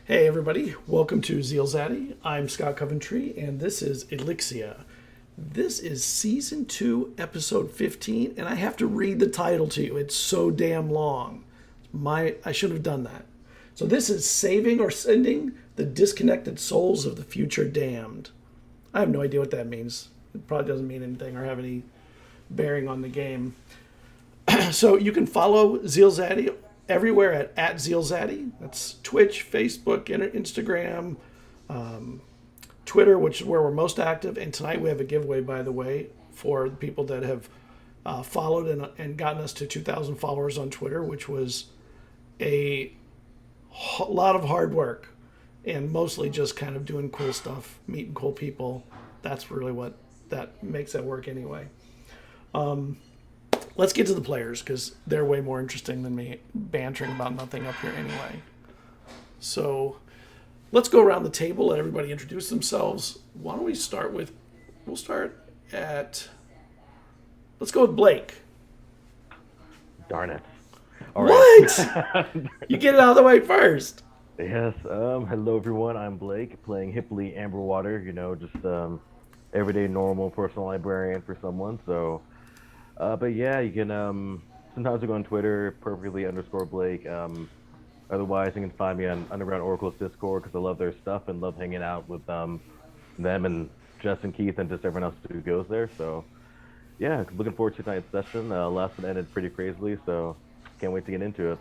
Hey everybody, welcome to ZealZaddy. I'm Scott Coventry, and this is Elixia. This is Season 2, Episode 15, and I have to read the title to you. It's so damn long. I should have done that. So this is Saving or Sending the Disconnected Souls of the Future Damned. I have no idea what that means. It probably doesn't mean anything or have any bearing on the game. So you can follow ZealZaddy everywhere at ZealZaddy. That's Twitch, Facebook, Instagram, Twitter, which is where we're most active. And tonight we have a giveaway, by the way, for the people that have followed and gotten us to 2,000 followers on Twitter, which was a lot of hard work and mostly just kind of doing cool stuff, meeting cool people. That's really what that makes that work anyway. Let's get to the players, because they're way more interesting than me bantering about nothing up here anyway. So let's go around the table, let everybody introduce themselves. Why don't we start with, let's go with Blake. Darn it. All right. You get it out of the way first. Yes. Hello, everyone. I'm Blake, playing Hippily Ambwater, just everyday normal personal librarian for someone, so... but yeah, you can, sometimes I go on Twitter, perfectly_Blake. Otherwise, you can find me on Underground Oracle's Discord, because I love their stuff and love hanging out with them and Justin, Keith, and just everyone else who goes there. So, yeah, looking forward to tonight's session. Last one ended pretty crazily, so can't wait to get into it.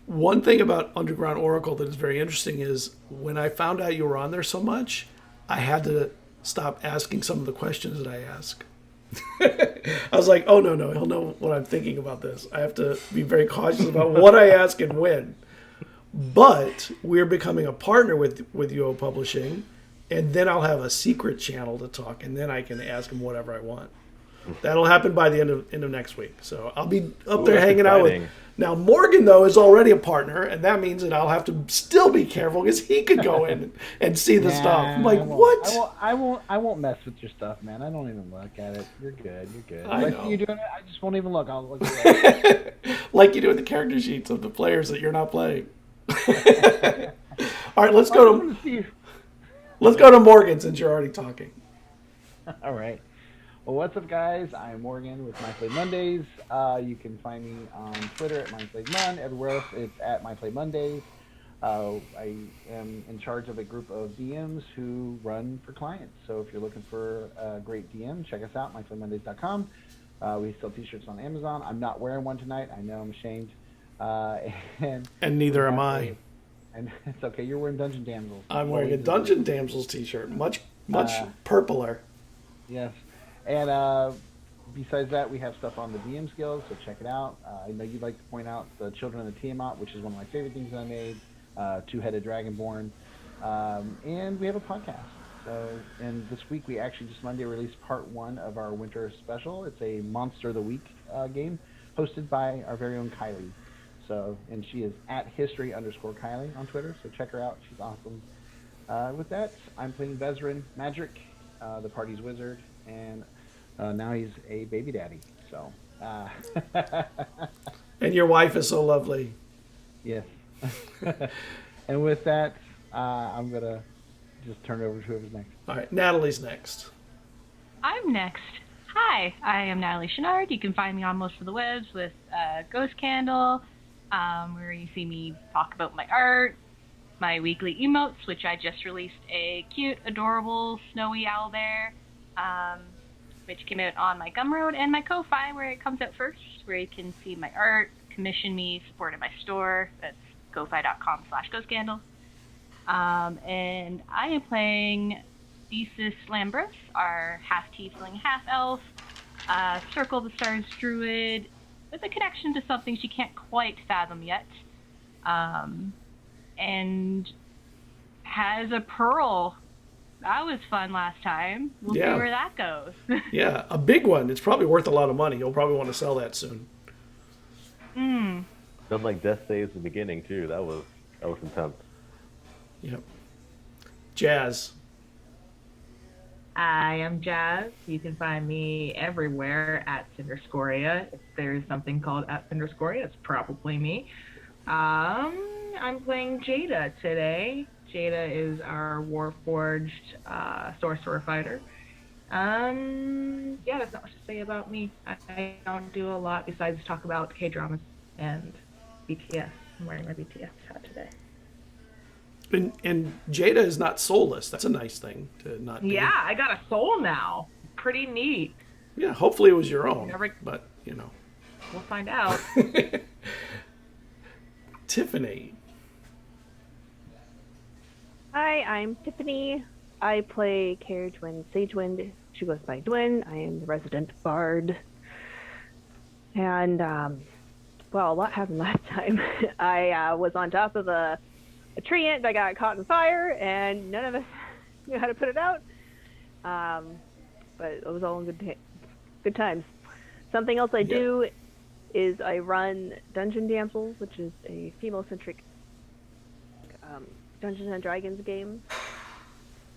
One thing about Underground Oracle that is very interesting is when I found out you were on there so much, I had to stop asking some of the questions that I ask. I was like, oh, no, he'll know what I'm thinking about this. I have to be very cautious about what I ask and when. But we're becoming a partner with UO Publishing, and then I'll have a secret channel to talk, and then I can ask him whatever I want. That'll happen by the end of next week. So I'll be up there hanging out with... Now, Morgan, though, is already a partner, and that means that I'll have to still be careful, because he could go in and see the stuff. I'm like, what? I won't mess with your stuff, man. I don't even look at it. You're good. I know. You doing it? I just won't even look. I'll look at it. Like you do with the character sheets of the players that you're not playing. All right, let's go to Morgan, since you're already talking. All right. Well, what's up, guys? I'm Morgan with My Play Mondays. You can find me on Twitter at MyPlayMon. Everywhere else, it's at My Play Mondays. I am in charge of a group of DMs who run for clients. So if you're looking for a great DM, check us out, myplaymondays.com. We sell t-shirts on Amazon. I'm not wearing one tonight. I know, I'm ashamed. And neither am I. And it's okay. You're wearing Dungeon Damsels. I'm wearing a Dungeon Damsels t-shirt. Much purpler. Yes. And besides that, we have stuff on the DM skills, so check it out. I know you'd like to point out the Children of the Tiamat, which is one of my favorite things I made, Two-Headed Dragonborn, and we have a podcast. And this week we actually just Monday released part 1 of our winter special. It's a Monster of the Week game hosted by our very own Kylie. And she is at history_Kylie on Twitter, so check her out. She's awesome. With that, I'm playing Vesryn Magic, the party's wizard, and now he's a baby daddy. So, and your wife is so lovely. Yes. And with that, I'm gonna just turn it over to whoever's next. All right, Natalie's next. I'm next. Hi, I am Natalie Chenard. You can find me on most of the webs with Ghost Candle, where you see me talk about my art, my weekly emotes, which I just released a cute, adorable, snowy owl bear, which came out on my Gumroad, and my Ko-Fi, where it comes out first, where you can see my art, commission me, support at my store. That's ko-fi.com/ghostcandle. And I am playing Thesis Lambros, our half-tiefling, half-elf, Circle of the Stars druid, with a connection to something she can't quite fathom yet, and has a pearl. That was fun last time. We'll see where that goes. Yeah, a big one. It's probably worth a lot of money. You'll probably want to sell that soon. Sounds like Death Saves the beginning too. That was intense. Yep. Jazz. I am Jazz. You can find me everywhere at Cinderscoria. If there's something called at Cinderscoria, it's probably me. I'm playing Jada today. Jada is our Warforged sorcerer fighter. Yeah, that's not much to say about me. I don't do a lot besides talk about K-dramas and BTS. I'm wearing my BTS hat today. And Jada is not soulless. That's a nice thing to not be. Yeah, I got a soul now. Pretty neat. Yeah, hopefully it was your own. But, you know. We'll find out. Tiffany. Hi, I'm Tiffany. I play Cerridwen Sagewynd. She goes by Dwin. I am the resident bard. And, well, a lot happened last time. I was on top of a tree ant that got caught in fire, and none of us knew how to put it out. But it was all in good times. Something else I do is I run Dungeon Damsels, which is a female-centric Dungeons and Dragons game.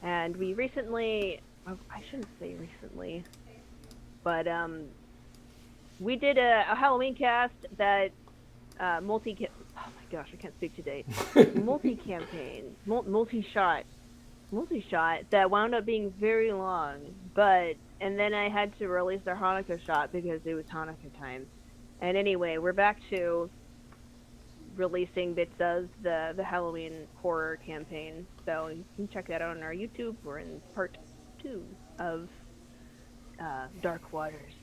And we recently, I shouldn't say recently, but we did a Halloween cast that oh my gosh, I can't speak today. Multi-campaign, multi-shot that wound up being very long, and then I had to release our Hanukkah shot because it was Hanukkah time. And anyway, we're back to releasing bits of the Halloween horror campaign, so you can check that out on our YouTube. We're in part 2 of Dark Waters,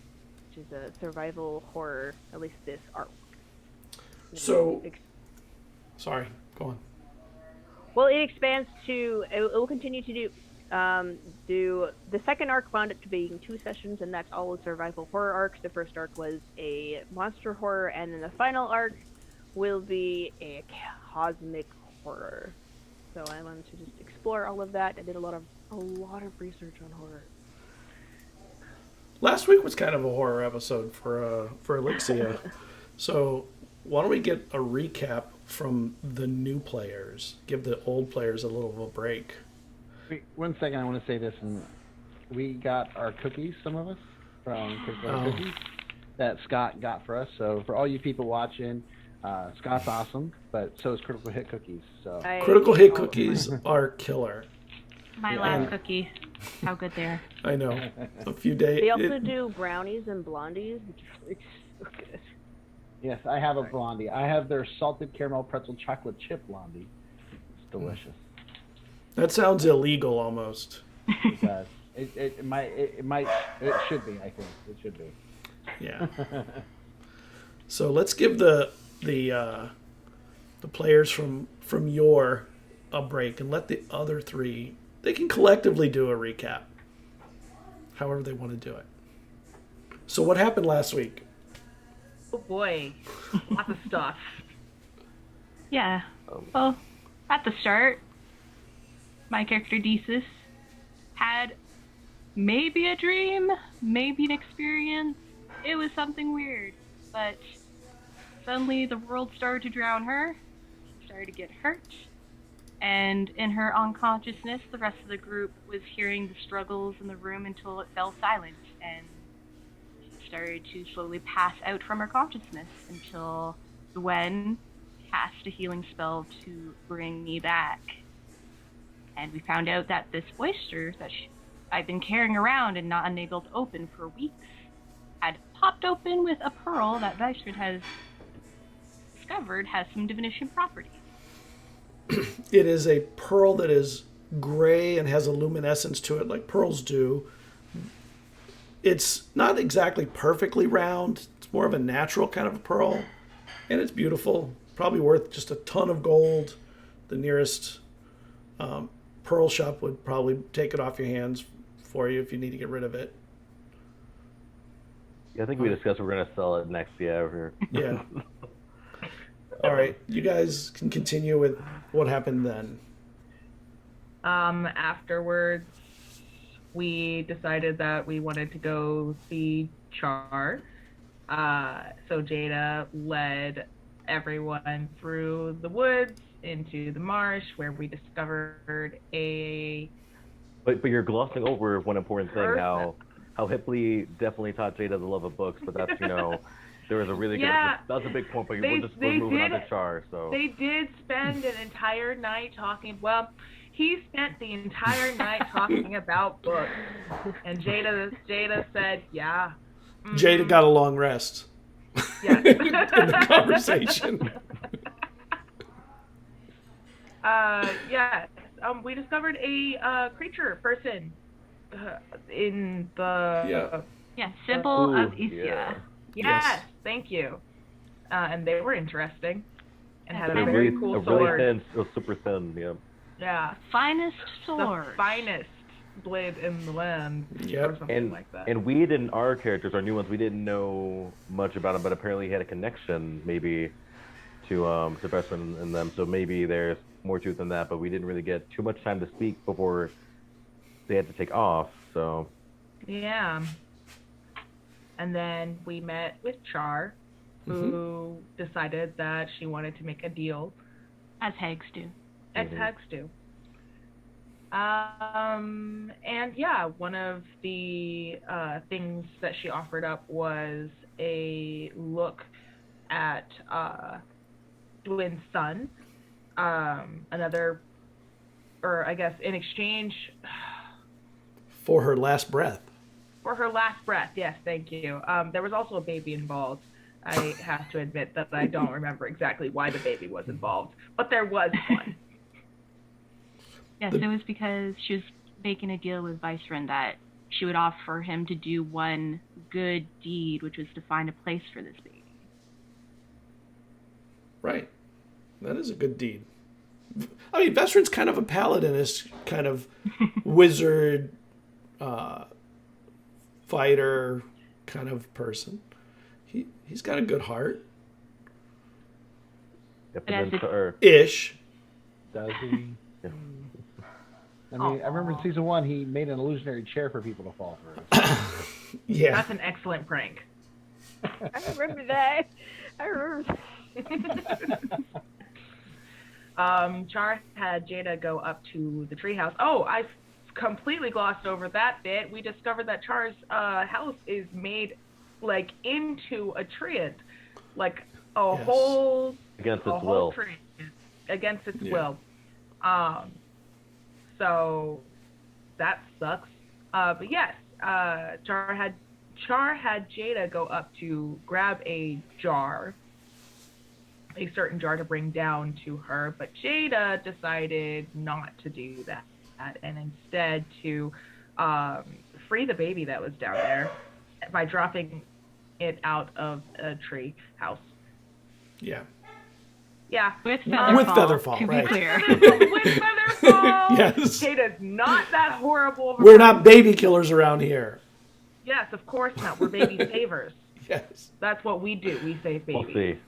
which is a survival horror, at least this artwork. So, sorry, go on. Well, it expands to, it will continue to do the second arc wound up to being 2 sessions, and that's all the survival horror arcs. The first arc was a monster horror, and then the final arc will be a cosmic horror. So I wanted to just explore all of that. I did a lot of research on horror. Last week was kind of a horror episode for Elixia. So why don't we get a recap from the new players? Give the old players a little of a break. Wait, 1 second, I want to say this. And we got our cookies, some of us, from Cookies that Scott got for us. So for all you people watching, Scott's awesome, but so is Critical Hit Cookies. So Critical Hit Cookies are killer. My last cookie. How good they are. I know. A few days. They also do brownies and blondies, which is so good. Yes, I have a blondie. I have their salted caramel pretzel chocolate chip blondie. It's delicious. That sounds illegal almost. It does. It should be, I think. It should be. Yeah. So let's give the players from your a break and let the other 3, they can collectively do a recap. However they want to do it. So what happened last week? Oh boy, lots of stuff. Yeah. Well, at the start, my character Desus had maybe a dream, maybe an experience. It was something weird, but suddenly the world started to drown her. She started to get hurt, and in her unconsciousness, the rest of the group was hearing the struggles in the room until it fell silent, and she started to slowly pass out from her consciousness until Gwen cast a healing spell to bring me back. And we found out that this oyster that I've been carrying around and not unable to open for weeks had popped open with a pearl that Vesryn has discovered has some divination properties. It is a pearl that is gray and has a luminescence to it like pearls do. It's not exactly perfectly round. It's more of a natural kind of a pearl. And it's beautiful. Probably worth just a ton of gold. The nearest pearl shop would probably take it off your hands for you if you need to get rid of it. Yeah, I think we discussed we're going to sell it next year. Yeah. All right. You guys can continue with what happened then. Afterwards, we decided that we wanted to go see Char. So Jada led everyone through the woods into the marsh where we discovered a. But you're glossing over one important thing, Person. how Hipley definitely taught Jada the love of books, but that's, there was a really Yeah. good, that's a big point, but They we're moving on did- to Char, so. They did spend an entire night talking. Well, he spent the entire night talking about books, and Jada said, "Yeah." Jada got a long rest Yes. in the conversation. Yes. We discovered a creature person in the. Yeah, Sybil of Ooh, Isia. yeah. Yes, Yes. thank you. And they were interesting, and had a They're very Really, cool a sword. really thin, super thin, yeah. Yeah, Finest the sword. finest blade in the land, Yep. or something like that. And we didn't, our characters, our new ones, we didn't know much about him, but apparently he had a connection, maybe, to Vesryn and them, so maybe there's more to it than that, but we didn't really get too much time to speak before they had to take off, so. Yeah. And then we met with Char, who decided that she wanted to make a deal, As hags do. as hags do. And yeah, one of the things that she offered up was a look at Dwyn's son. I guess in exchange For her last breath. for her last breath. Yes, thank you. There was also a baby involved. I have to admit that I don't remember exactly why the baby was involved, but there was one. Yes, it was because she was making a deal with Vesryn that she would offer him to do one good deed, which was to find a place for this baby. Right. That is a good deed. I mean, Vesryn's kind of a paladin-ish kind of wizard, fighter kind of person. He's got a good heart. Yep, And and as then it- Char, Ish. Does he? Yeah. I mean, I remember in season 1 he made an illusionary chair for people to fall through. Yeah. That's an excellent prank. I remember that. I remember. Char had Jada go up to the treehouse. Oh, I completely glossed over that bit. We discovered that Char's house is made like into a tree, like a Yes. whole against a its whole will. tree against its Yeah. will. So that sucks. But yes, Char had Jada go up to grab a certain jar to bring down to her, but Jada decided not to do that and instead to free the baby that was down there by dropping it out of a tree house. Yeah. Yeah. With With Featherfall, Featherfall, to right. be clear. With Featherfall. Yes. Jada's not that horrible. We're not baby killers around here. Yes, of course not. We're baby savers. Yes. That's what we do. We save We'll babies.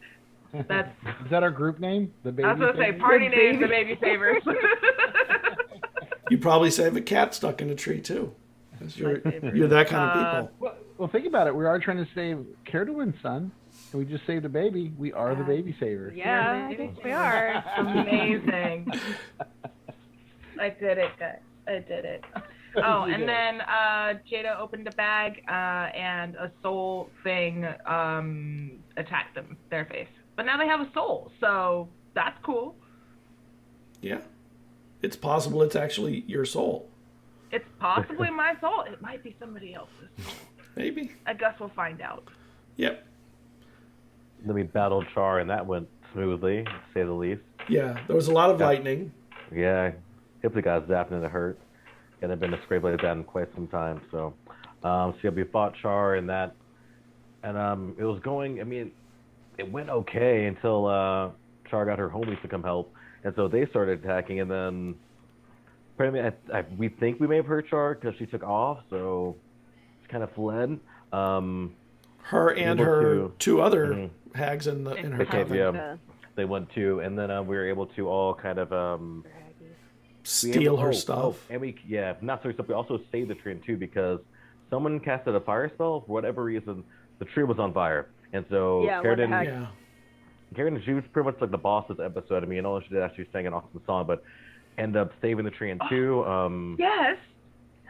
see. That's Is that our group name? The baby. I was gonna say Savers? party name, the baby savers. You probably save a cat stuck in a tree too. 'Cause you're that kind of people. Well, think about it. We are trying to save Cerridwen's son, and we just saved a baby. We are the baby savers. Yeah, I guess we are. Amazing. I did it, guys. I did it. Oh, You and did. then Jada opened a bag and a soul thing attacked them, their face. But now they have a soul, so that's cool. Yeah. It's possible it's actually your soul. It's possibly my soul. It might be somebody else's. Maybe. I guess we'll find out. Yep. Then we battled Char, and that went smoothly, to say the least. Yeah. There was a lot of lightning. Yeah, Hipley got zapped and it hurt. And I've been a scrape like that in quite some time. So yeah, we fought Char and that, and it was going. I mean, it went okay until Char got her homies to come help, and so they started attacking. And then apparently, we think we may have hurt Char because she took off, so she kind of fled. Her and able her to- two other Mhm. hags in her Okay, coven yeah. They went too, and then we were able to all kind of steal her stuff. and we not so stuff. We also saved the tree too because someone casted a fire spell for whatever reason. The tree was on fire, and so Yeah, what the Cerridwen, heck? Yeah. Karen, she was pretty much like the boss of the episode. I mean, all she did actually sang an awesome song, but ended up saving the tree in two. Yes.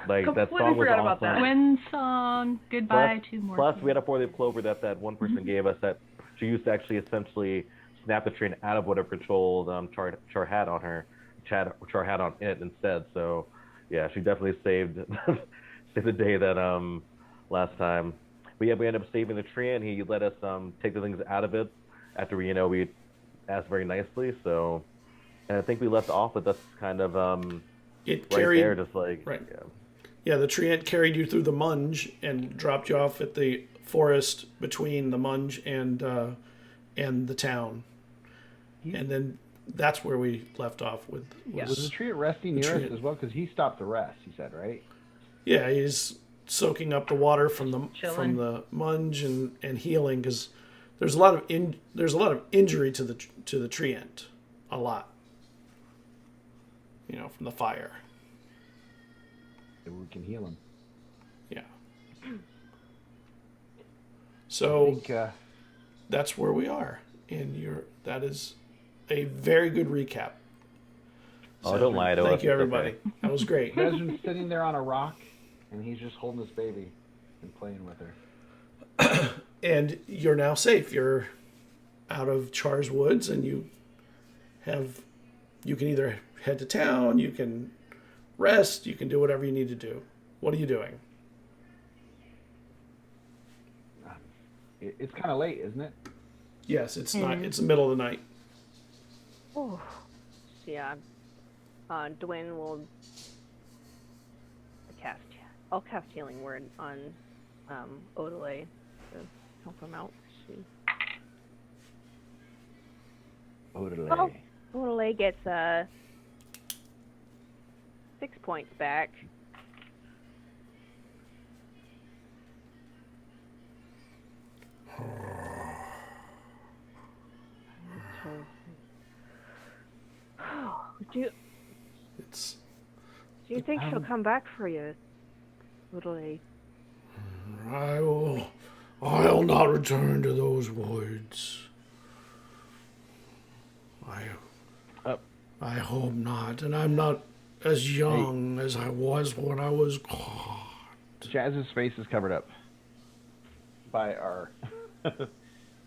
Like that Completely song was forgot awesome. about that. Twin song. Goodbye to more. Plus, we had a 4-leaf clover that one person gave us that she used to actually essentially snap the train out of whatever controlled Char had on her, Char had on it instead. So, yeah, she definitely saved saved the day that last time. But yeah, we ended up saving the tree, and he let us take the things out of it after we asked very nicely. So, and I think we left off with us kind of It right carried, there, just like right. Yeah. Yeah, the treant carried you through the munge and dropped you off at the forest between the munge and the town. And then that's where we left off with. Was the tree resting near us Treant. as well? Because he stopped to rest, he said, right? Yeah, he's soaking up the water from the Chilling. munge and healing because there's a lot of injury to the treant, a lot. From the fire. Maybe we can heal him. Yeah. I So think, that's where we are, and that is a very good recap. Oh, don't lie to us. Thank you, It's everybody. okay. That was great. Vesryn's sitting there on a rock, and he's just holding this baby and playing with her. And you're now safe. You're out of Char's woods, and you can either head to town, you can rest, you can do whatever you need to do. What are you doing? It's kind of late, isn't it? Yes, it's not. It's the middle of the night. Oh, yeah. Dwayne will cast. I'll cast Healing Word on Odelay to help him out. Odelay. Odelay gets 6 points back. Do you think she'll come back for you, Odelay? I'll not return to those woods. I hope not, and I'm not as young as I was when I was caught. Jazz's face is covered up by our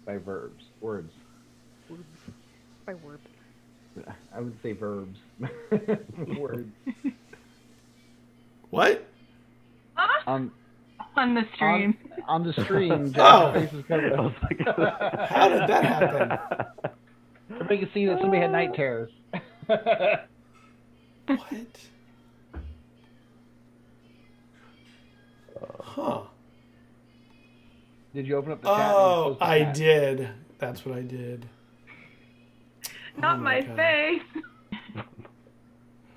by words. By word. I would say verbs. Words. What? On On the stream. on the stream, Oh. Jazz's face is covered up. How did that happen? Everybody can see that somebody had night terrors. What? Huh. Did you open up the chat? Oh, I did. That's what I did. Not my God. face.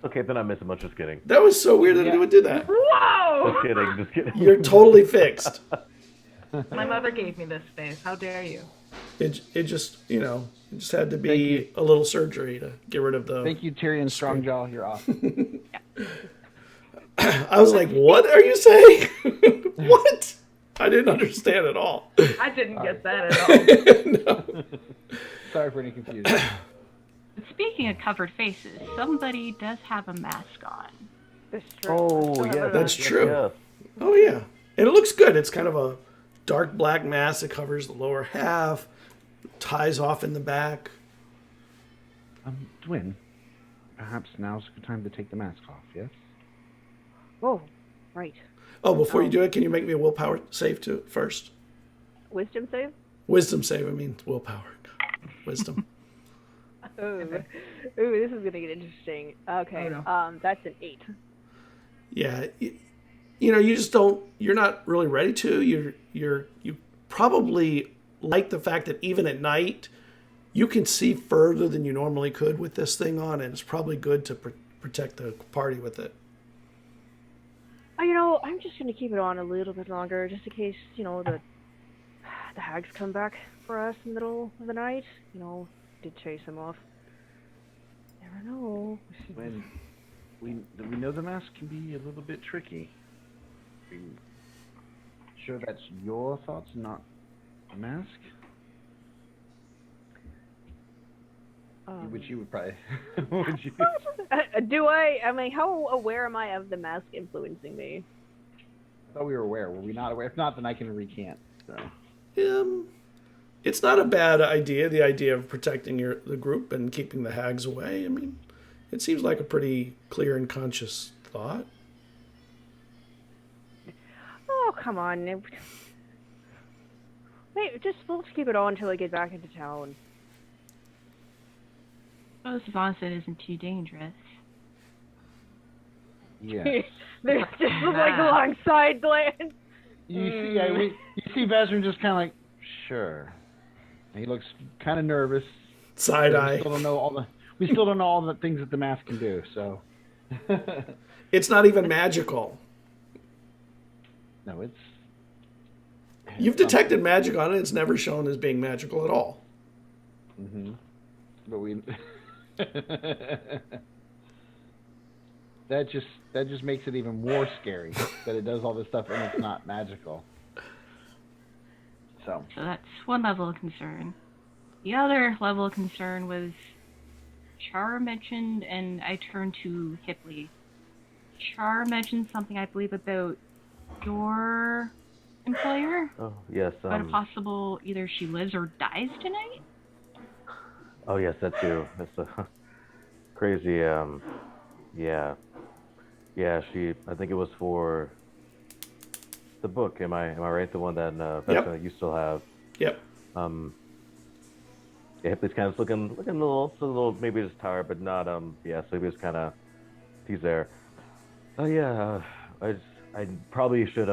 Okay, then I miss much. Just kidding. That was so weird that it would do that. Whoa! Just kidding. Just kidding. You're totally fixed. My mother gave me this face. How dare you? It just it just had to be a little surgery to get rid of the. Thank you, Tyrion Strongjaw. You're awesome. I was like, what are you saying? What? I didn't understand at all. I didn't get that at all. No. Sorry for any confusion. Speaking of covered faces, somebody does have a mask on. That's true. Oh, yeah. That's true. Yeah. Oh yeah, and it looks good. It's kind of a dark black mask that covers the lower half, ties off in the back. Dwyn, perhaps now's a good time to take the mask off, yes? Oh, right. Oh, before you do it, can you make me a willpower save too first? Wisdom save? Wisdom save. I mean willpower. Wisdom. Ooh, this is gonna get interesting. Okay, Oh, no. that's an 8. Yeah, you just don't. You're not really ready to. You probably like the fact that even at night, you can see further than you normally could with this thing on, and it's probably good to protect the party with it. I'm just gonna keep it on a little bit longer, just in case the hags come back for us in the middle of the night. Did chase them off. Never know. When we know the mask can be a little bit tricky. Are you sure that's your thoughts, not the mask? Which you would probably. Would you? Do I? I mean, how aware am I of the mask influencing me? I thought we were aware. Were we not aware? If not, then I can recant. So. It's not a bad idea, the idea of protecting the group and keeping the hags away. I mean, it seems like a pretty clear and conscious thought. Oh, come on. Wait, let's keep it on until I get back into town. Well, as long as it isn't too dangerous. Yeah. There's just like a long side glance. You see Vesryn just kind of like, sure. And he looks kind of nervous. Side eye. We still don't know all the things that the mask can do. So. It's not even magical. No, it's. You've detected magic on it. It's never shown as being magical at all. Mm-hmm. But we. That just makes it even more scary that it does all this stuff and it's not magical. So that's one level of concern. The other level of concern was Char mentioned, and I turned to Hipley. Char mentioned something, I believe, about your employer. Oh yes. About a possible either she lives or dies tonight. Oh yes, that too. That's a crazy. Yeah. Yeah, I think it was for the book. Am I right? The one that that you still have. Yep. Yeah, Hipley's kind of looking a little maybe just tired, but not yeah. So he was kind of he's there. Oh yeah. I probably should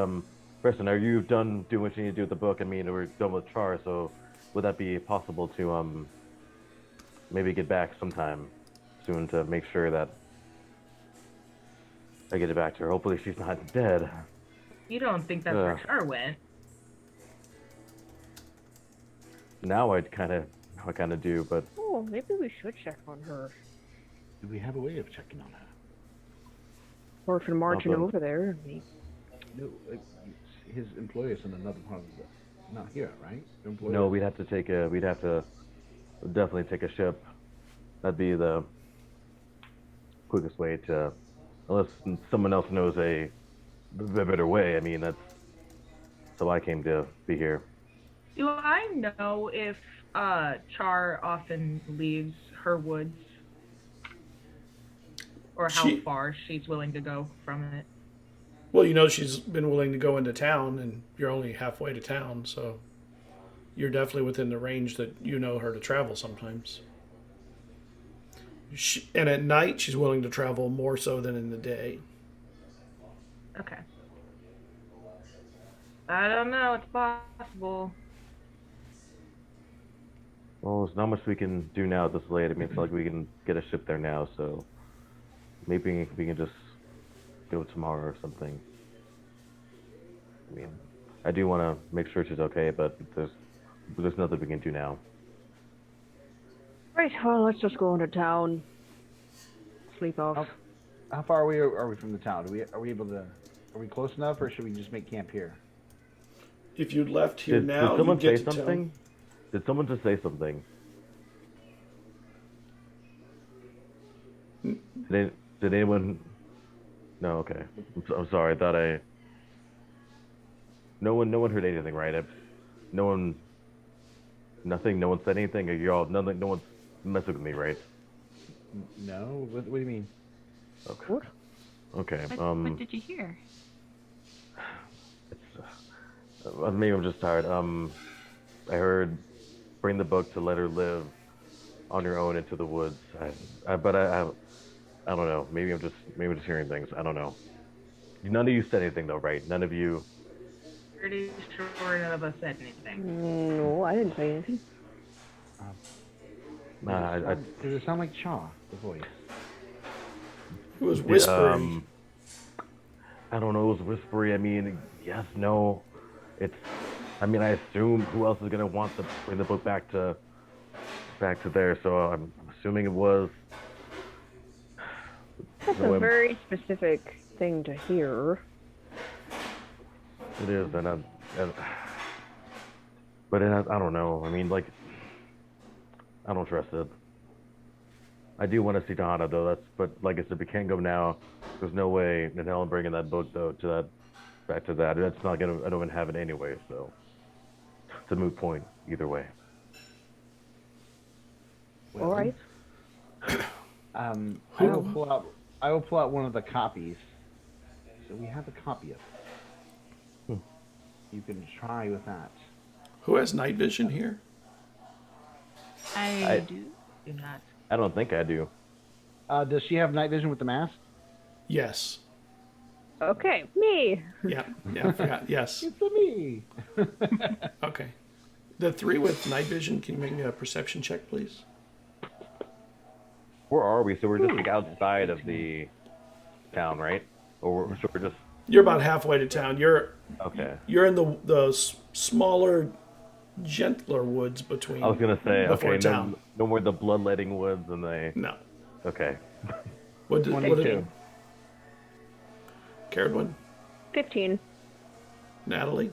Preston, are you done doing what you need to do with the book? I mean, we're done with Char, so would that be possible to maybe get back sometime soon to make sure that I get it back to her. Hopefully she's not dead. You don't think that's where Char went? Now I kind of do, but... Oh, maybe we should check on her. do we have a way of checking on her? Or if we're marching over there. No, his employer's in another part of the... Not here, right? No, we'd have to definitely take a ship. That'd be the quickest way to... Unless someone else knows a better way. I mean, that's how I came to be here. Do I know if Char often leaves her woods? Or how far she's willing to go from it? Well, you know she's been willing to go into town, and you're only halfway to town, so you're definitely within the range that you know her to travel sometimes. And at night, she's willing to travel more so than in the day. Okay. I don't know. It's possible. Well, there's not much we can do now this late. I mean, it's not like we can get a ship there now, so maybe we can just go tomorrow or something. I mean, I do want to make sure she's okay, but there's nothing we can do now. Right, well, let's just go into town. Sleep off. How far are we from the town? Are we close enough, or should we just make camp here? If you left here now, did someone you get say to something? Did someone just say something? Did anyone? No, okay. I'm sorry. I thought No one heard anything, right? Nothing. No one said anything. Nothing. No one's messing with me, right? No. What do you mean? Okay. What? Okay. What did you hear? Maybe I'm just tired. I heard bring the book to let her live on your own into the woods. But I don't know. Maybe I'm just hearing things. I don't know. None of you said anything though, right? None of you. Pretty sure none of us said anything. No, I didn't say anything. Does it sound like Cha, the voice? It was whispering. I don't know. It was whispery. I mean, yes, no. I assume who else is gonna want to bring the book back to there. So I'm assuming it was. That's a very specific thing to hear. It is, but I don't know. I mean, like, I don't trust it. I do want to see Tahana though. But like I said, we can't go now. There's no way in hell I'm bringing that book though back to that. That's not gonna. I don't even have it anyway, so it's a moot point either way. All right. I will pull out one of the copies. So we have a copy of it. You can try with that. Who has night vision here? I do not. I don't think I do. Does she have night vision with the mask? Yes. Okay, me. Yeah, I forgot. Yes. It's a me. Okay. The three with night vision, can you make me a perception check, please? Where are we? So we're just like outside of the town, right? Or we're just You're about halfway to town. You're in the smaller, gentler woods between. I was gonna say before town. No more the bloodletting woods and No. Okay. What did 22. Cerridwen? 15. Natalie?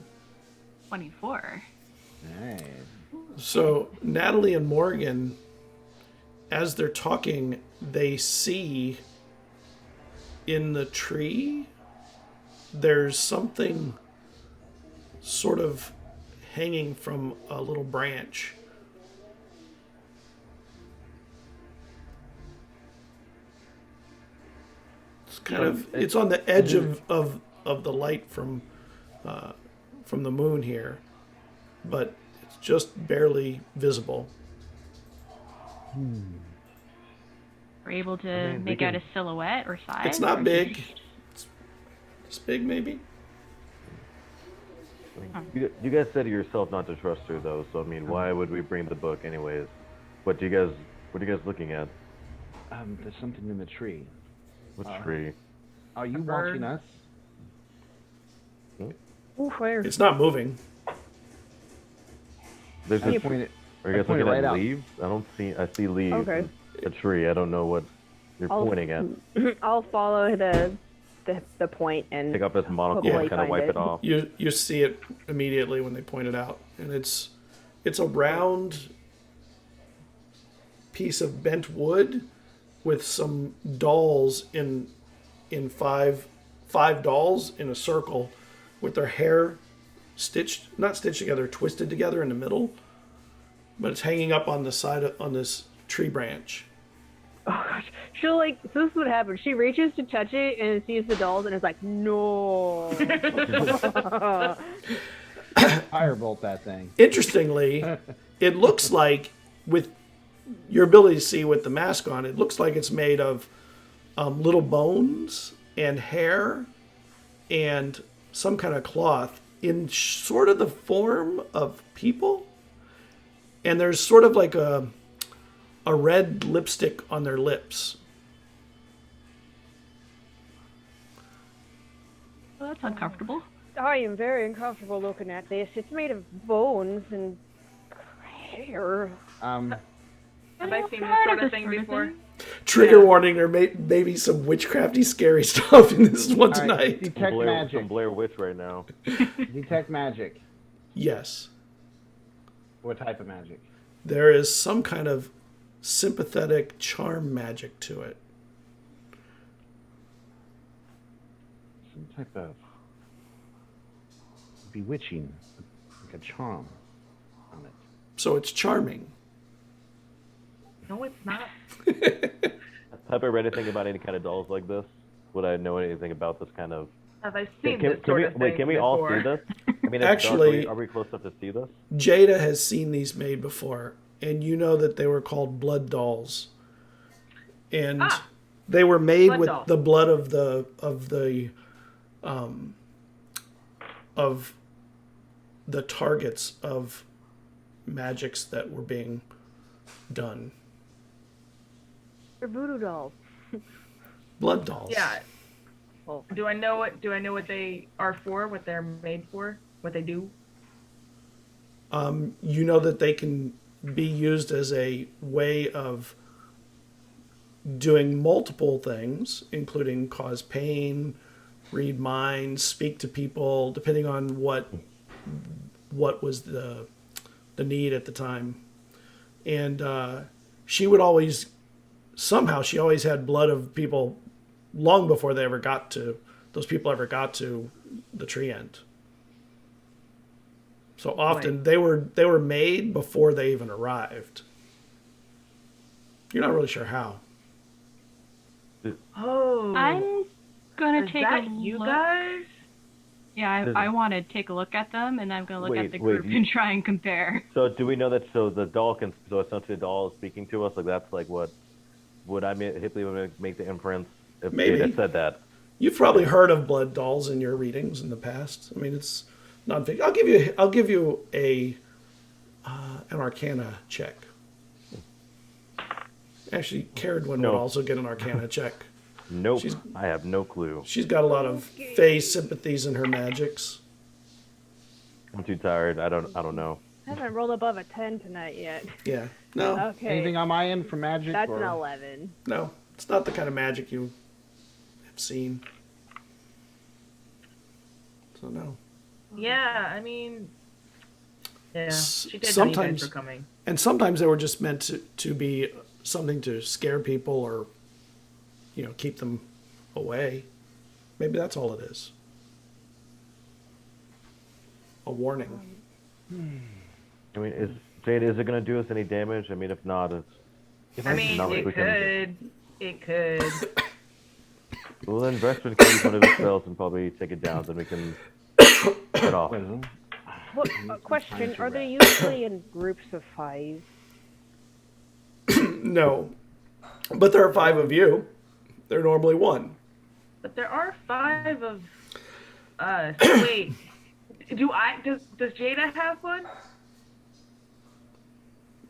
24. Nice. So Natalie and Morgan, as they're talking, they see in the tree there's something sort of hanging from a little branch. It's kind of it's on the edge of the light from the moon here, but it's just barely visible. We're able to make out a silhouette or size. It's not big. It's big, maybe. You guys said yourself not to trust her though, so I mean, why would we bring the book anyways? What are you guys looking at? There's something in the tree. What tree? Are you watching us? Ooh, where? It's not moving. There's I a, pointed- are you I guys pointed looking right at out. leaves? I see leaves. Okay. A tree. I don't know what you're pointing at. I'll follow the point and Take off this monocle hopefully and kind of find wipe it. it off. You see it immediately when they point it out, and it's a round piece of bent wood with some dolls in five dolls in a circle with their hair not stitched together, twisted together in the middle, but it's hanging up on the side on this tree branch. Oh gosh, she'll this is what happens. She reaches to touch it and sees the dolls and is like, no. Firebolt that thing. Interestingly, it looks like, with your ability to see with the mask on, it looks like it's made of little bones and hair and some kind of cloth in sort of the form of people. And there's sort of like a red lipstick on their lips. Well, that's uncomfortable. I am very uncomfortable looking at this. It's made of bones and hair. Have I seen this Part sort of of thing before? Trigger warning, there may be some witchcrafty scary stuff in this one All right, tonight. detect magic. Some Blair Witch right now. Detect magic. Yes. What type of magic? There is some kind of sympathetic charm magic to it. Some type of bewitching, like a charm on it. So it's charming. No, it's not. Have I read anything about any kind of dolls like this? Would I know anything about this kind of? Have I seen this sort of thing Can we all before? see this? I mean, Actually- are we close enough to see this? Jada has seen these made before, and you know that they were called blood dolls. And they were made Blood with doll. the blood of the targets of magics that were being done. They're voodoo dolls. Blood dolls. Yeah. Oh. Do I know what they are for? What they're made for? What they do? You know that they can be used as a way of doing multiple things, including cause pain, read minds, speak to people, depending on what was the need at the time. And she would always somehow she always had blood of people long before those people ever got to the tree end. So often they were made before they even arrived. You're not really sure how. Oh. I'm gonna Is take that a you look. guys? Yeah, I want to take a look at them, and I'm gonna look at the Wait, group and try and compare. So do we know that? So the doll can. So essentially, the doll is speaking to us. Like that's like what. Would I Hipley would make the inference if Maybe. Jada said that? You've probably heard of blood dolls in your readings in the past. I mean, it's non-fiction. I'll give you an Arcana check. Actually, Cerridwen would also get an Arcana check. Nope. I have no clue. She's got a lot of Fey sympathies in her magics. I'm too tired. I don't know. I haven't rolled above a 10 tonight yet. Yeah. No. Okay. Anything on my end for magic? That's or... an 11. No. It's not the kind of magic you have seen. So no. Yeah, I mean, yeah, she did know you guys Sometimes, were coming. and sometimes they were just meant to be something to scare people or, keep them away. Maybe that's all it is. A warning. I mean, Jada, is it going to do us any damage? I mean, if not, it's. I mean, not like it we can- could. It could. Well, then Vesryn can use one of his spells and probably take it down, then we can get off. What, question, are they usually in groups of 5? No. But there are 5 of you. They're normally 1. But there are 5 of us. Wait, does Jada have one?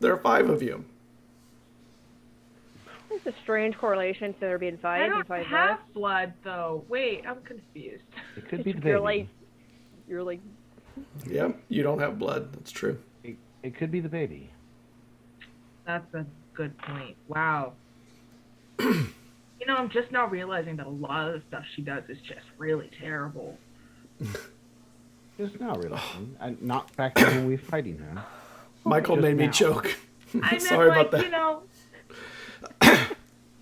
There are 5 of you. It's a strange correlation to there being 5 I and don't 5 have left. blood though. Wait, I'm confused. It could be the You're baby. like, Yeah, you don't have blood. That's true. It could be the baby. That's a good point. Wow. I'm just now realizing that a lot of the stuff she does is just really terrible. Just now realizing. Not factoring when we're fighting her. Michael Just made me now. choke. I meant, Sorry like, about that.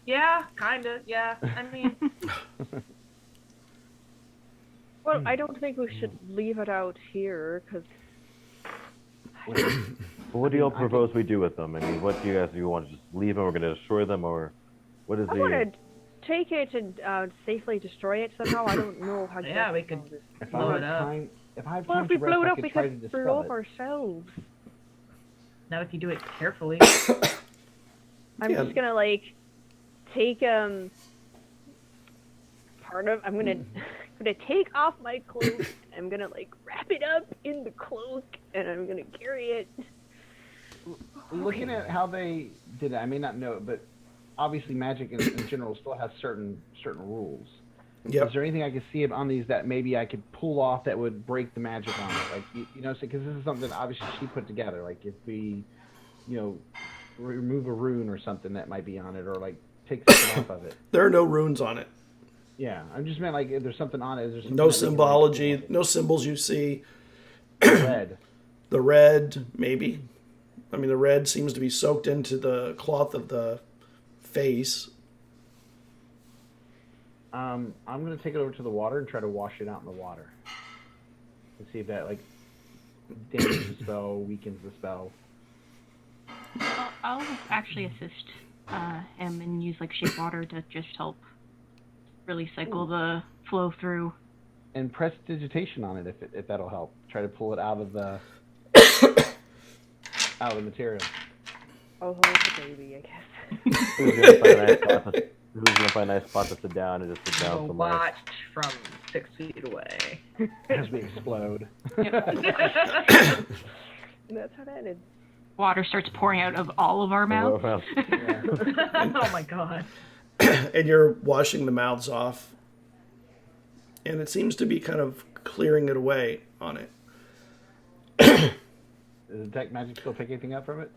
Yeah, kinda, yeah. I mean, well, I don't think we should leave it out here, because... Well, what do you all propose we do with them? I mean, what do you guys do? You want to just leave them? We're going to destroy them, or what is I want to take it and safely destroy it somehow. I don't know how to yeah, we could If blow I it have up. time, if I have Well, time if we to rest, blow it I up, could we try to could dispel blow up it. ourselves. Not if you do it carefully. I'm Yeah. just gonna take part of. I'm gonna take off my cloak. I'm gonna wrap it up in the cloak, and I'm gonna carry it. Looking at how they did it, I may not know it, but obviously magic in general still has certain rules. Yep. Is there anything I could see on these that maybe I could pull off that would break the magic on it? Because this is something that obviously she put together. Like if we, remove a rune or something that might be on it, or take something off of it. There are no runes on it. Yeah, I just meant if there's something on it. Is there something No that we can, symbology, pull off no symbols you see. it? Red. The red, maybe. I mean, the red seems to be soaked into the cloth of the face. I'm gonna take it over to the water and try to wash it out in the water. And see if that damages the spell, weakens the spell. I'll actually assist him and use shape water to just help really cycle the flow through. And press digitation on it if that'll help. Try to pull it out of the material. Oh, hold the baby, I guess. Who's going to find a nice spot to sit down and just sit down We'll somewhere? watch from 6 feet away. As we explode. And that's how that ended. Water starts pouring out of all of our mouths. Oh my god. And you're washing the mouths off. And it seems to be kind of clearing it away on it. Does detect magic still pick anything up from it?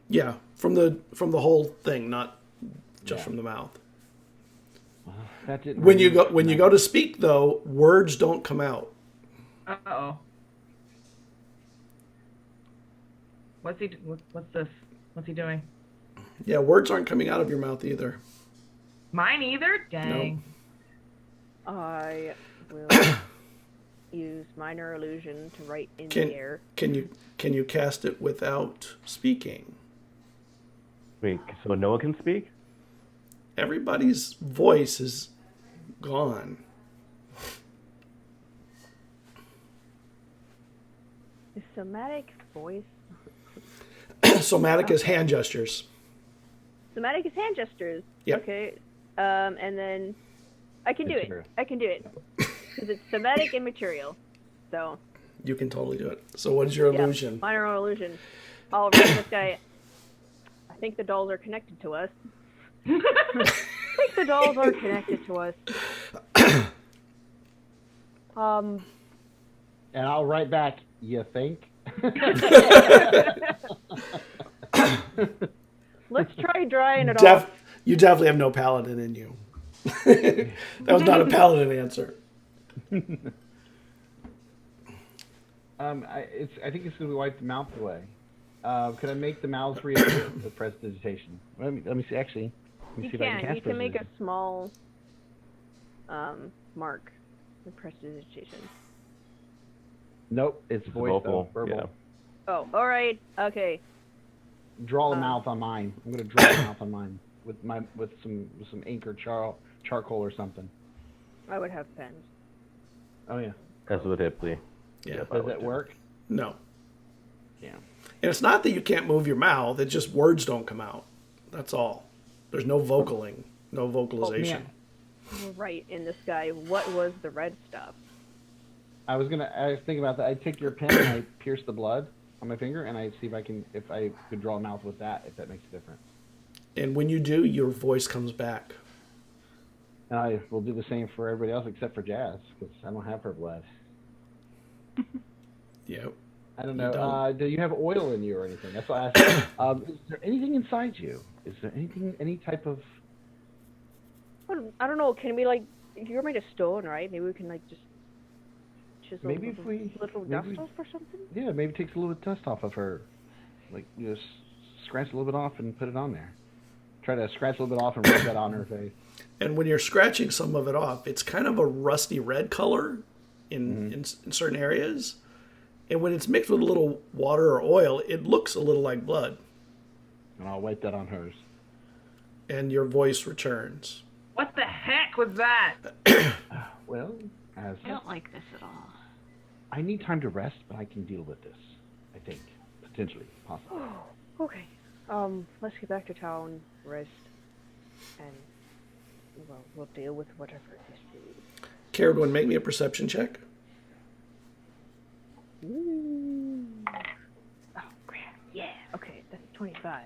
Yeah, from the whole thing, not just from the mouth. That didn't When you go to speak though, words don't come out. Uh-oh. What's this? What's he doing? Yeah, words aren't coming out of your mouth either. Mine either? Dang. I will use minor illusion to write in Can the air. can you cast it without speaking? Wait, so no one can speak? Everybody's voice is gone. Is somatic voice? Somatic is hand gestures. Somatic is hand gestures. Yep. Okay. And then I can do it. I can do it because it's somatic and material. So. You can totally do it. So what is your illusion? Minor illusion. I'll write this guy. I think the dolls are connected to us. I think the dolls are connected to us. And I'll write back, you think? Let's try drying it off. You definitely have no paladin in you. That was not a paladin answer. I think it's going to wipe the mouth away. Could I make the mouths reappear with prestidigitation? Let me see. Actually, let me You see if I can can. cast You can make a prestidigitation. small mark with prestidigitation. Nope, it's voice though, vocal. verbal. Yeah. Oh, all right. Okay. Draw a mouth on mine. I'm going to draw a mouth on mine with some ink or charcoal or something. I would have pens. Oh yeah. That's what Hipley. Yeah. Does that work? No. Yeah. And it's not that you can't move your mouth, it's just words don't come out. That's all. There's no vocaling, no vocalization. Right in the sky. What was the red stuff? I was thinking about that. I'd take your pen and I pierce the blood on my finger and I'd see if I could draw a mouth with that, if that makes a difference. And when you do, your voice comes back. And I will do the same for everybody else except for Jazz, because I don't have her blood. Yep. I don't You know. don't. Do you have oil in you or anything? That's what I asked. Is there anything inside you? Is there any type of... I don't know. Can we you're made of stone, right? Maybe we can just chisel Maybe a if we- little maybe- dust off or something. Yeah, maybe takes a little bit of dust off of her. Just scratch a little bit off and put it on there. Try to scratch a little bit off and rub that on her face. And when you're scratching some of it off, it's kind of a rusty red color in certain areas. And when it's mixed with a little water or oil, it looks a little like blood. And I'll wipe that on hers. And your voice returns. What the heck was that? Well, I don't like this at all. I need time to rest, but I can deal with this. I think. Potentially. Possibly. Okay. Let's get back to town, rest, and we'll deal with whatever this is. Cerridwen, make me a perception check. Ooh. Oh crap! Yeah. Okay, that's 25.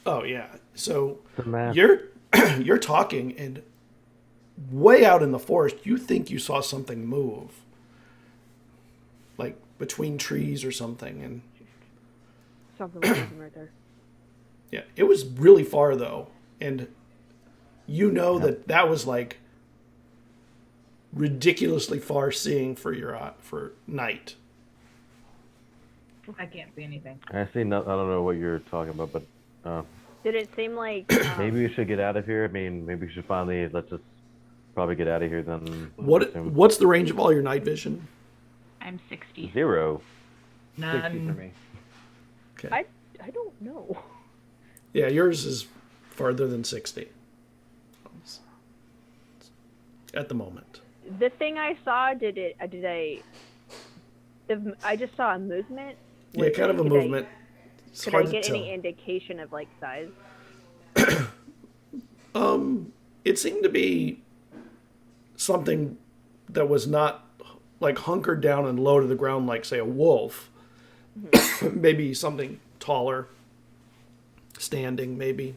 Oh yeah. So The math. you're talking, and way out in the forest, you think you saw something move, like between trees or something, and Something was moving right there. yeah, it was really far though, and you know that was like ridiculously far seeing for for night. I can't see anything. I see. I don't know what you're talking about, but Did it seem like maybe we should get out of here. I mean, maybe we should let's just probably get out of here then. What's the range of all your night vision? I'm 60. 0. 60 for None. me. Okay. I don't know. Yeah, yours is farther than 60 at the moment. The thing I saw, I just saw a movement. Yeah, kind of a movement. It's Could hard I get to tell. any indication of size? It seemed to be something that was not hunkered down and low to the ground like, say, a wolf. Maybe something taller, standing, maybe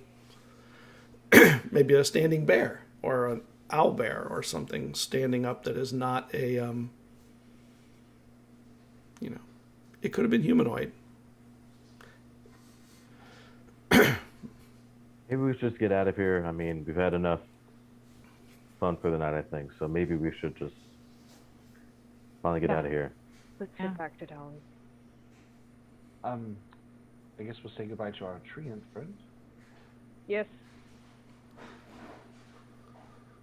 a standing bear or an owl bear or something standing up that is not a it could have been humanoid. Maybe we should just get out of here. I mean, we've had enough fun for the night, I think. So maybe we should just finally get Yeah. out of here. Let's Yeah. get back to town. I guess we'll say goodbye to our treant friends. Yes.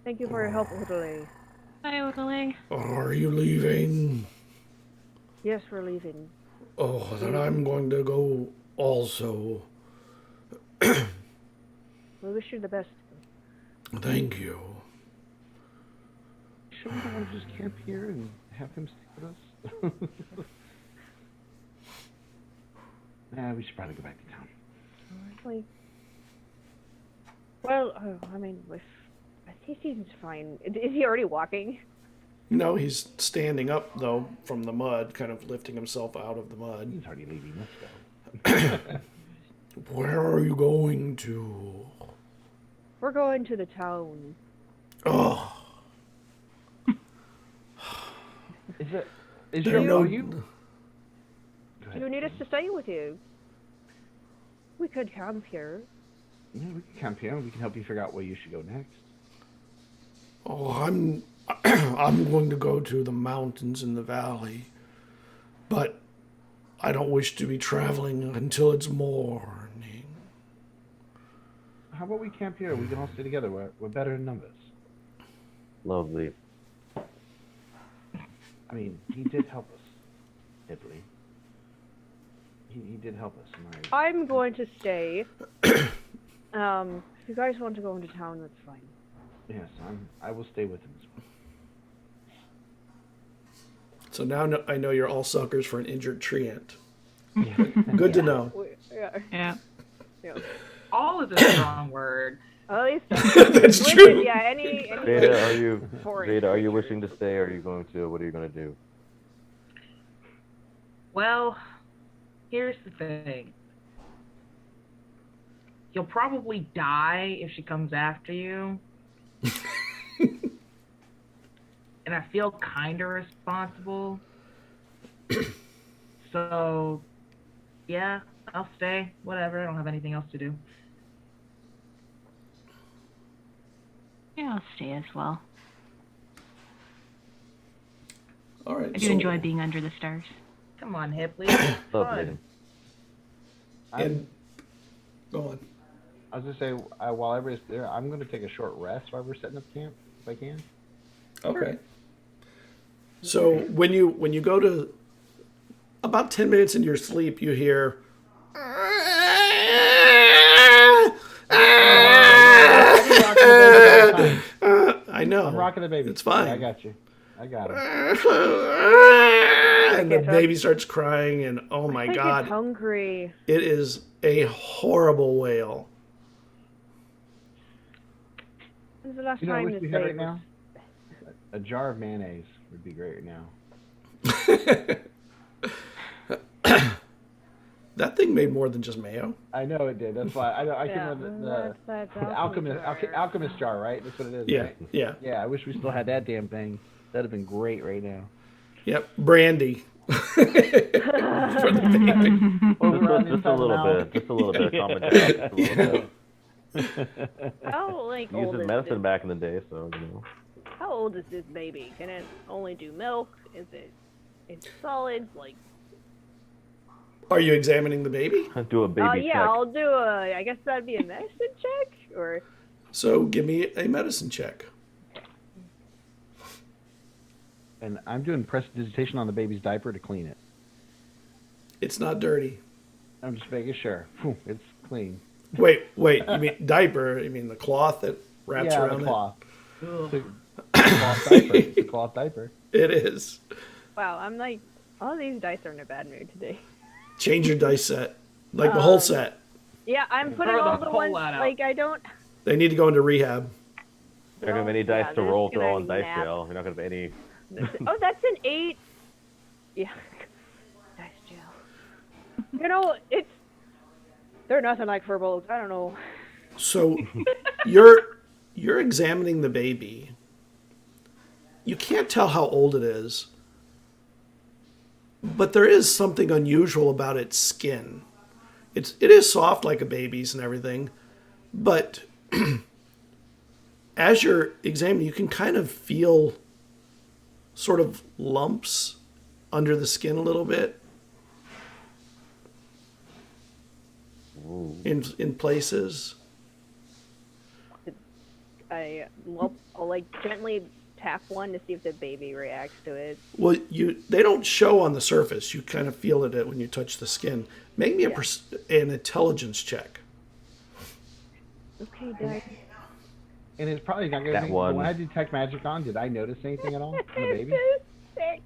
Thank you for your help, Odile. Hi, Odaling. Are you leaving? Yes, we're leaving. Oh, then I'm going to go also. We wish you the best. Thank you. Should we all just camp here and have him stay with us? Nah, we should probably go back to town. Like, well, I mean, he seems fine. Is he already walking? No, he's standing up, though, from the mud, kind of lifting himself out of the mud. He's already leaving us, though. Where are you going to? We're going to the town. Oh, Is there your no... are you? Go ahead. Do you need us to stay with you? We could camp here. Yeah, we can camp here. We can help you figure out where you should go next. Oh, I'm going to go to the mountains in the valley, but I don't wish to be traveling until it's morning. How about we camp here? We can all stay together. We're better in numbers. Lovely. I mean, he did help us, Italy. He did help us. I'm going to stay. If you guys want to go into town, that's fine. Yes, I will stay with him as well. So now I know you're all suckers for an injured treant. Yeah. Good to know. Yeah. Yeah. All is a strong word. At least That's listen, true. Yeah, any Jada, are you wishing to stay, or are you going to? What are you going to do? Well, here's the thing. You'll probably die if she comes after you. And I feel kind of responsible. So, yeah, I'll stay. Whatever. I don't have anything else to do. Yeah, I'll stay as well. All right. I do enjoy being under the stars. Come on, Hipley. Lovely. And go on. I was gonna say while everybody's there, I'm gonna take a short rest while we're setting up camp, if I can. Okay. So when you go to about 10 minutes into your sleep, you hear. I know. I'm rocking the baby. It's fine. Yeah, I got you. I got him. And the baby starts crying, and oh my God, It's hungry. it is a horrible wail. When's the last You know what I time wish this we had baby right now? A jar of mayonnaise would be great right now. That thing made more than just mayo. I know it did. That's why I Yeah, can remember that's the alchemist jar, right? That's what it is. Yeah, Right? yeah, Yeah. I wish we still had that damn thing. That'd have been great right now. yep. Brandy. For the baby. Just a little bit. Just a little bit. Calm it down. Just a little bit. How old Using is medicine this? back in the day, so you know. How old is this baby? Can it only do milk? Is it? It's solid. Like. Are you examining the baby? Do a baby Oh yeah, check. I'll do a. I guess that'd be a medicine check, or. So give me a medicine check. And I'm doing prestidigitation on the baby's diaper to clean it. It's not dirty. I'm just making sure. Whew, it's clean. Wait. You mean diaper? You mean the cloth that wraps Yeah, around the cloth. Ugh. It's a cloth diaper. It's a cloth diaper. it? It is. Wow, I'm like, all these dice are in a bad mood today. Change your dice set, like the whole set. Yeah, I'm putting Throw the all the whole ones lot out. like I don't. They need to go into rehab. You're not gonna have any Yeah, dice to they're roll just through gonna all in dice nap. jail. You're not gonna have any. Oh, that's an 8. Yeah. Dice jail. You know, they're nothing like Firbolg. I don't know. So you're examining the baby. You can't tell how old it is, but there is something unusual about its skin. It is soft like a baby's and everything, but as you're examining, you can kind of feel sort of lumps under the skin a little bit in places. I'll like gently tap one to see if the baby reacts to it. Well, they don't show on the surface. You kind of feel it when you touch the skin. Make me an intelligence check. Okay, Dad. And it's probably not going That to be... one. When I detect magic on, did I notice anything at all on the baby? Six.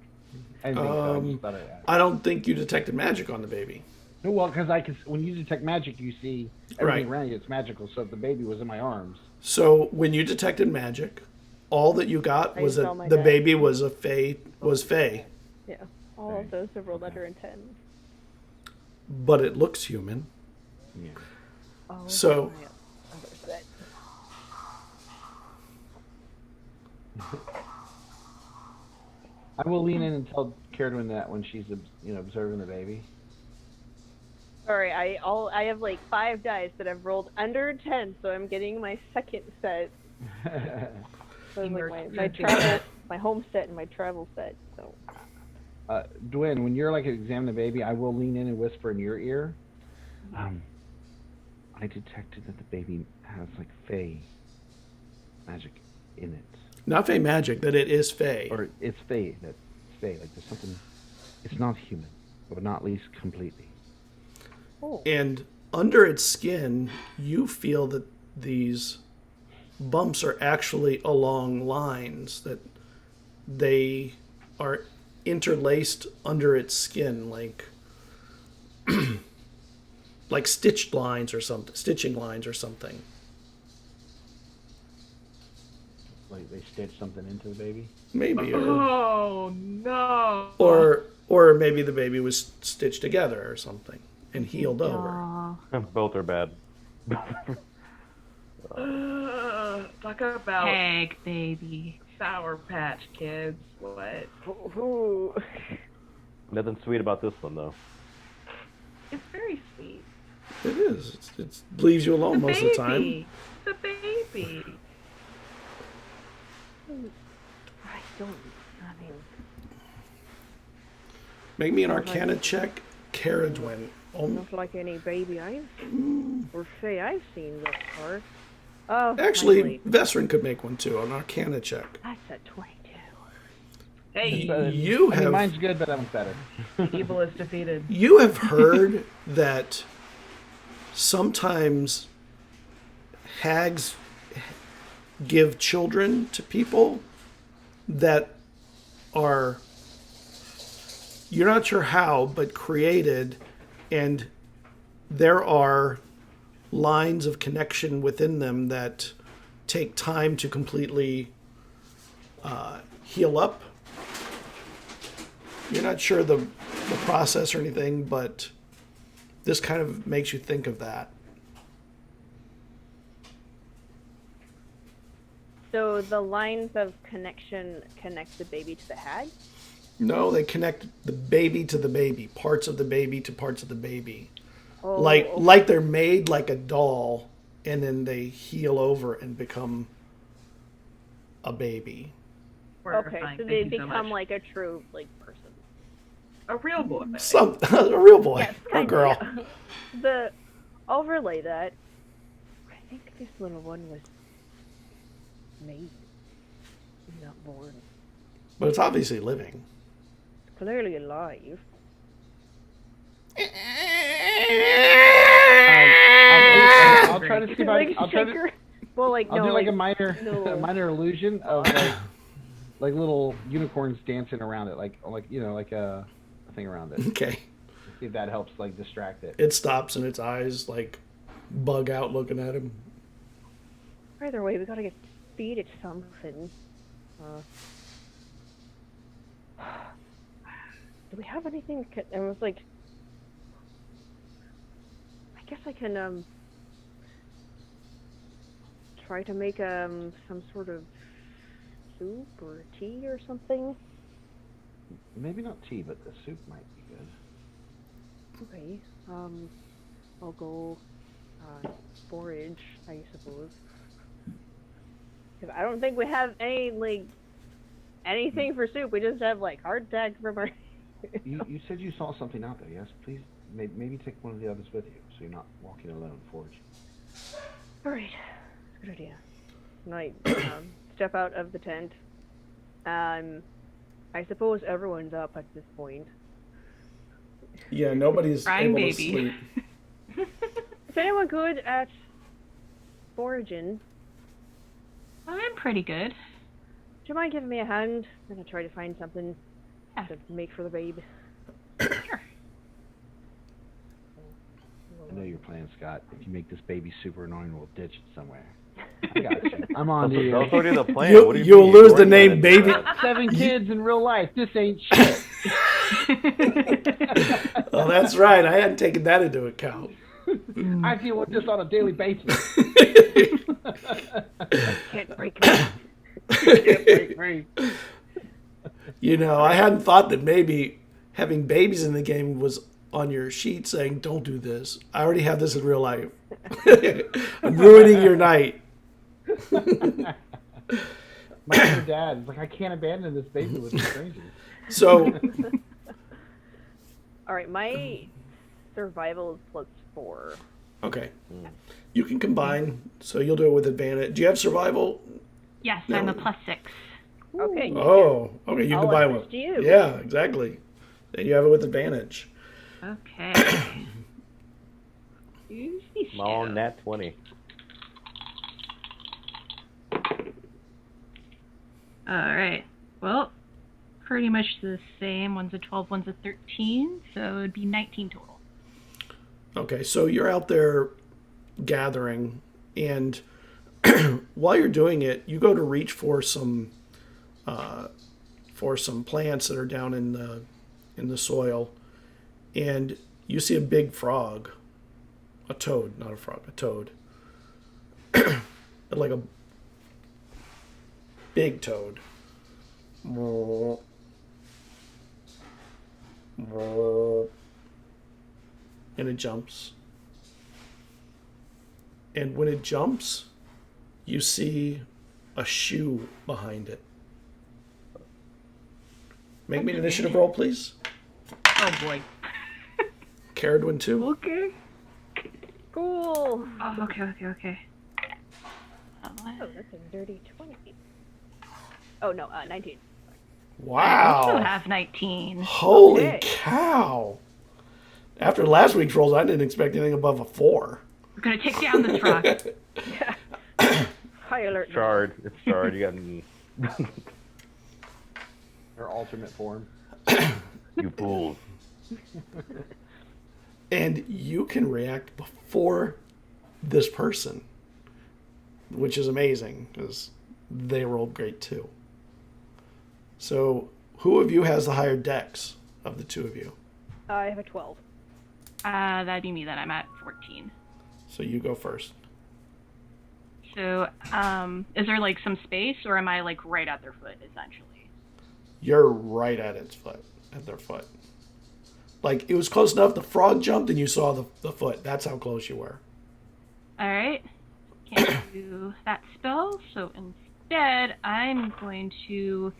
I didn't think so. I just thought I'd ask. I don't think you detected magic on the baby. No, well, because when you detect magic, you see everything around you. It's magical. So if the baby was in my arms... So when you detected magic, all that you got was used all that my the dice. baby was fey. Yeah, all of those have rolled under in 10. But it looks human. Yeah. Oh, So- my other set. I will lean in and tell Cerridwen that when she's observing the baby. Sorry, I have like 5 dice that have rolled under 10, so I'm getting my second set. So it's like my travel, my home set and my travel set. So. Dwayne, when you're like examining the baby, I will lean in and whisper in your ear. I detected that the baby has like fey magic in it. Not fey magic, that it is fey. Or it's fey. That it's fey. Like there's something. It's not human, but not least completely. Oh. And under its skin, you feel that these bumps are actually along lines, that they are interlaced under its skin, like like stitched lines or something, stitching lines or something. Like they stitched something into the baby. Maybe, Oh no! or maybe the baby was stitched together or something and healed over. Aw. Both are bad. Talk about Peg, baby. Sour Patch Kids. What? Ooh. Nothing sweet about this one, though. It's very sweet. It is. It leaves you alone most of the time. It's a baby. I mean, Make me an Arcana check, Cerridwen. not like any baby I've or Faye I've seen thus far. Oh, Actually, Vesryn could make one too, an Arcana check. that's a 22. Hey, You I mean, have mine's good, but that one's better. evil is defeated. you have heard that sometimes hags give children to people that are, you're not sure how, but created, and there are lines of connection within them that take time to completely heal up. You're not sure the process or anything, but this kind of makes you think of that. So the lines of connection connect the baby to the hag? No, they connect the baby to the baby, parts of the baby to parts of the baby. Oh, Like they're made like a doll, and then they heal over and become a baby. okay, Fine. so Thank they you so become much. like a true person. A real boy. A real boy, Yes, or girl. Yeah. I'll relay that. I think this little one was made, not born. But it's obviously living. It's clearly alive. I'll try to see if I. I'll try to. Shaker? Well, like I'll no, do like a no. a minor illusion of like little unicorns dancing around it, like a thing around it. Okay. See if that helps like distract it. It stops and its eyes like bug out looking at him. Either way, we gotta feed it something. Do we have anything? And it was like, I guess I can try to make some sort of soup or tea or something. Maybe not tea, but the soup might be good. Okay. I'll go forage, I suppose. 'Cause I don't think we have anything for soup. We just have like hardtack from our. You said you saw something out there. Yes, please. Maybe take one of the others with you, so you're not walking alone foraging. All right. Good idea. And I step out of the tent. I suppose everyone's up at this point. Yeah, nobody's Crying able to baby. sleep. Is anyone good at foraging? I'm pretty good. Do you mind giving me a hand? I'm gonna try to find something Yeah. to make for the babe. Sure. I know your plan, Scott. If you make this baby super annoying, we'll ditch it somewhere. I got you. I'm on to That's you. already the plan. You- What do you you'll mean? lose Don't the worry name about it. baby. 7 kids in real life. This ain't shit. Oh, that's right. I hadn't taken that into account. I deal with this on a daily basis. Can't break me. Can't break free. You know, I hadn't thought that maybe having babies in the game was on your sheet saying, don't do this. I already have this in real life. I'm ruining your night. My other dad is like, I can't abandon this baby with a stranger. So, All right, my survival is +4. okay. You can combine, so you'll do it with advantage. Do you have survival? Yes, No. I'm a +6. Okay. Oh, okay. You I'll combine assist with. you. Yeah, exactly. Then you have it with advantage. Okay. Use these Small two. nat 20. Alright. Well, pretty much the same. One's a 12, one's a 13, so it would be 19 total. Okay, so you're out there gathering, and while you're doing it, you go to reach for some plants that are down in the soil, and you see a big frog, a toad, not a frog, a toad, like a big toad. And it jumps. And when it jumps, you see a shoe behind it. Make me an initiative roll, please. Oh boy. Cerridwen 2. Okay. Cool. Oh, okay. Oh, that's a dirty 20. Oh, no, 19. I also Wow. have 19. Holy Okay. cow. After last week's rolls, I didn't expect anything above a 4. We're gonna take down this rock. High alert. Shard. It's shard. You got Her alternate form. you fools. And you can react before this person, which is amazing because they rolled great too. So, who of you has the higher dex of the two of you? I have a 12. That'd be me then. I'm at 14. So you go first. So, is there like some space, or am I like right at their foot, essentially? You're right at its foot, at their foot. Like, it was close enough, the frog jumped and you saw the foot. That's how close you were. Alright. Can't do that spell, so instead, I'm going to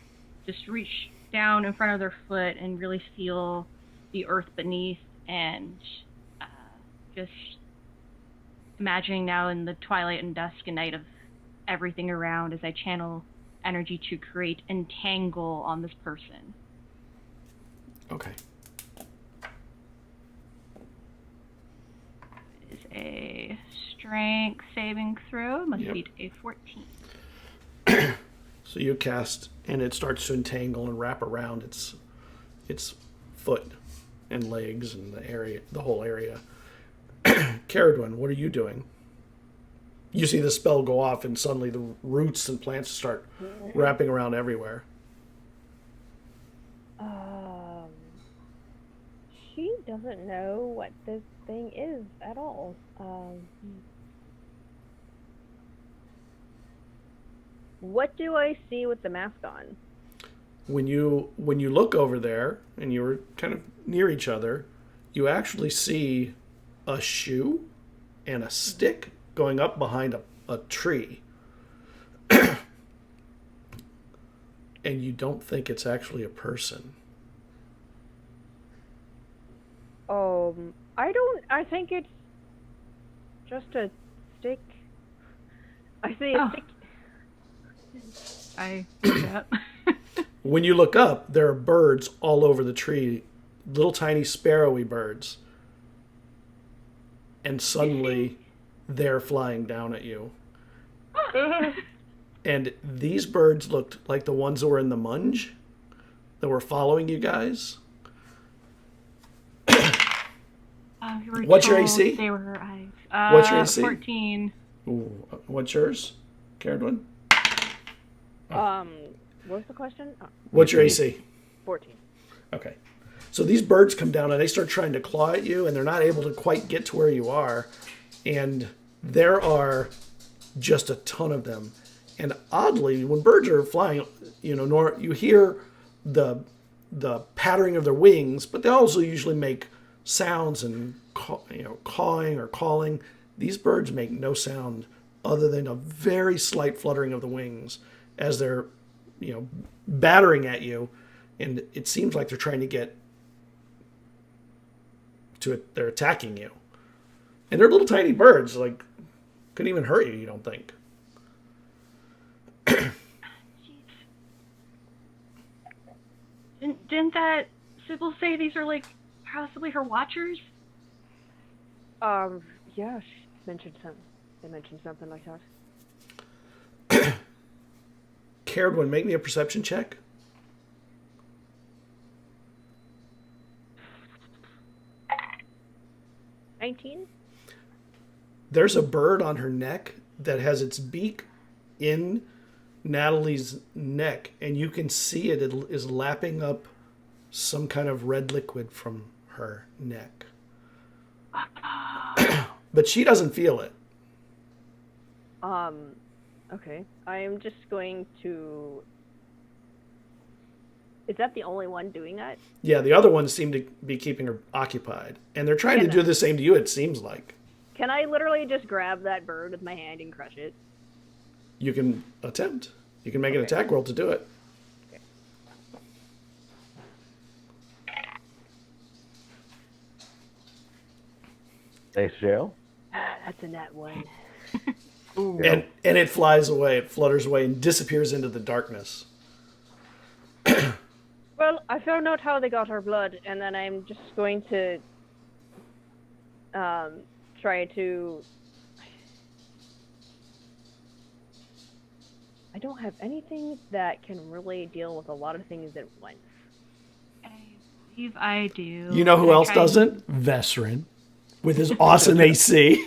just reach down in front of their foot and really feel the earth beneath, and just imagining now in the twilight and dusk and night of everything around as I channel energy to create entangle on this person. Okay. It is a strength saving throw. Must Yep. beat a 14. So you cast, and it starts to entangle and wrap around its foot and legs and the whole area. Cerridwen, what are you doing? You see the spell go off, and suddenly the roots and plants start wrapping around everywhere. She doesn't know what this thing is at all. What do I see with the mask on? When you look over there, and you're kind of near each other, you actually see a shoe and a stick going up behind a tree. And you don't think it's actually a person. I think it's just a stick. I see a Oh. stick. I look up. When you look up, there are birds all over the tree, little tiny sparrowy birds. And suddenly, they're flying down at you. And these birds looked like the ones that were in the munge, that were following you guys. We were What's your told AC? They were her eyes. What's your AC? 14. Ooh, what's yours, Cerridwen? What's the question? Oh, What's your AC? 14. Okay. So these birds come down and they start trying to claw at you, and they're not able to quite get to where you are. And there are just a ton of them. And oddly, when birds are flying, you hear the pattering of their wings, but they also usually make sounds and cawing or calling. These birds make no sound other than a very slight fluttering of the wings as they're battering at you, and it seems like they're trying to get to it. They're attacking you, and they're little tiny birds, like couldn't even hurt you, you don't think? Didn't that Sybil say these are like possibly her watchers? Yeah, she mentioned something. They mentioned something like that. Cerridwen, make me a perception check. 19? There's a bird on her neck that has its beak in Natalie's neck, and you can see it is lapping up some kind of red liquid from her neck. But she doesn't feel it. Okay. I am just going to... Is that the only one doing that? Yeah, the other ones seem to be keeping her occupied. And they're trying to do the same to you, it seems like. Can I literally just grab that bird with my hand and crush it? You can attempt. You can make an attack roll to do it. Okay. Thanks, Jail. That's a nat one. And it flies away, it flutters away and disappears into the darkness. Well, I found out how they got her blood, and then I'm just going to try to... I don't have anything that can really deal with a lot of things at once. I believe I do. You know who else doesn't? Vesryn. With his awesome AC.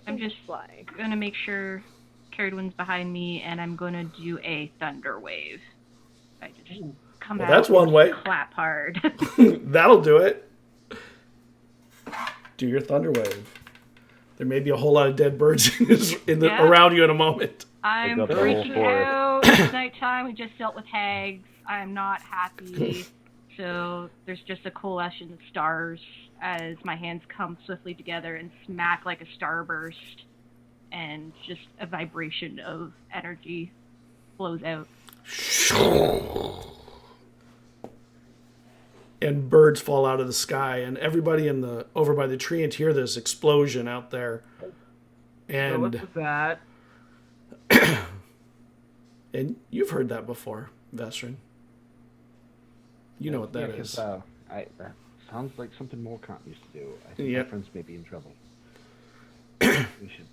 I'm just flying. going to make sure Cerridwen's behind me, and I'm going to do a thunder wave. I just come out that's one and way. Clap hard. That'll do it. Do your thunder wave. There may be a whole lot of dead birds around you in a moment. I'm Pick up the whole freaking forest. out. It's nighttime. We just dealt with hags. I'm not happy. So there's just a coalition of stars as my hands come swiftly together and smack like a starburst, and just a vibration of energy flows out. And birds fall out of the sky, and everybody over by the tree and hear this explosion out there. So what And was that? and you've heard that before, Vesryn. You know what that is. That sounds like something Morcant used to do. I think Yeah. my friends may be in trouble. We should...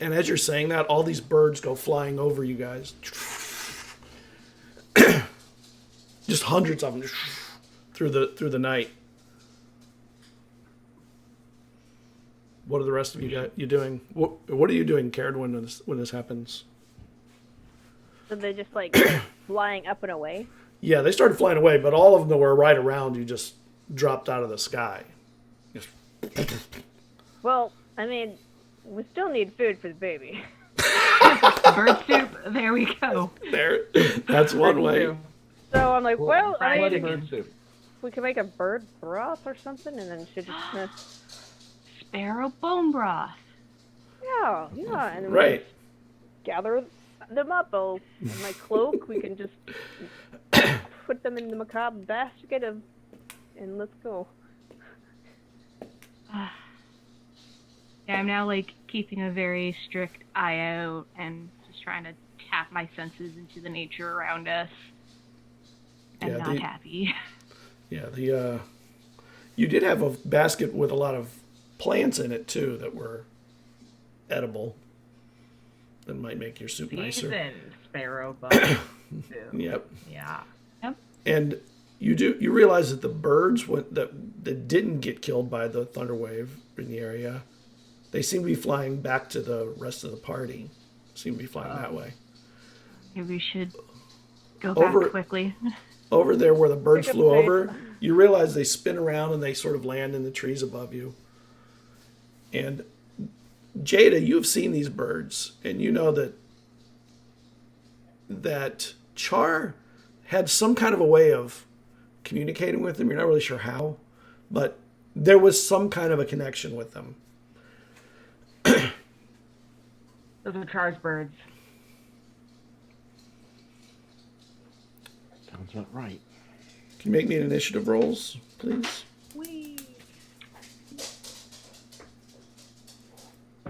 And as you're saying that, all these birds go flying over you guys. Just hundreds of them through the night. What are the rest of you doing? What are you doing, Cerridwen, when this happens? So they're just like flying up and away? Yeah, they started flying away, but all of them that were right around you just dropped out of the sky. Well, I mean, we still need food for the baby. Bird soup. There we go. There, that's one way. So I'm like, well, fried I chicken. mean, Bird soup. we can make a bird broth or something, and then should just... Sparrow bone broth. yeah, and then we Right. just gather them up. In my cloak, we can just put them in the macabre basket and let's go. Yeah, I'm now like keeping a very strict eye out and just trying to tap my senses into the nature around us. I'm Yeah, not happy. Yeah, you did have a basket with a lot of plants in it too that were edible. That might make your soup nicer. Seasoned sparrow bugs. Yep. Yeah. And you realize that the birds that didn't get killed by the thunder wave in the area, they seem to be flying back to the rest of the party. Seem to be flying that way. Maybe we should go Over- back quickly. Over there where the birds Pick up flew pace. over, you realize they spin around and they sort of land in the trees above you. And Jada, you've seen these birds, and you know that Char had some kind of a way of communicating with them. You're not really sure how, but there was some kind of a connection with them. Those are Char's birds. Sounds about right. Can you make me an initiative rolls, please? Whee!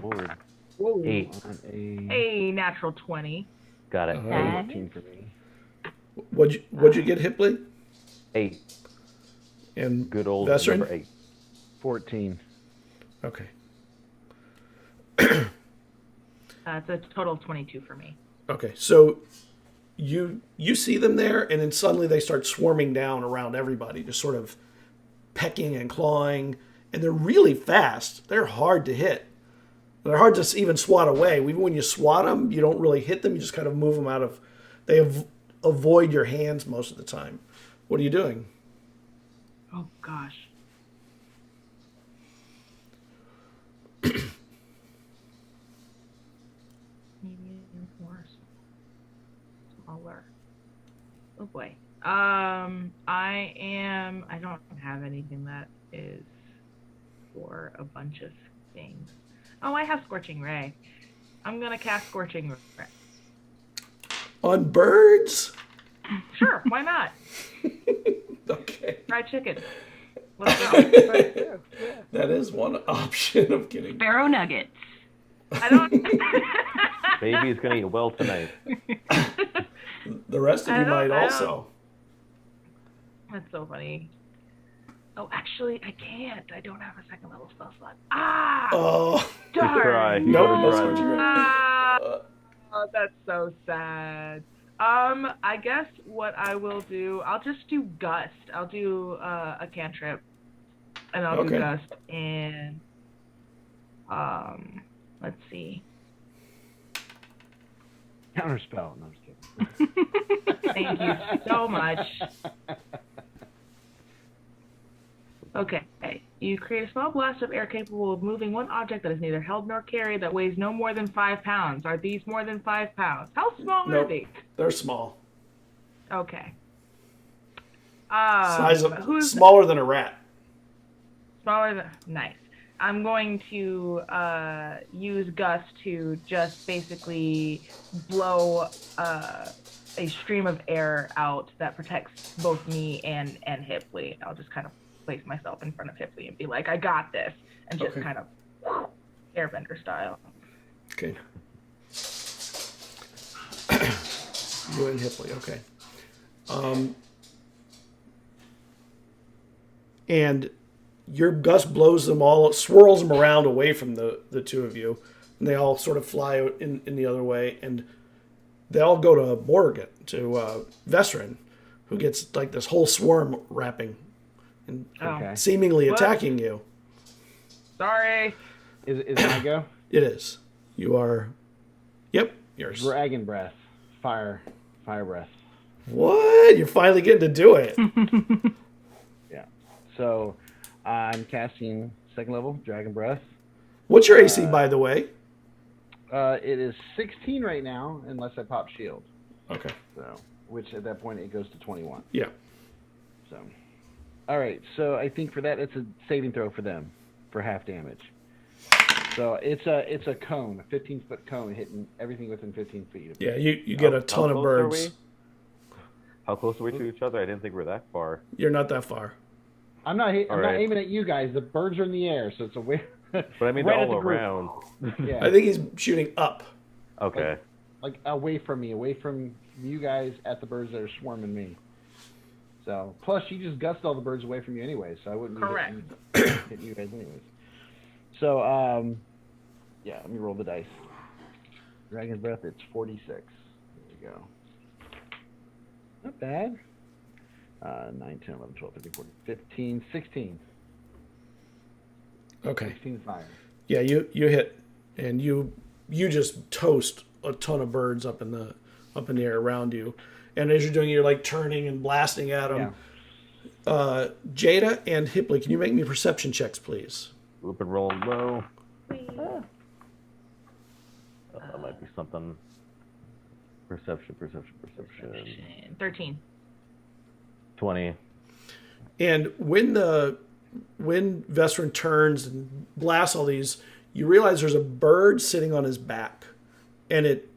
Forward. Whoa. 8. On a A natural 20. Got it. Uh-huh. 14 for me. What'd you get, Hipley? 8. And Good old Vesryn? number 8. 14. Okay. It's a total of 22 for me. Okay, so you see them there, and then suddenly they start swarming down around everybody, just sort of pecking and clawing, and they're really fast. They're hard to hit. They're hard to even swat away. Even when you swat them, you don't really hit them. You just kind of move them out of. They avoid your hands most of the time. What are you doing? Oh, gosh. Medium or smaller. Oh boy. I don't have anything that is for a bunch of things. Oh, I have Scorching Ray. I'm gonna cast Scorching Ray. On birds? Sure, why not? Okay. Fried chicken. Let's go. That is one option of getting. Sparrow nuggets. I don't. Baby's gonna eat well tonight. The rest of you might also. That's so funny. Oh, actually, I can't. I don't have a second level spell slot. Ah! Oh. Darn! Try. Nope, Gotta no try. Scorching Ray. Ah! Oh, that's so sad. I guess what I will do, I'll just do Gust. I'll do a cantrip, and I'll do Okay. Gust, and let's see. Counterspell. No, I'm just kidding. Thank you so much. Okay. You create a small blast of air capable of moving one object that is neither held nor carried that weighs no more than 5 pounds. Are these more than 5 pounds? How small are Nope. these? They're small. Okay. Size of Who's smaller than a rat. smaller than... Nice. I'm going to use Gust to just basically blow a stream of air out that protects both me and Hipley. I'll just kind of place myself in front of Hipley and be like, I got this, and just Okay. kind of airbender style. Okay. You and Hipley, okay. And your gust blows them all, swirls them around away from the two of you, and they all sort of fly out in the other way, and they all go to Morgan, to Vesryn, who gets like this whole swarm wrapping and Okay. seemingly What? attacking you. Sorry. Is it my go? It is. You are. Yep, yours. Dragon breath. Fire breath. What? You're finally getting to do it. Yeah. So I'm casting second level dragon breath. What's your AC, by the way? It is 16 right now, unless I pop shield. Okay. So, which at that point it goes to 21. Yeah. So, all right. So I think for that it's a saving throw for them for half damage. So it's a cone, a 15-foot cone hitting everything within 15 feet. Of Yeah, you get a ton of close are birds. How close are we to each other? I didn't think we were that far. You're not that far. I'm not All not right. aiming at you guys. The birds are in the air, so it's a weird. But I mean, Right they're at the all group. around. Yeah. I think he's shooting up. Okay. Like away from me, away from you guys at the birds that are swarming me. So, plus you just gusted all the birds away from you anyway, so I wouldn't be Correct. hitting you guys anyways. So, yeah, let me roll the dice. Dragon's Breath, it's 46. There we go. Not bad. 9, 10, 11, 12, 13, 14, 15, 16. Okay. 16 fire. Yeah, you hit, and you just toast a ton of birds up in the air around you, and as you're doing, you're like turning and blasting at them. Yeah. Jada and Hipley, can you make me perception checks, please? Whoop and roll low. That might be something. Perception. 13. 20. And when Vesryn turns and blasts all these, you realize there's a bird sitting on his back, and it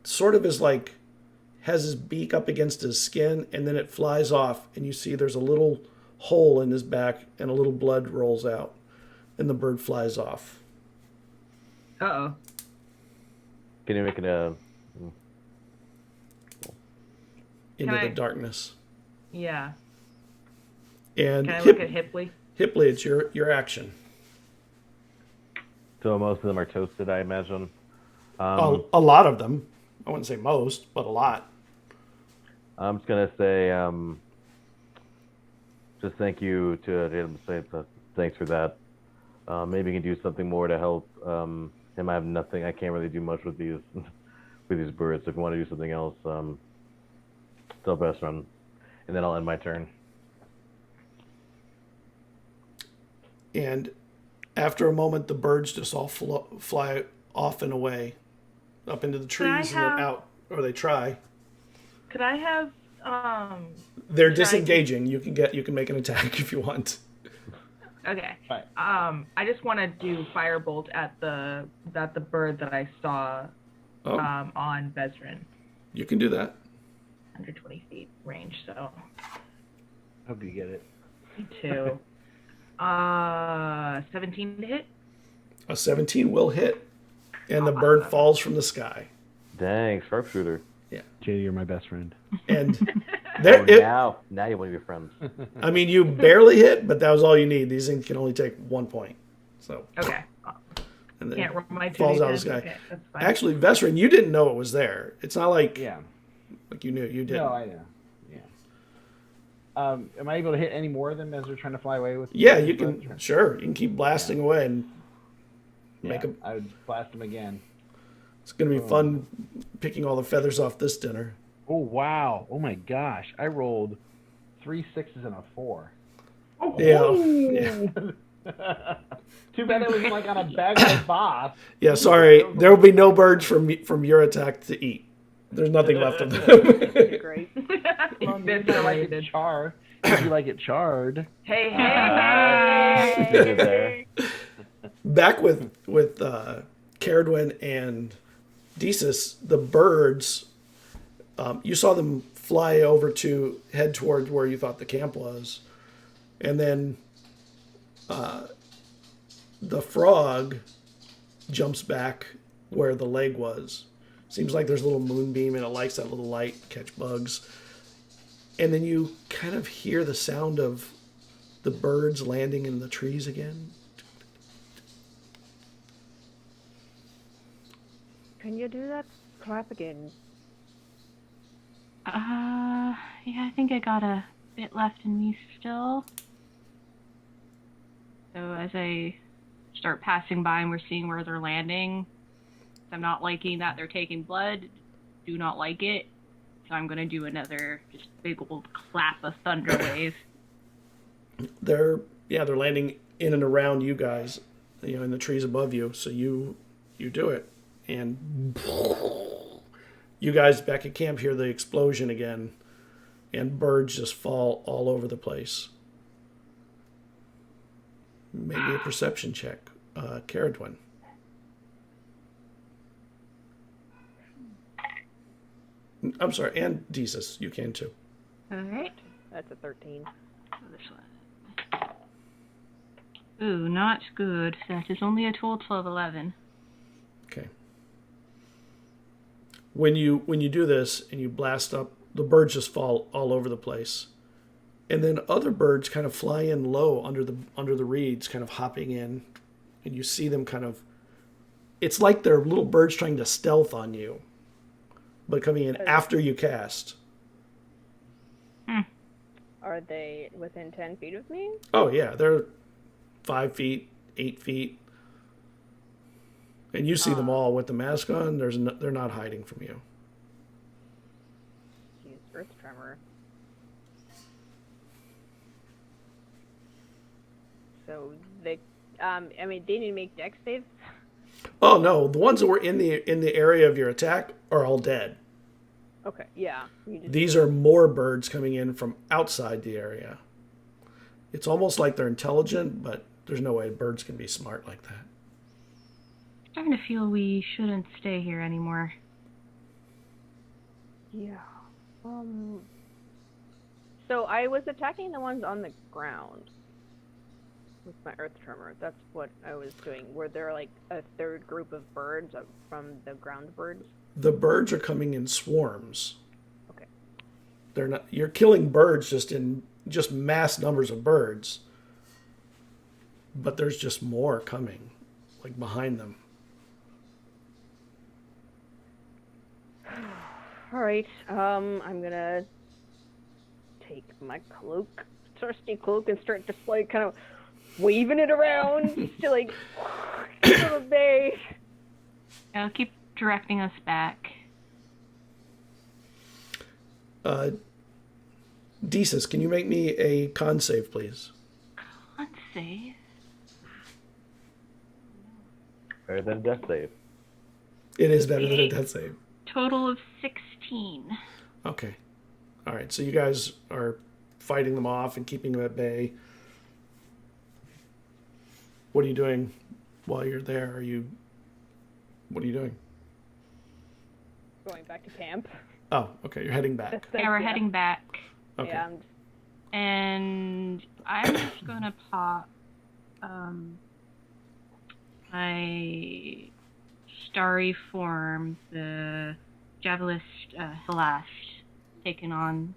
sort of is like has his beak up against his skin, and then it flies off, and you see there's a little hole in his back, and a little blood rolls out, and the bird flies off Uh-oh. Can you make it a... into Can the I- darkness. Yeah. And Can I look at Hipley? Hipley, it's your action. So most of them are toasted, I imagine. A lot of them. I wouldn't say most, but a lot. I'm just gonna say, just thank you to Jada. Say thanks for that. Maybe you can do something more to help him. I have nothing. I can't really do much with these birds. If you want to do something else, still best run, and then I'll end my turn. And after a moment, the birds just all fly off and away, up into the trees and then out, or they try. Could I have They're Try- disengaging. You can make an attack if you want. Okay. Fine. I just want to do firebolt at the bird that I saw Oh, on Vesryn. you can do that. 120 feet range, so Hope you get it. me too. 17 to hit. A 17 will hit, and the bird falls from the sky. Dang, sharpshooter. Jada, you're my best friend. And Oh, there, now you want to be friends. I mean, you barely hit, but that was all you need. These things can only take 1 point. So, Okay. and then Can't roll my falls out of the 2d10. sky. Okay, that's fine. Actually, Vesryn, you didn't know it was there. It's not like Yeah. you knew. You didn't. No, I know. Yeah. Am I able to hit any more of them as they're trying to fly away with? Yeah, you can. Sure, you can keep blasting away and make them. I would blast them again. It's going to be fun picking all the feathers off this dinner. Oh wow! Oh my gosh! I rolled 3 6s and a 4. Yeah. Too bad it was like on a bag of boss. Yeah, sorry. There will be no birds from your attack to eat. There's nothing left of them. Great. If you like it charred. If you like it charred. Hey, Did it there. Back with Cerridwen and Desus, the birds, you saw them fly over to head towards where you thought the camp was. And then the frog jumps back where the leg was. Seems like there's a little moonbeam and it likes that little light, catch bugs. And then you kind of hear the sound of the birds landing in the trees again. Can you do that? Clap again. Yeah, I think I got a bit left in me still. So as I start passing by and we're seeing where they're landing, I'm not liking that they're taking blood. Do not like it. So I'm gonna do another just big old clap of thunder wave. They're landing in and around you guys, in the trees above you. So you do it, and you guys back at camp hear the explosion again, and birds just fall all over the place. Maybe a perception check, Cerridwen. I'm sorry, and Desus, you can too. Alright. That's a 13. So this one. Ooh, not good. That is only a total of 11. Okay. When you do this and you blast up, the birds just fall all over the place. And then other birds kind of fly in low under the reeds, kind of hopping in, and you see them kind of. It's like they're little birds trying to stealth on you, but coming in after you cast. Are they within 10 feet of me? Oh yeah, they're 5 feet, 8 feet, and you see them all with the mask on. They're not hiding from you. Jeez, earth tremor. So they, I mean, they need to make dex saves. Oh no, the ones that were in the area of your attack are all dead. Okay, yeah. These are more birds coming in from outside the area. It's almost like they're intelligent, but there's no way birds can be smart like that. Starting to feel we shouldn't stay here anymore. Yeah. So I was attacking the ones on the ground with my earth tremor. That's what I was doing. Were there like a third group of birds from the ground birds? The birds are coming in swarms. Okay. They're not. You're killing birds just mass numbers of birds. But there's just more coming, like behind them. All right. I'm gonna take my cloak, trusty cloak, and start just like kind of waving it around just to like keep them at bay. I'll keep directing us back. Desus, can you make me a con save, please? Let's see. Better than a death save. It is better than a death save. Total of 16. Okay. All right. So you guys are fighting them off and keeping them at bay. What are you doing while you're there? What are you doing? Going back to camp. Oh, okay. You're heading back. Yeah, we're heading back. Okay. Yeah, And I'm just gonna pop my starry form, the Javelist Celeste, taken on.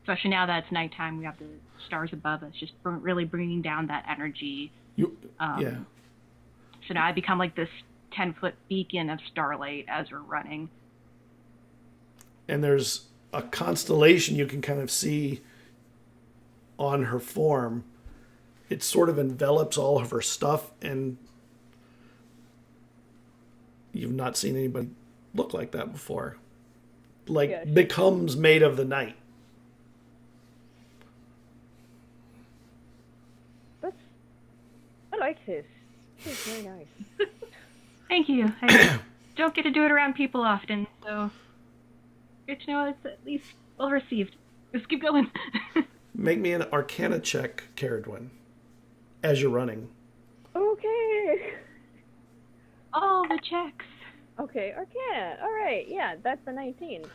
Especially now that it's nighttime, we have the stars above us, just really bringing down that energy. Yeah. So now I become like this 10-foot beacon of starlight as we're running. And there's a constellation you can kind of see on her form. It sort of envelops all of her stuff, and you've not seen anybody look like that before. Like, becomes made of the night. I like this. It's very nice. Thank you. I don't get to do it around people often, so good to know it's at least well received. Let's keep going. Make me an Arcana check, Cerridwen, as you're running. Okay. All the checks. Okay, Arcana. All right, yeah, that's a 19.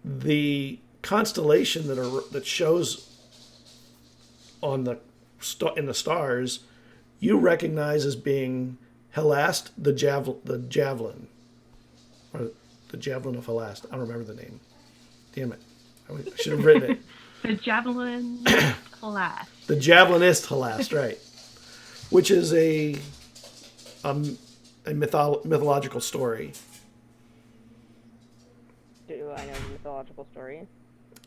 The constellation that shows on in the stars, you recognize as being Helast, the javelin, or the javelin of Helast. I don't remember the name. Damn it! I should have written it. The javelin Helast. The javelinist Helast, right? Which is a mythological story. Do I know the mythological story?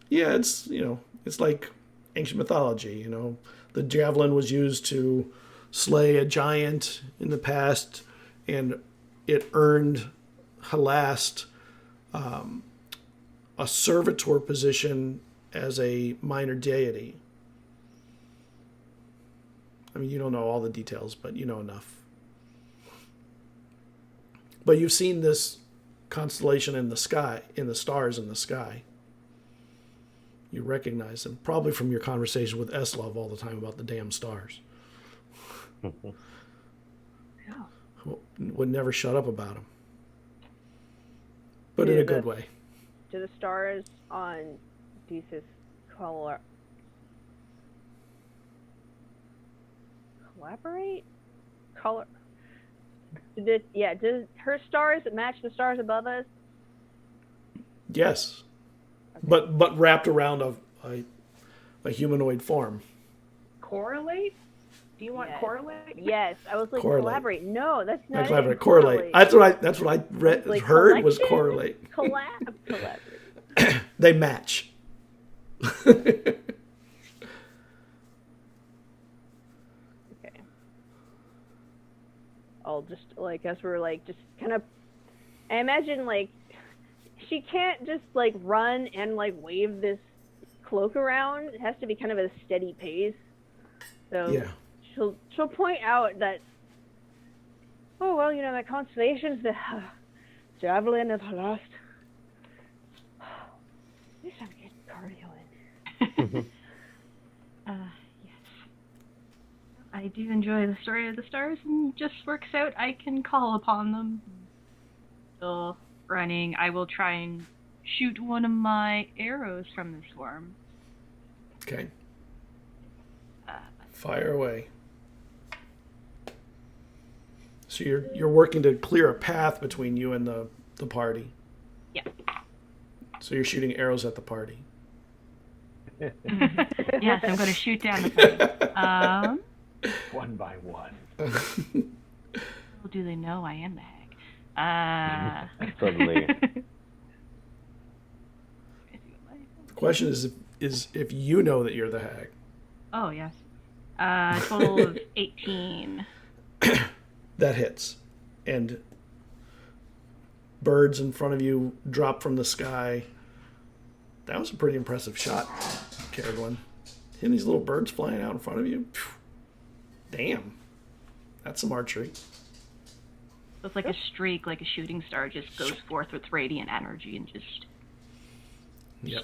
Yeah, it's like ancient mythology. The javelin was used to slay a giant in the past, and it earned Helast a servitor position as a minor deity. I mean, you don't know all the details, but you know enough. But you've seen this constellation in the sky, in the stars in the sky. You recognize them, probably from your conversation with Eslov all the time about the damn stars. Yeah. Would never shut up about them. But in a good way. Do the stars on Desus color? collaborate? Color. Does her stars match the stars above us? Yes, but wrapped around a humanoid form. Correlate? Do you want Yes. correlate? Yes, I was like Correlate. collaborate. No, that's not Not it. collaborate. Correlate. That's what I read. Like heard was collection? correlate. Collaborate. They match. Okay. I'll just like as we're like just kind of. I imagine like she can't just like run and like wave this cloak around. It has to be kind of a steady pace. So Yeah. she'll point out that. Oh well, my constellations, the javelin of lost. At least I'm getting cardio in. Yes. I do enjoy the story of the stars, and just works out I can call upon them. Still running, I will try and shoot one of my arrows from the swarm. Okay. Fire away. So you're working to clear a path between you and the party. Yeah. So you're shooting arrows at the party. Yes, I'm going to shoot down the party. One by one. Little do they know I am the hag. Suddenly. The question is if you know that you're the hag. Oh, yes. Total of 18. That hits. And birds in front of you drop from the sky. That was a pretty impressive shot, Cerridwen. Hitting these little birds flying out in front of you. Phew. Damn. That's some archery. So it's like a streak, like a shooting star, just goes forth with radiant energy and just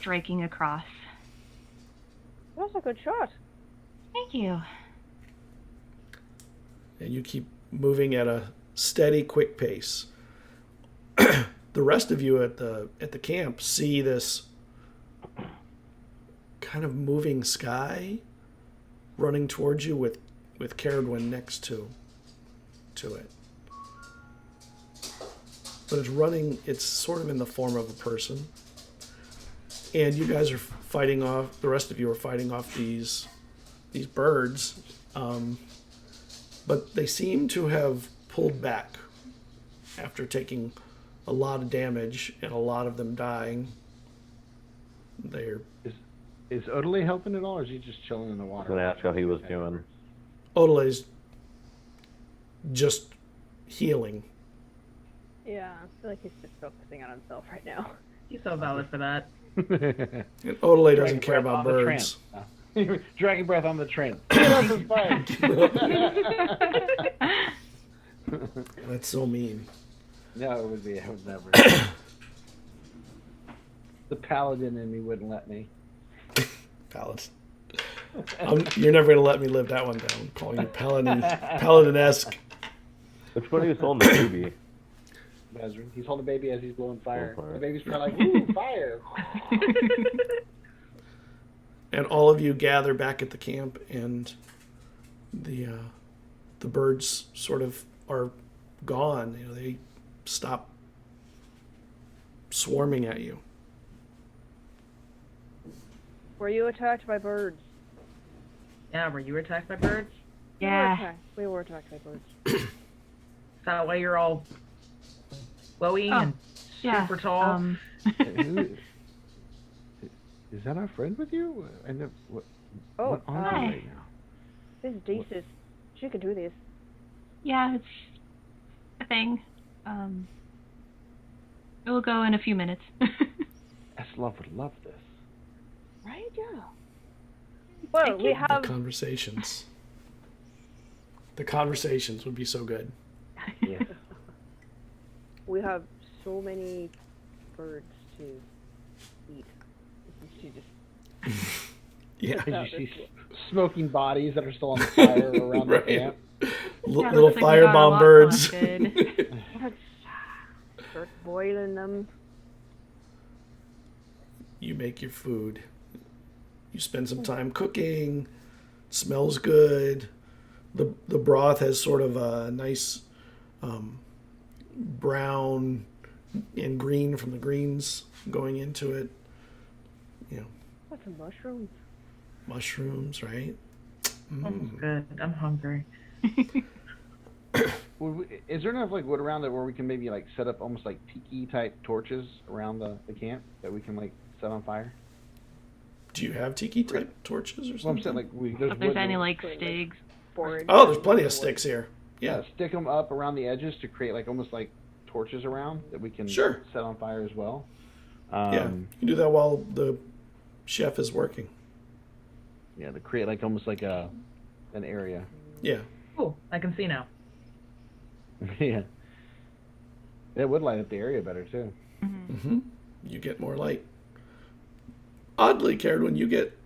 striking across. That's a good shot. Thank you. And you keep moving at a steady, quick pace. The rest of you at the camp see this kind of moving sky running towards you with Cerridwen next to it. But it's sort of in the form of a person. And you guys are fighting off, the rest of you are fighting off these birds. But they seem to have pulled back after taking a lot of damage and a lot of them dying. Is Odelay helping at all, or is he just chilling in the I was water? going to ask how he was doing. Odelay's just healing. Yeah, I feel like he's just focusing on himself right now. He's so valid for that. And Odelay doesn't care about birds. Dragon breath on the train. Get off his bike. That's so mean. No, it would be. I would never. The paladin in me wouldn't let me. Paladin. You're never going to let me live that one down. I'm calling you paladin-esque. It's funny he was holding the baby. Vesryn. He's holding a baby as he's blowing fire. Blowing fire. The baby's probably like, ooh, fire. And all of you gather back at the camp, and the birds sort of are gone. They stop swarming at you. Were you attacked by birds? Yeah, were you attacked by birds? Yeah. We were attacked by birds. Is that why you're all glowy and super tall? Is that our friend with you? And what Oh, on hi. right now? This is Desis. She could do this. Yeah, it's a thing. It will go in a few minutes. Eslov would love this. Right? Yeah. Well, we have. The conversations would be so good. Yeah. We have so many birds to eat. She just. Yeah. You see smoking bodies that are still on the fire around Right. the camp. Little looks like we got a firebomb lot birds. collected. Start boiling them. You make your food. You spend some time cooking. Smells good. The broth has sort of a nice brown and green from the greens going into it. You know, What's some mushrooms? mushrooms, right? Almost good. I'm hungry. Is there enough like wood around it where we can maybe like set up almost like tiki type torches around the camp that we can like set on fire? Do you have tiki type torches or Well, I'm something? saying like If there's any like Like, sticks. Forward. Oh, there's plenty of sticks here. Yeah. stick them up around the edges to create like almost like torches around that we can Sure. set on fire as well. Yeah. You can do that while the chef is working. Yeah, to create like almost like an area. Yeah. Cool. I can see now. Yeah. It would light up the area better too. Mm-hmm. You get more light. Oddly, Cerridwen, you get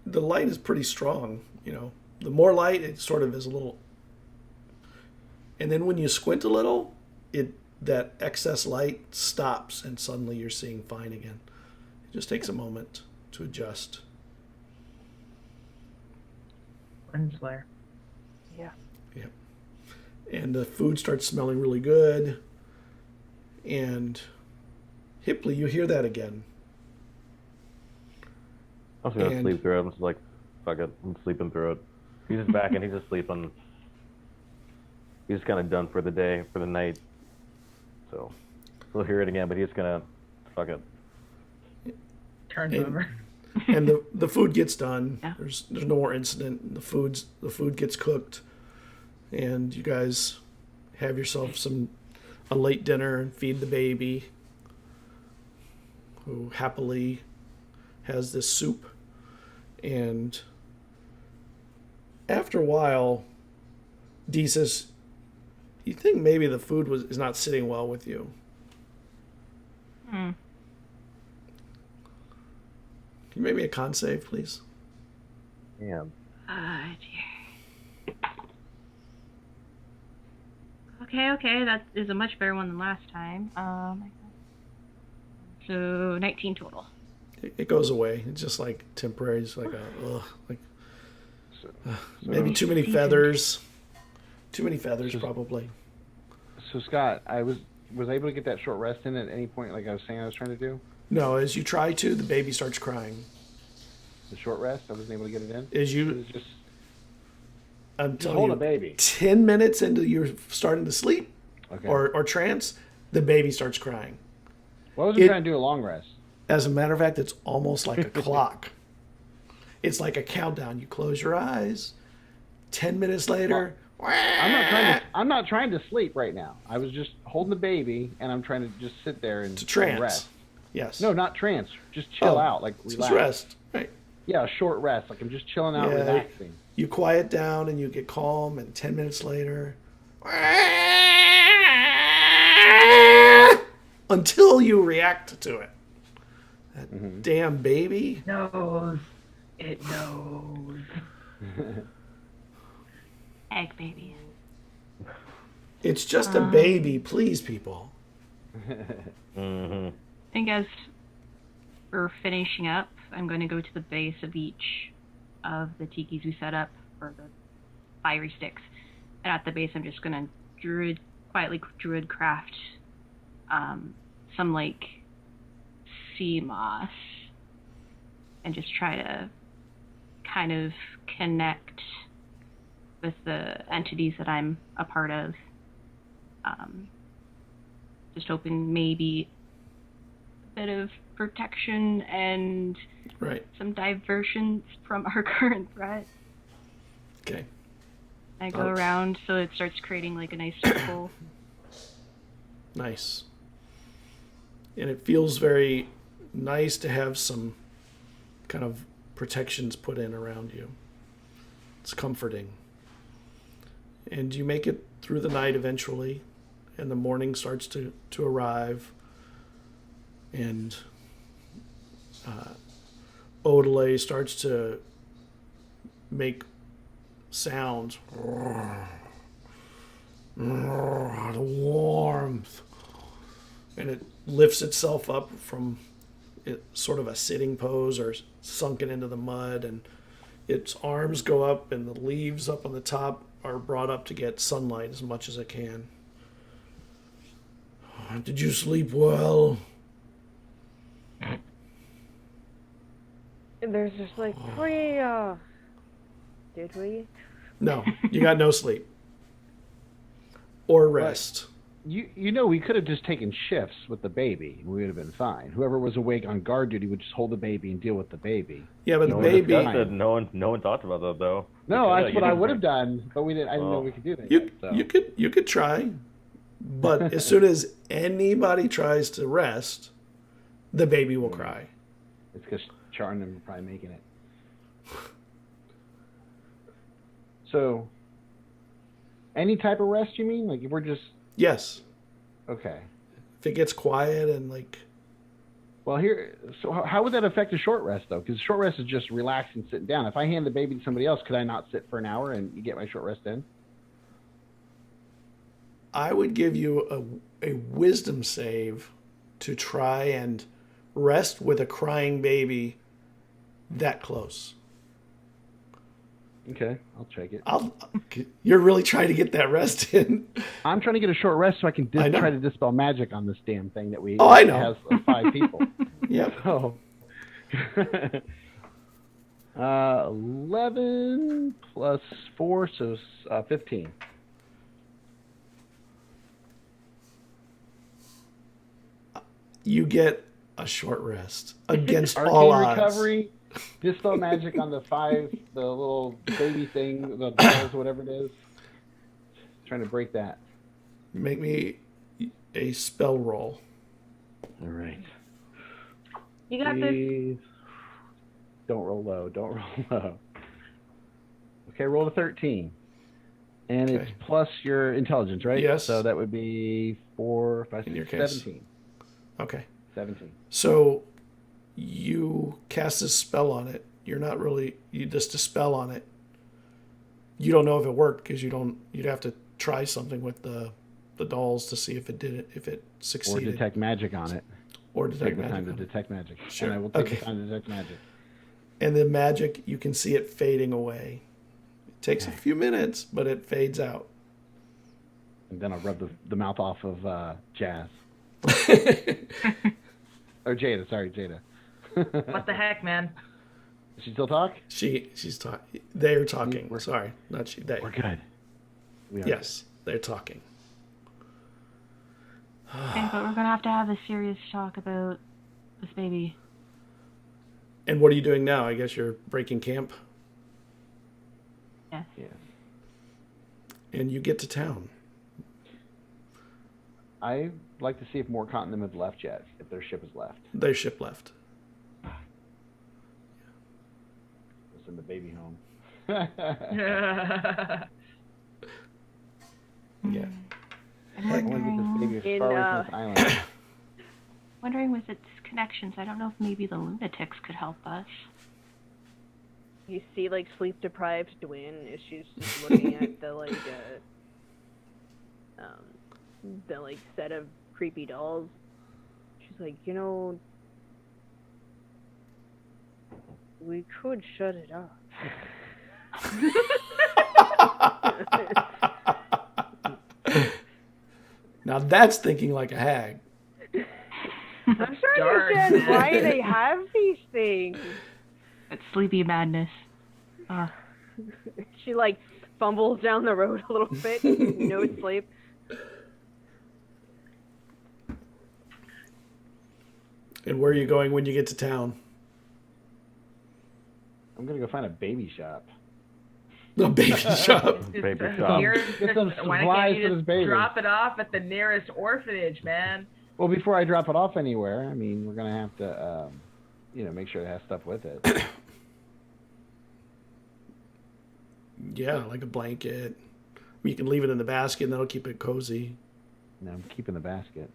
the light is pretty strong. You know, the more light, it sort of is a little. And then when you squint a little, that excess light stops, and suddenly you're seeing fine again. It just takes a moment to adjust. Slayer. Yeah. Yep. And the food starts smelling really good. And Hipley, you hear that again. I'm just gonna And- sleep through it. I'm just like, fuck it, I'm sleeping through it. He's just back and he's just sleeping. He's just kind of done for the day, for the night. So we'll hear it again, but he's gonna, fuck it. Turns And- over. And the food gets done. Yeah. There's no more incident. The food gets cooked, and you guys have yourself a late dinner and feed the baby, who happily has this soup. And after a while, Dee says, "You think maybe the food is not sitting well with you?" Hmm. Can you make me a con save, please? Yeah. Dear. Okay, that is a much better one than last time. So 19 total. It goes away. It's just like temporary. It's like maybe too many feathers. Too many feathers, probably. So Scott, I was able to get that short rest in at any point, like I was saying I was trying to do. No, as you try to, the baby starts crying. The short rest, I wasn't able to get it in. As It you, was just I'm telling hold you, a baby. 10 minutes into you're starting to sleep Okay. or trance, the baby starts crying. Well, I wasn't trying to do a long rest. As a matter of fact, it's almost like a clock. It's like a countdown. You close your eyes. 10 minutes later, I'm not trying to sleep right now. I was just holding the baby, and I'm trying to just sit there and to trance. rest. Yes. No, not trance. Just chill out, like Just relax. rest. Right. Yeah, a short rest. Like I'm just chilling out, Yeah. relaxing. You quiet down and you get calm, and 10 minutes later, until you react to it. That damn baby. Knows. It knows. Egg baby. It's just a baby, please, people. Mm-hmm. I think as we're finishing up, I'm going to go to the base of each of the tikis we set up, or the fiery sticks. And at the base, I'm just going to quietly druid craft some like sea moss, and just try to kind of connect with the entities that I'm a part of. Just hoping maybe a bit of protection and Right. some diversions from our current threat. Okay. I go around so it starts creating like a nice circle. Nice. And it feels very nice to have some kind of protections put in around you. It's comforting. And you make it through the night eventually, and the morning starts to arrive. And Odelay starts to make sounds. The warmth. And it lifts itself up from sort of a sitting pose or sunken into the mud, and its arms go up and the leaves up on the top are brought up to get sunlight as much as it can. Did you sleep well? And there's just like, did we? No, you got no sleep. Or rest. You know, we could have just taken shifts with the baby. We would have been fine. Whoever was awake on guard duty would just hold the baby and deal with the baby. Yeah, but No the one baby... discussed it. No one talked about that though. No, that's what I would didn't have done, but we didn't. I didn't know we could do that. You, yet, so. you could try, but as soon as anybody tries to rest, the baby will cry. It's because Char and them are probably making it. So, any type of rest, you mean? Like, if we're just... Yes. Okay. If it gets quiet and like... Well, so how would that affect a short rest, though? Because short rest is just relaxing, sitting down. If I hand the baby to somebody else, could I not sit for an hour and you get my short rest in? I would give you a wisdom save to try and rest with a crying baby that close. Okay, I'll check it. You're really trying to get that rest in. I'm trying to get a short rest so I can I know. try to dispel magic on this damn thing that we I know. has 5 people. Yep. So, 11 plus 4, so 15. You get a short rest against Arcane all odds. recovery, dispel magic on the 5, the little baby thing, the balls, whatever it is. Trying to break that. Make me a spell roll. All right. You got this. Please. Don't roll low. Don't roll low. Okay, roll a 13. And it's Okay. plus your intelligence, right? Yes. So that would be 4, 5, In your 6, case. 17. Okay. 17. So you cast a spell on it. You just dispel on it. You don't know if it worked because you'd have to try something with the dolls to see if it Or succeeded. detect magic on it. Or Take detect the time magic. to on it. detect magic. Sure. And I will take Okay. the time to detect magic. And the magic, you can see it fading away. It takes a few minutes, but it fades out. And then I'll rub the mouth off of Jazz. Or Jada, sorry, Jada. What the heck, man? Does she still talk? She's talking. They're talking. We're- Sorry, not she. They. We're good. We are Yes, they're talking. Okay, but we're gonna have to have a serious talk about this baby. And what are you doing now? I guess you're breaking camp, Yes. good. Yeah. and you get to town. I'd like to see if more continent have left yet, if their ship has left. Their ship left. Send the baby home. Yeah. I'm I want to get this baby as In, far away from this island. wondering with its connections, I don't know if maybe the lunatics could help us. You see, like, sleep-deprived Dwayne as she's just looking at the set of creepy dolls. She's like, we could shut it off. Now that's thinking like a hag. I'm trying to Darn, understand man. why they have these things. It's sleepy madness. She, like, fumbles down the road a little bit. No sleep. And where are you going when you get to town? I'm going to go find a baby shop. The baby shop. Paper shop. Here, Get some why supplies can't you for this just baby. drop it off at the nearest orphanage, man? Well, before I drop it off anywhere, I mean, we're going to have to, make sure it has stuff with it. Yeah, like a blanket. You can leave it in the basket and that'll keep it cozy. No, I'm keeping the basket.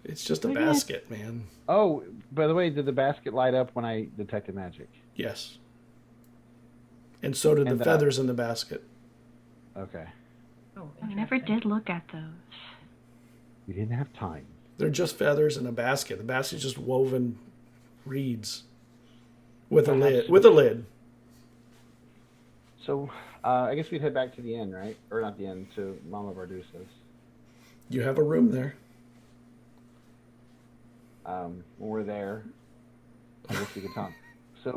It's just a basket, man. Oh, by the way, did the basket light up when I detected magic? Yes. And so did And the feathers in the basket. Okay. Oh, I never did look at those. We didn't have time. They're just feathers in a basket. The basket's just woven reeds with a lid. With a lid. So, I guess we'd head back to the inn, right? Or not the inn, to Mama Bardusa's. You have a room there. When we're there, I guess we can talk. So,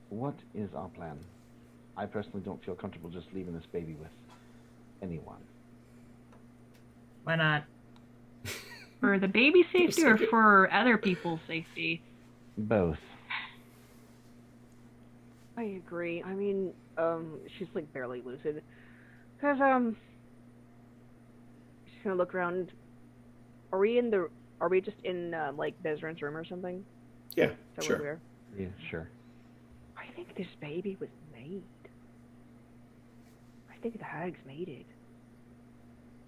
what is our plan? I personally don't feel comfortable just leaving this baby with anyone. Why not? For the baby's safety or for other people's safety? Both. I agree. I mean, she's like barely lucid. Cause she's gonna look around. Are we just in like Vesryn's room or something? Yeah, Is that sure. where we are? Yeah, sure. I think this baby was made. I think the hags made it.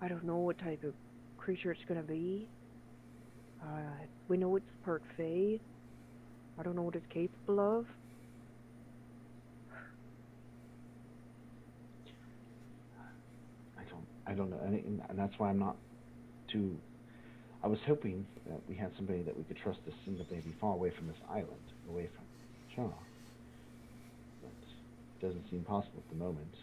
I don't know what type of creature it's gonna be. We know it's part fae. I don't know what it's capable of. I don't know, and that's why I'm not too. I was hoping that we had somebody that we could trust to send the baby far away from this island, away from Shaw. But it doesn't seem possible at the moment.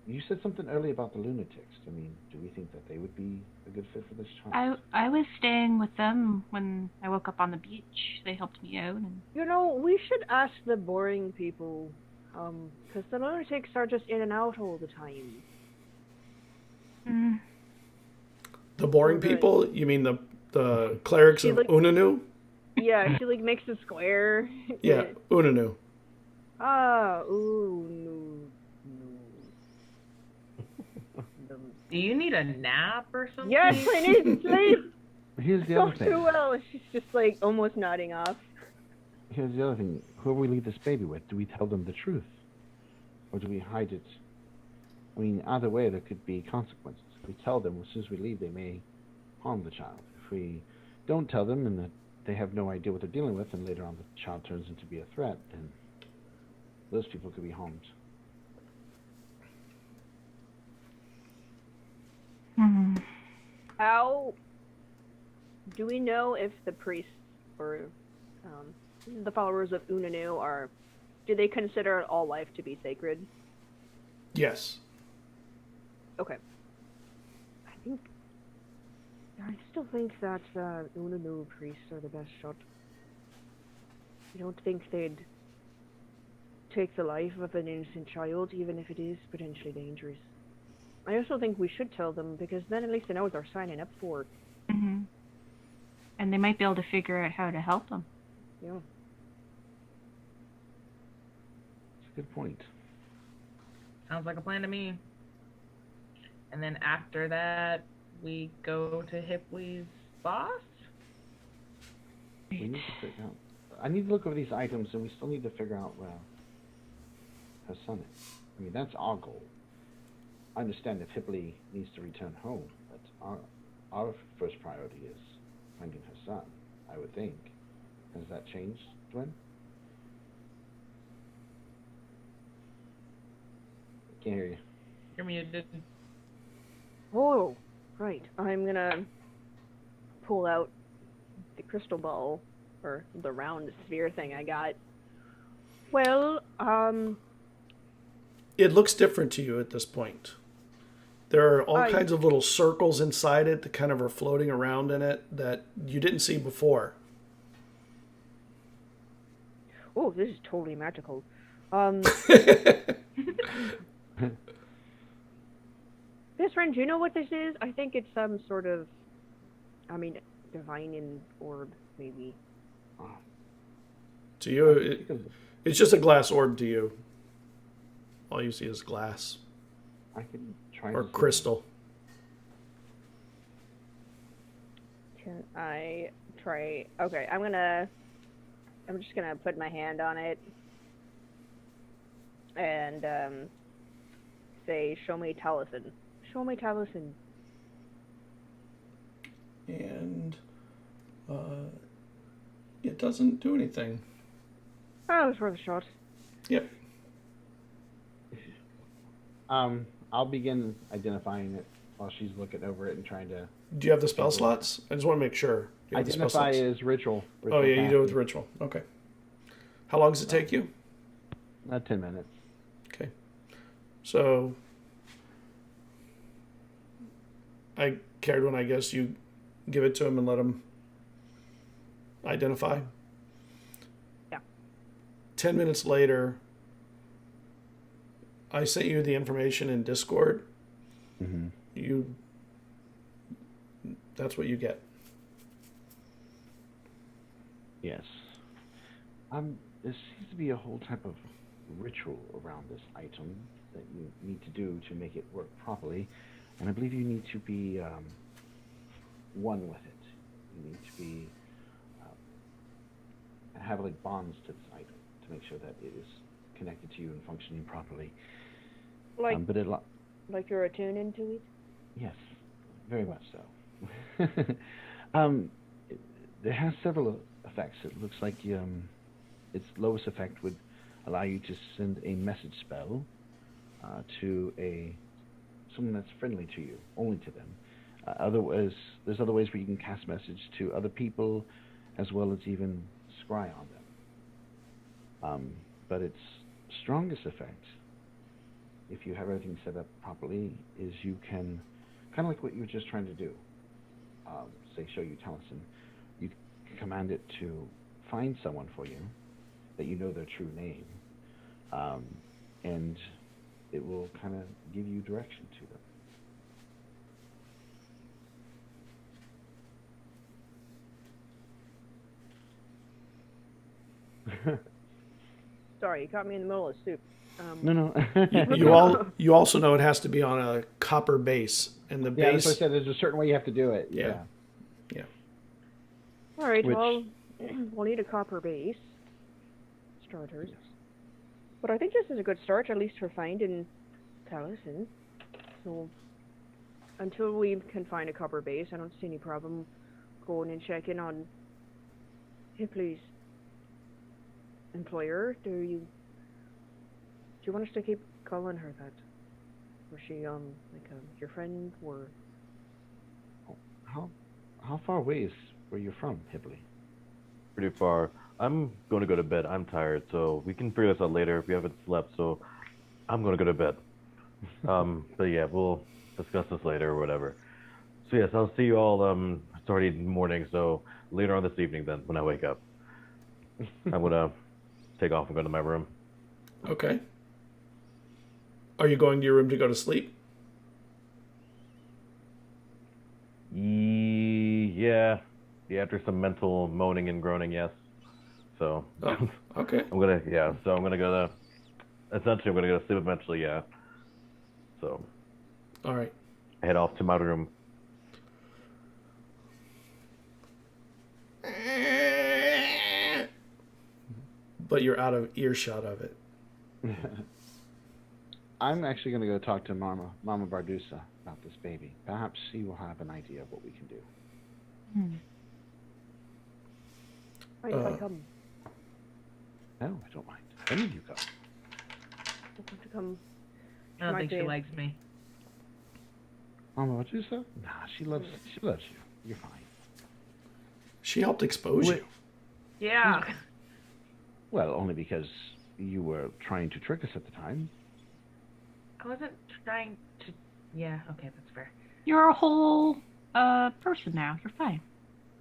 You said something earlier about the lunatics. I mean, do we think that they would be a good fit for this child? I was staying with them when I woke up on the beach. They helped me out. And You know, we should ask the boring people, because the lunatics are just in and out all the time. The boring Okay. people? You mean the clerics She of look- Unanu? Yeah, she like makes a square. Yeah, Unanu. Ooh, no. Do you need a nap or something? Yes, I need to sleep. Here's the So other thing. too well. She's just like almost nodding off. Here's the other thing. Whoever we leave this baby with, do we tell them the truth? Or do we hide it? I mean, either way, there could be consequences. If we tell them, as soon as we leave, they may harm the child. If we don't tell them and that they have no idea what they're dealing with, and later on the child turns into be a threat, then those people could be harmed. How do we know if the priests or the followers of Unanu do they consider all life to be sacred? Yes. Okay. I still think that Unanu priests are the best shot. I don't think they'd take the life of an innocent child, even if it is potentially dangerous. I also think we should tell them, because then at least they know what they're signing up for. and they might be able to figure out how to help them. Yeah. It's a good point. Sounds like a plan to me. And then after that, we go to Hipley's boss? We need to figure out. I need to look over these items, and we still need to figure out where her son is. I mean, that's our goal. I understand if Hipley needs to return home, but our first priority is finding her son, I would think. Has that changed, Dwayne? Can't hear you. You're muted. Oh, right. I'm gonna pull out the crystal ball, or the round sphere thing I got. Well, It looks different to you at this point. There are all I- kinds of little circles inside it that kind of are floating around in it that you didn't see before. oh, this is totally magical. Vesryn, do you know what this is? I think it's some sort of, divine orb, maybe. To you, it's just a glass orb to you. All you see is glass I can try or to see. crystal. Can I try? Okay, I'm just gonna put my hand on it and say, "Show me Taliesin. Show me Taliesin." And it doesn't do anything. Oh, it was worth a shot. Yep. I'll begin identifying it while she's looking over it and trying to Do you have the spell slots? I just want to make sure. You have the spell identify slots. as ritual. Oh, yeah, you do it with casting. ritual. Okay. How long does it take you? 10 minutes. Okay. So, Cerridwen, I guess you give it to him and let him identify. Yeah. 10 minutes later, I sent you the information in Discord. Mm-hmm. That's what you get. Yes. There seems to be a whole type of ritual around this item that you need to do to make it work properly, and I believe you need to be one with it. You need to be have like bonds to this item to make sure that it is connected to you and functioning properly. Like, like you're attuned into it? Yes, very much so. It has several effects. It looks like its lowest effect would allow you to send a message spell to someone that's friendly to you, only to them. There's other ways where you can cast message to other people, as well as even scry on them. But its strongest effect, if you have everything set up properly, is you can, kind of like what you were just trying to do, say show you Taliesin, you can command it to find someone for you that you know their true name, and it will kind of give you direction to them. Sorry, you caught me in the middle of soup. No. You also know it has to be on a copper base, and the Yeah, base. that's what I said. There's a certain way you have to do it. Yeah. All right, Which- well, we'll need a copper base. Starters. Yes. But I think this is a good start, at least for finding Taliesin. So, until we can find a copper base, I don't see any problem going and checking on Hipley's employer. Do you want us to keep calling her that? Was she your friend, or? How far away is where you're from, Hipley? Pretty far. I'm going to go to bed. I'm tired, so we can figure this out later if we haven't slept. So I'm going to go to bed. But yeah, we'll discuss this later or whatever. So yes, I'll see you all. It's already morning, so later on this evening then when I wake up. I'm gonna take off and go to my room. Okay. Are you going to your room to go to sleep? Yeah. After some mental moaning and groaning, yes. So. Oh, okay. I'm gonna go to. Essentially, I'm gonna go to sleep eventually. Yeah. So. All right. I head off to my room. But you're out of earshot of it. I'm actually going to go talk to Mama Bardusa about this baby. Perhaps she will have an idea of what we can do. I come. No, I don't mind. Any of you go. I want to come. I don't My think she babe. likes me. Mama Bardusa? Nah, she loves you. You're fine. She helped expose you. Yeah. Well, only because you were trying to trick us at the time. I wasn't trying to. Yeah, okay, that's fair. You're a whole person now. You're fine.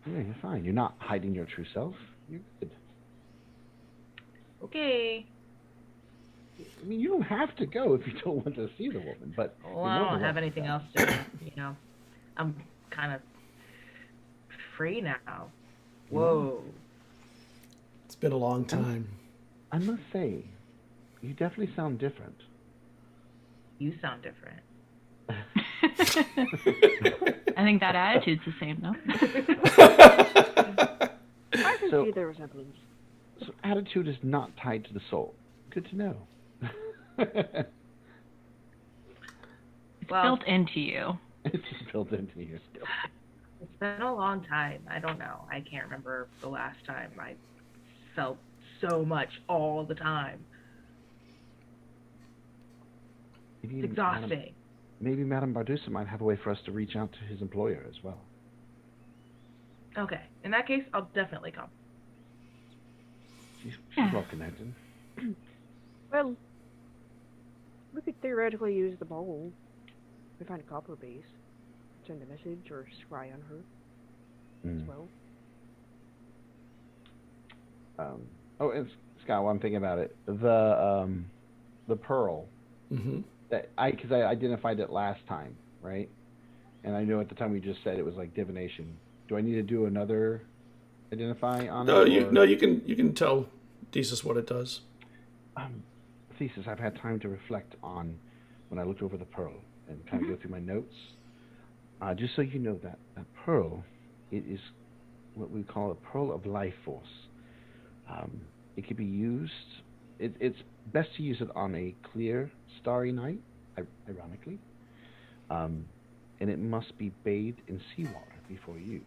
Yeah, you're fine. You're not hiding your true self. You're good. Okay. I mean, you don't have to go if you don't want to see the woman, but... Well, I don't have anything else to do, I'm kind of free now. Whoa. It's been a long time. I must say, you definitely sound different. You sound different. I think that attitude's the same, though. I can So- see the resemblance. So attitude is not tied to the soul. Good to know. It's Well- built into you. It's just built into you still. It's been a long time. I don't know. I can't remember the last time I felt so much all the time. Maybe It's exhausting. Maybe Madame Bardusa might have a way for us to reach out to his employer as well. Okay. In that case, I'll definitely come. She's Yeah. well connected. Well, we could theoretically use the bowl. We find a copper base, send a message or scry on her as well. And Scott, while I'm thinking about it, the pearl that because I identified it last time, right? And I know at the time we just said it was like divination. Do I need to do another identify on it? No, you can tell Thesis what it does. Thesis, I've had time to reflect on when I looked over the pearl and kind of go through my notes. Just so you know that pearl, it is what we call a pearl of life force. It can be used. It's best to use it on a clear, starry night, ironically. And it must be bathed in seawater before use.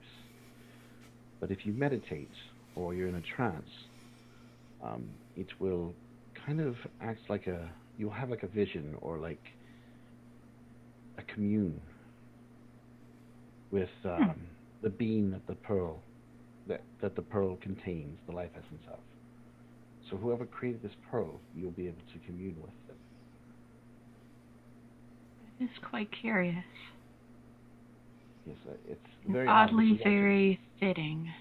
But if you meditate or you're in a trance, it will kind of act like you'll have like a vision or like a commune with the being of the pearl that the pearl contains, the life essence of. So whoever created this pearl, you'll be able to commune with them. It's quite curious. Yes, it's very oddly very fitting.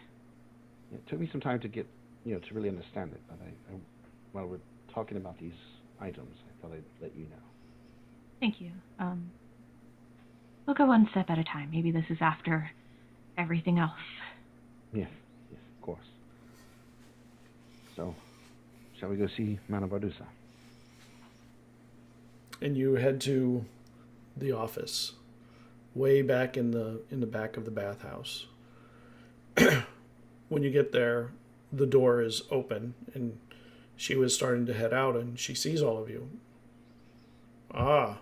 It took me some time to get, to really understand it, but I while we're talking about these items, I thought I'd let you know. Thank you. We'll go one step at a time. Maybe this is after everything else. Yes, of course. So, shall we go see Mana Bardusa? And you head to the office, way back in the back of the bathhouse. When you get there, the door is open, and she was starting to head out, and she sees all of you. Ah,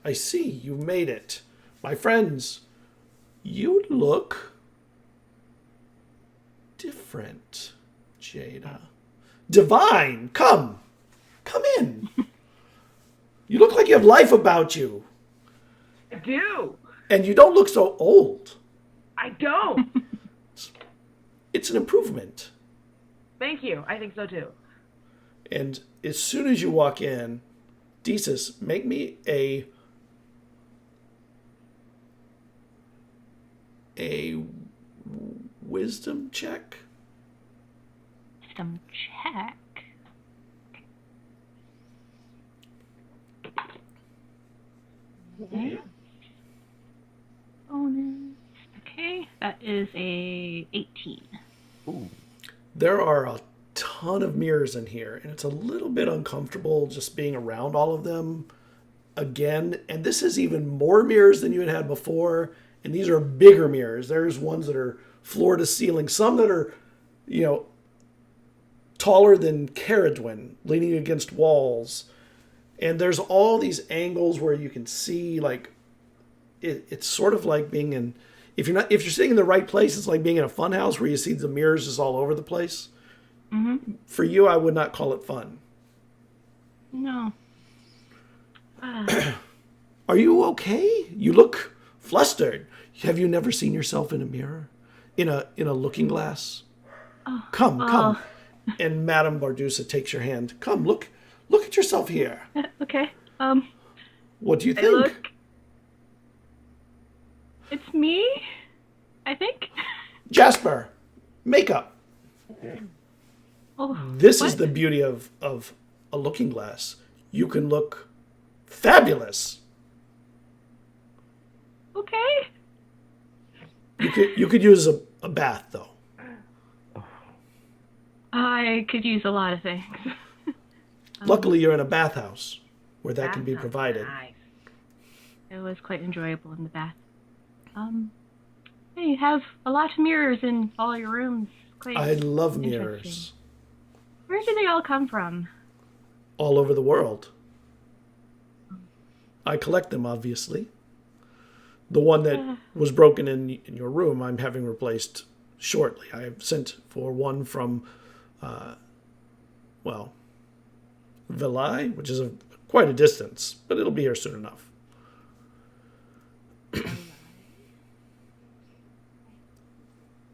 I see, you made it. My friends, you look different, Jada. Divine, come in. You look like you have life about you. I do. And you don't look so old. I don't. It's an improvement. Thank you. I think so too. And as soon as you walk in, Desus, make me a wisdom check. Wisdom check. Okay. Bonus. Okay, that is a 18. Ooh. There are a ton of mirrors in here, and it's a little bit uncomfortable just being around all of them again. And this is even more mirrors than you had before, and these are bigger mirrors. There's ones that are floor to ceiling, some that are, taller than Cerridwen, leaning against walls. And there's all these angles where you can see, like, it's sort of like being in, if you're sitting in the right place, it's like being in a fun house where you see the mirrors just all over the place. Mm-hmm. For you, I would not call it fun. No. Are you okay? You look flustered. Have you never seen yourself in a mirror? In a looking glass? Oh, Come. And Madame Bardusa takes your hand. Come, look at yourself here. Okay. What do you think? It's me, I think. Jasper, makeup. Oh, This is the beauty of a looking glass. You can look fabulous. Okay. You could use a bath, though. I could use a lot of things. Luckily, you're in a bathhouse where that can be provided. Nice. It was quite enjoyable in the bath. You have a lot of mirrors in all your rooms. Quite I love interesting. mirrors. Where do they all come from? All over the world. I collect them, obviously. The one that was broken in your room, I'm having replaced shortly. I have sent for one from, Vilai, which is quite a distance, but it'll be here soon enough.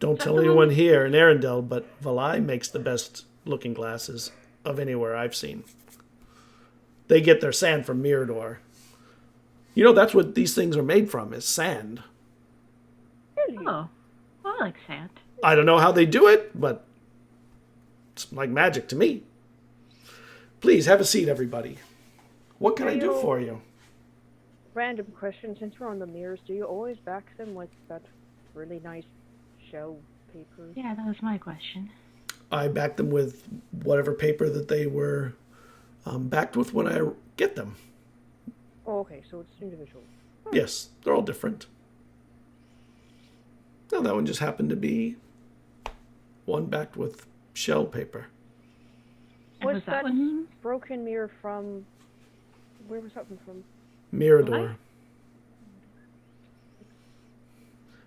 Don't tell anyone here in Arendelle, but Vilai makes the best looking glasses of anywhere I've seen. They get their sand from Mirador. You know, that's what these things are made from, is sand. Oh, I like sand. I don't know how they do it, but it's like magic to me. Please, have a seat, everybody. What can I do for you? Random question, since we're on the mirrors, do you always back them with that really nice shell paper? Yeah, that was my question. I back them with whatever paper that they were backed with when I get them. Oh, okay, so it's individual. Yes, they're all different. No, that one just happened to be one backed with shell paper. And Was that one? broken mirror from... Where was that one from? Mirador.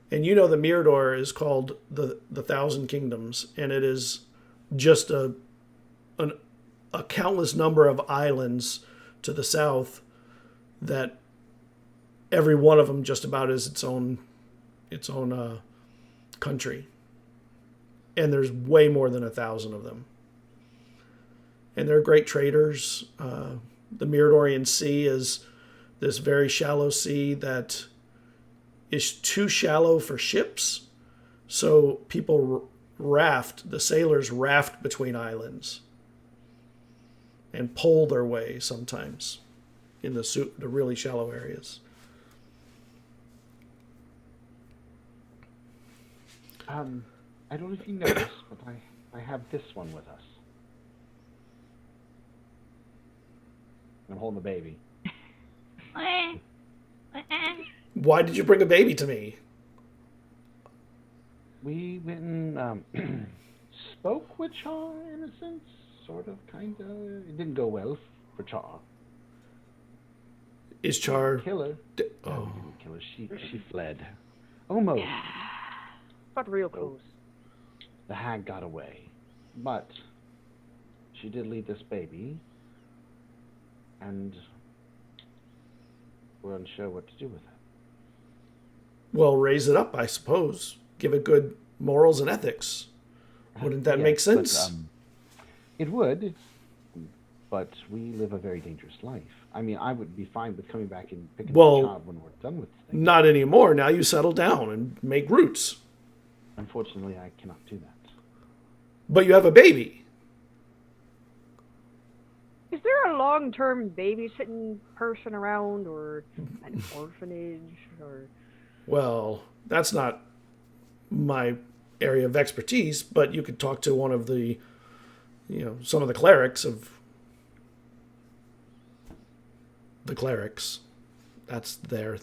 And you know the Mirador is called the Thousand Kingdoms, and it is just a countless number of islands to the south that every one of them just about is its own country. And there's way more than 1,000 of them. And they're great traders. The Miradorian Sea is this very shallow sea that is too shallow for ships. So people the sailors raft between islands and pole their way sometimes in the really shallow areas. I don't know if you noticed, but I have this one with us. I'm holding the baby. Why did you bring a baby to me? We went and spoke with Char in a sense, sort of, kind of. It didn't go well for Char. Is Char... Kill her. No, we didn't kill her. She fled. Almost. Got real close. The hag got away. But she did leave this baby. And we're unsure what to do with it. Well, raise it up, I suppose. Give it good morals and ethics. Wouldn't that make sense? But, it would, but we live a very dangerous life. I mean, I would be fine with coming back and picking up the job when we're done with this thing. Not anymore. Now you settle down and make roots. Unfortunately, I cannot do that. But you have a baby. Is there a long-term babysitting person around, or an orphanage, or... Well, that's not my area of expertise, but you could talk to one of the, some of the clerics of the clerics. That's their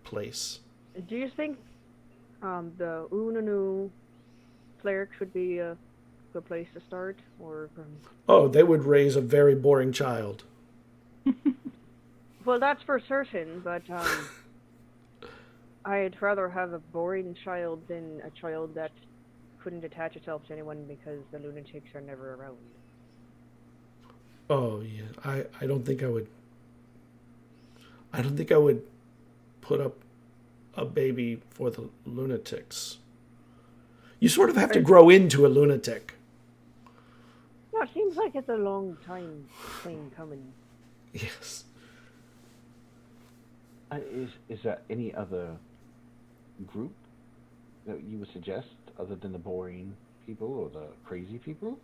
place. Do you think the Unanu clerics would be a good place to start, or? Oh, they would raise a very boring child. Well, that's for certain, but I'd rather have a boring child than a child that couldn't attach itself to anyone because the lunatics are never around. Oh yeah, I don't think I would. I don't think I would put up a baby for the lunatics. You sort of have to grow into a lunatic. No, it seems like it's a long time thing coming. Yes. Is there any other group that you would suggest other than the boring people or the crazy people?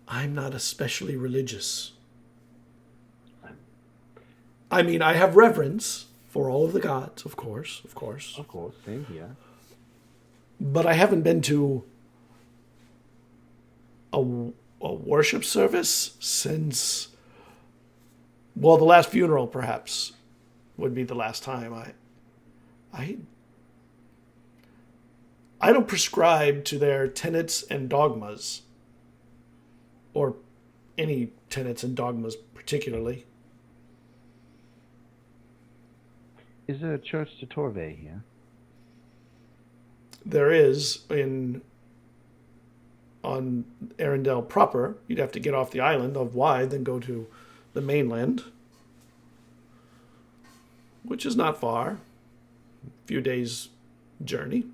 I'm not especially religious. I mean, I have reverence for all of the gods, of course. Of course, same here. But I haven't been to a worship service since, well, the last funeral perhaps would be the last time. I don't prescribe to their tenets and dogmas, or any tenets and dogmas particularly. Is there a church to Torve here? There is on Arendelle proper. You'd have to get off the island of Wye, then go to the mainland, which is not far. A few days' journey.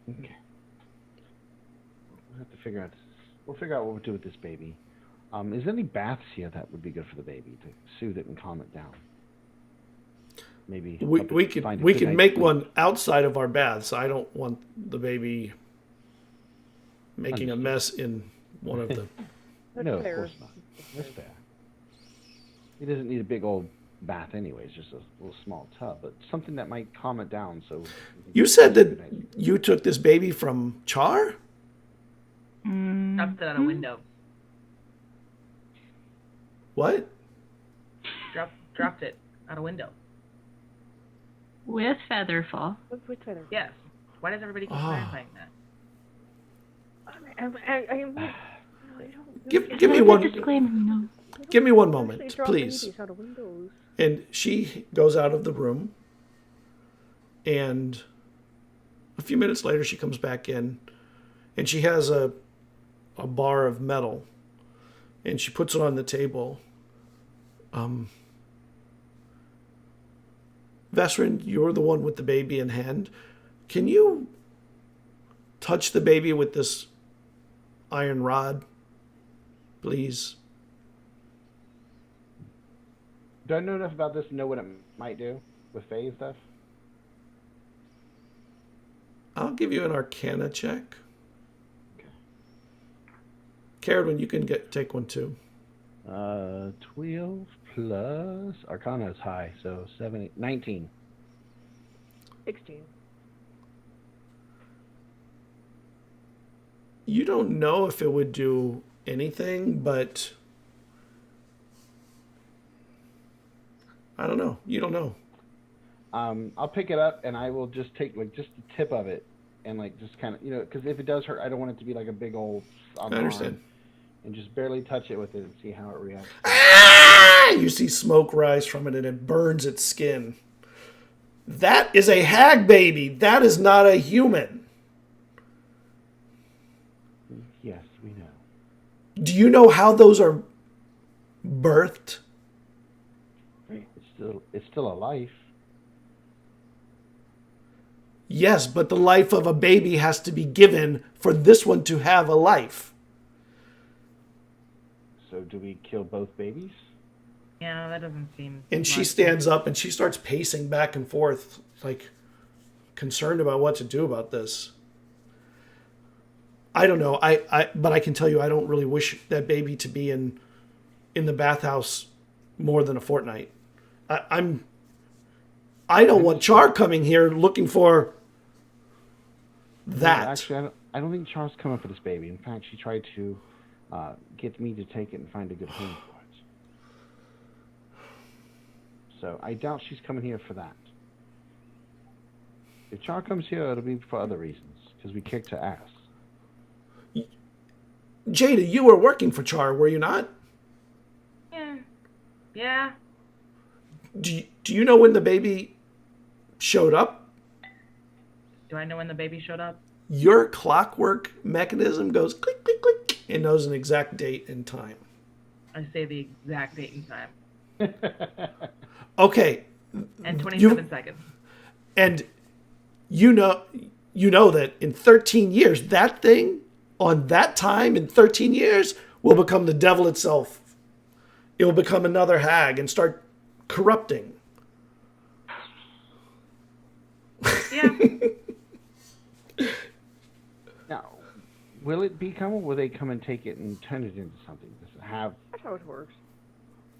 Okay. We'll have to figure out. We'll figure out what we'll do with this baby. Is there any baths here that would be good for the baby to soothe it and calm it down? Maybe We can make one outside of our baths. I don't want the baby making a mess in one of the. No, of course not. That's fair. He doesn't need a big old bath anyways, just a little small tub, but something that might calm it down. So you said that you took this baby from Char? Dropped it out a window. What? Dropped it out a window. With Featherfall. Which feather? Yes. Why does everybody keep clarifying that? Give me one. Disclaimer, no. Give me one moment, please. And she goes out of the room, and a few minutes later she comes back in, and she has a bar of metal, and she puts it on the table. Vesryn, you're the one with the baby in hand. Can you touch the baby with this iron rod, please? Do I know enough about this to know what it might do with Fae stuff? I'll give you an Arcana check. Okay. Cerridwen, you can take one too. 12 plus Arcana is high, so 19. 16. You don't know if it would do anything, but I don't know. You don't know. I'll pick it up and I will just take just the tip of it and just kind of because if it does hurt, I don't want it to be like a big old. I understand. And just barely touch it with it and see how it reacts. Ah! You see smoke rise from it and it burns its skin. That is a hag baby. That is not a human. Yes, we know. Do you know how those are birthed? It's still a life. Yes, but the life of a baby has to be given for this one to have a life. So do we kill both babies? Yeah, that doesn't seem. And she stands up and she starts pacing back and forth, concerned about what to do about this. I don't know. But I can tell you, I don't really wish that baby to be in the bathhouse more than a fortnight. I don't want Char coming here looking for that. No, actually, I don't think Char's coming for this baby. In fact, she tried to get me to take it and find a good home for it. So I doubt she's coming here for that. If Char comes here, it'll be for other reasons, because we kicked her ass. Jada, you were working for Char, were you not? Yeah. Do you know when the baby showed up? Do I know when the baby showed up? Your clockwork mechanism goes click, click, click, and knows an exact date and time. I say the exact date and time. Okay. And 27 seconds. And you know that in 13 years, that thing, on that time in 13 years, will become the devil itself. It will become another hag and start corrupting. Yeah. Now, will it become, or will they come and take it and turn it into something? Does it have... That's how it works.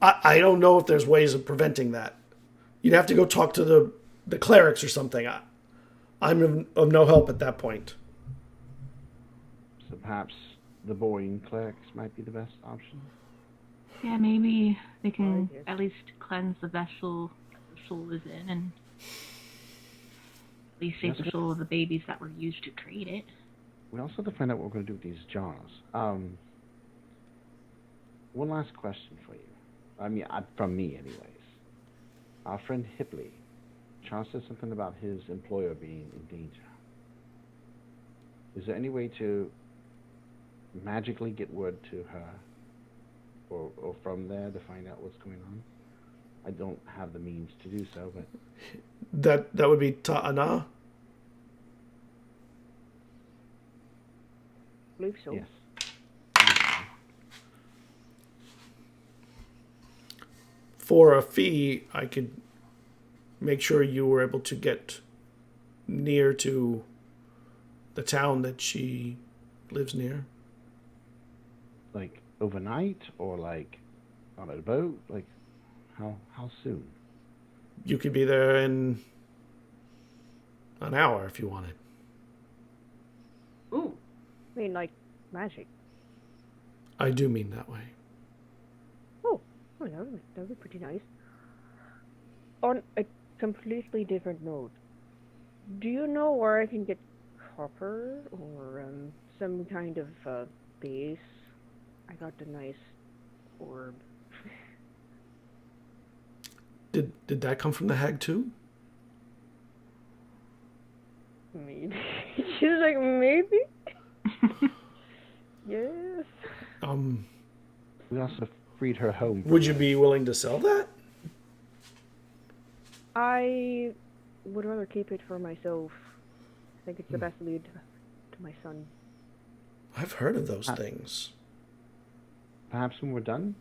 I don't know if there's ways of preventing that. You'd have to go talk to the clerics or something. I'm of no help at that point. So perhaps the boring clerics might be the best option? Yeah, maybe they can at least cleanse the vessel the soul is in and at least save the soul of the babies that were used to create it. We also have to find out what we're going to do with these jars. One last question for you. I mean, from me anyways. Our friend Hipley. Charles said something about his employer being in danger. Is there any way to magically get word to her or from there to find out what's going on? I don't have the means to do so, but... That would be Ta'ana? believe so. Yes. For a fee, I could make sure you were able to get near to the town that she lives near. Like overnight, or like on a boat? Like how soon? You could be there in an hour if you wanted. Ooh. I mean, like, magic. I do mean that way. Oh, that would be pretty nice. On a completely different note, do you know where I can get copper or some kind of base? I got a nice orb. Did that come from the hag too? Maybe. She's like, maybe? Yes. We also freed her home. Would you be willing to sell that? I would rather keep it for myself. I think it's the best lead to my son. I've heard of those things. Perhaps when we're done,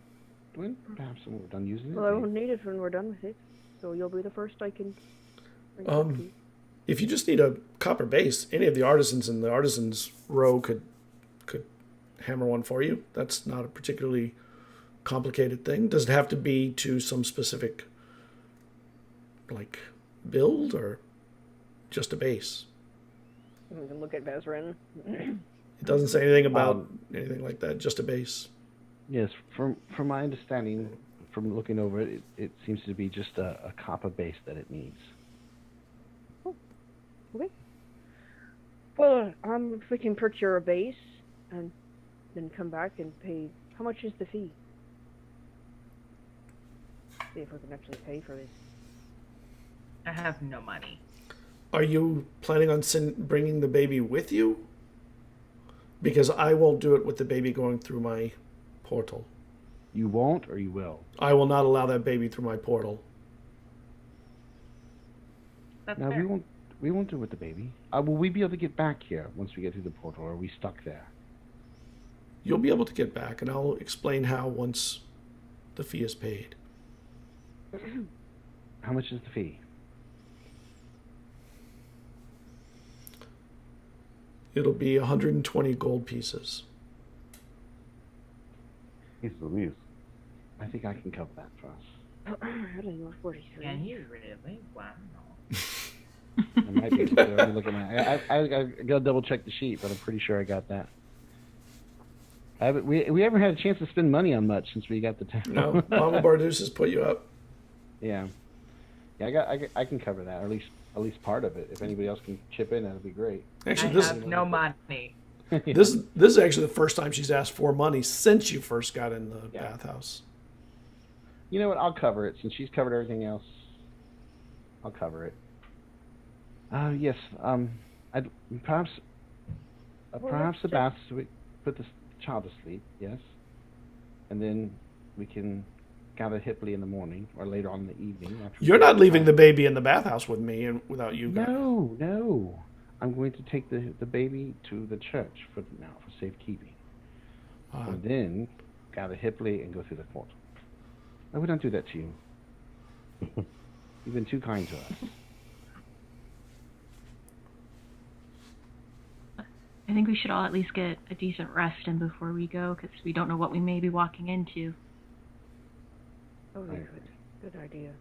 Dwayne? Perhaps when we're done using it? Well, I won't need it when we're done with it. So you'll be the first I can bring it back to. If you just need a copper base, any of the artisans in the artisans row could hammer one for you. That's not a particularly complicated thing. Does it have to be to some specific like build or just a base? We can look at Vesryn. It doesn't say anything about anything like that, just a base. Yes, from my understanding, from looking over it, it seems to be just a copper base that it needs. Oh, okay. Well, if we can procure a base and then come back and pay. How much is the fee? See if we can actually pay for this. I have no money. Are you planning on bringing the baby with you? Because I won't do it with the baby going through my portal. You won't, or you will? I will not allow that baby through my portal. That's No, fair. we won't do it with the baby. Will we be able to get back here once we get through the portal, or are we stuck there? You'll be able to get back, and I'll explain how once the fee is paid. How much is the fee? It'll be 120 gold pieces. He's Louise. I think I can cover that for us. I don't know, 43. Can you really? Wow. I might be able to. Let me look at my. I gotta double check the sheet, but I'm pretty sure I got that. We haven't had a chance to spend money on much since we got the town. No, Mama Bardus has put you up. Yeah, I can cover that, or at least part of it. If anybody else can chip in, that'd be great. Actually, I this have no money. this is actually the first time she's asked for money since you first got in the bathhouse. You know what? I'll cover it since she's covered everything else. I'll cover it. Yes. Perhaps the bath. So we put the child to sleep. Yes, and then we can gather Hipley in the morning or later on in the evening. You're not leaving the baby in the bathhouse with me and without you guys. No. I'm going to take the baby to the church for safekeeping. And then gather Hipley and go through the portal. I would not do that to you. You've been too kind to us. I think we should all at least get a decent rest in before we go, because we don't know what we may be walking into. Oh, good idea.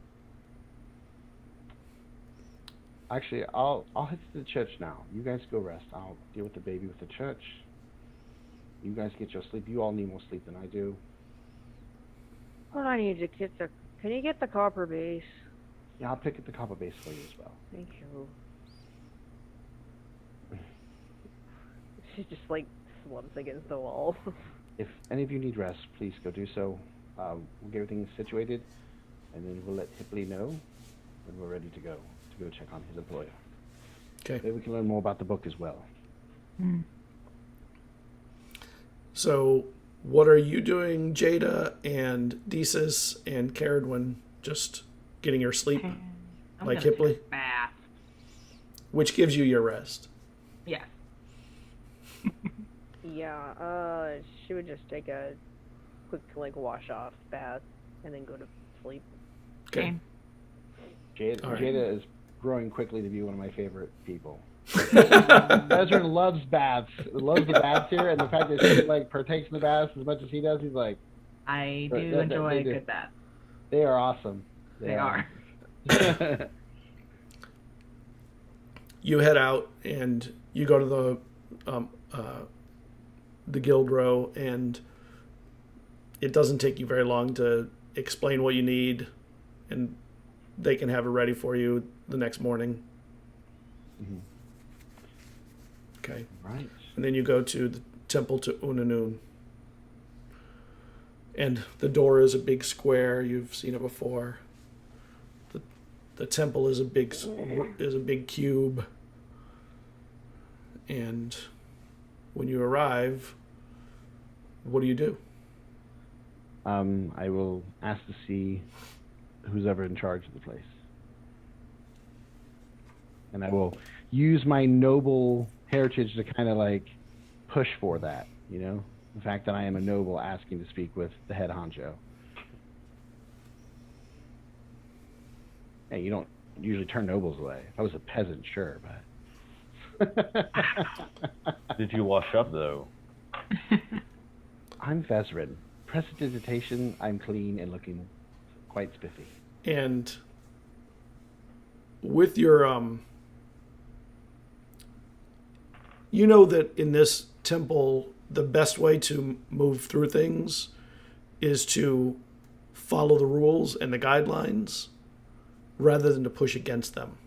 Actually, I'll head to the church now. You guys go rest. I'll deal with the baby with the church. You guys get your sleep. You all need more sleep than I do. Well, I need to get the. Can you get the copper base? Yeah, I'll pick up the copper base for you as well. Thank you. She just like slumps against the wall. If any of you need rest, please go do so. We'll get everything situated, and then we'll let Hipley know when we're ready to go check on his employer. Okay. Maybe we can learn more about the book as well. So, what are you doing, Jada and Desis and Cerridwen? Just getting your sleep, I'm like gonna Hipley, take a bath. which gives you your rest. Yes. Yeah, she would just take a quick, like, wash-off bath and then go to sleep. Okay. Jada, All right. Jada is growing quickly to be one of my favorite people. Vesryn loves baths. Loves the baths here, and the fact that she, like, partakes in the baths as much as he does, he's like... I do enjoy a good bath. They are awesome. They are. You head out and you go to the guild row, and it doesn't take you very long to explain what you need, and they can have it ready for you the next morning. Mm-hmm. Okay. Right. And then you go to the temple to Unanun. And the door is a big square. You've seen it before. The temple is a big cube. And when you arrive, what do you do? I will ask to see who's ever in charge of the place. And I will use my noble heritage to kind of like push for that, you know? The fact that I am a noble asking to speak with the head honcho. Hey, you don't usually turn nobles away. If I was a peasant, sure, but... Did you wash up, though? I'm Vesryn. Prestidigitation, I'm clean and looking quite spiffy. And with your you know that in this temple the best way to move through things is to follow the rules and the guidelines rather than to push against them.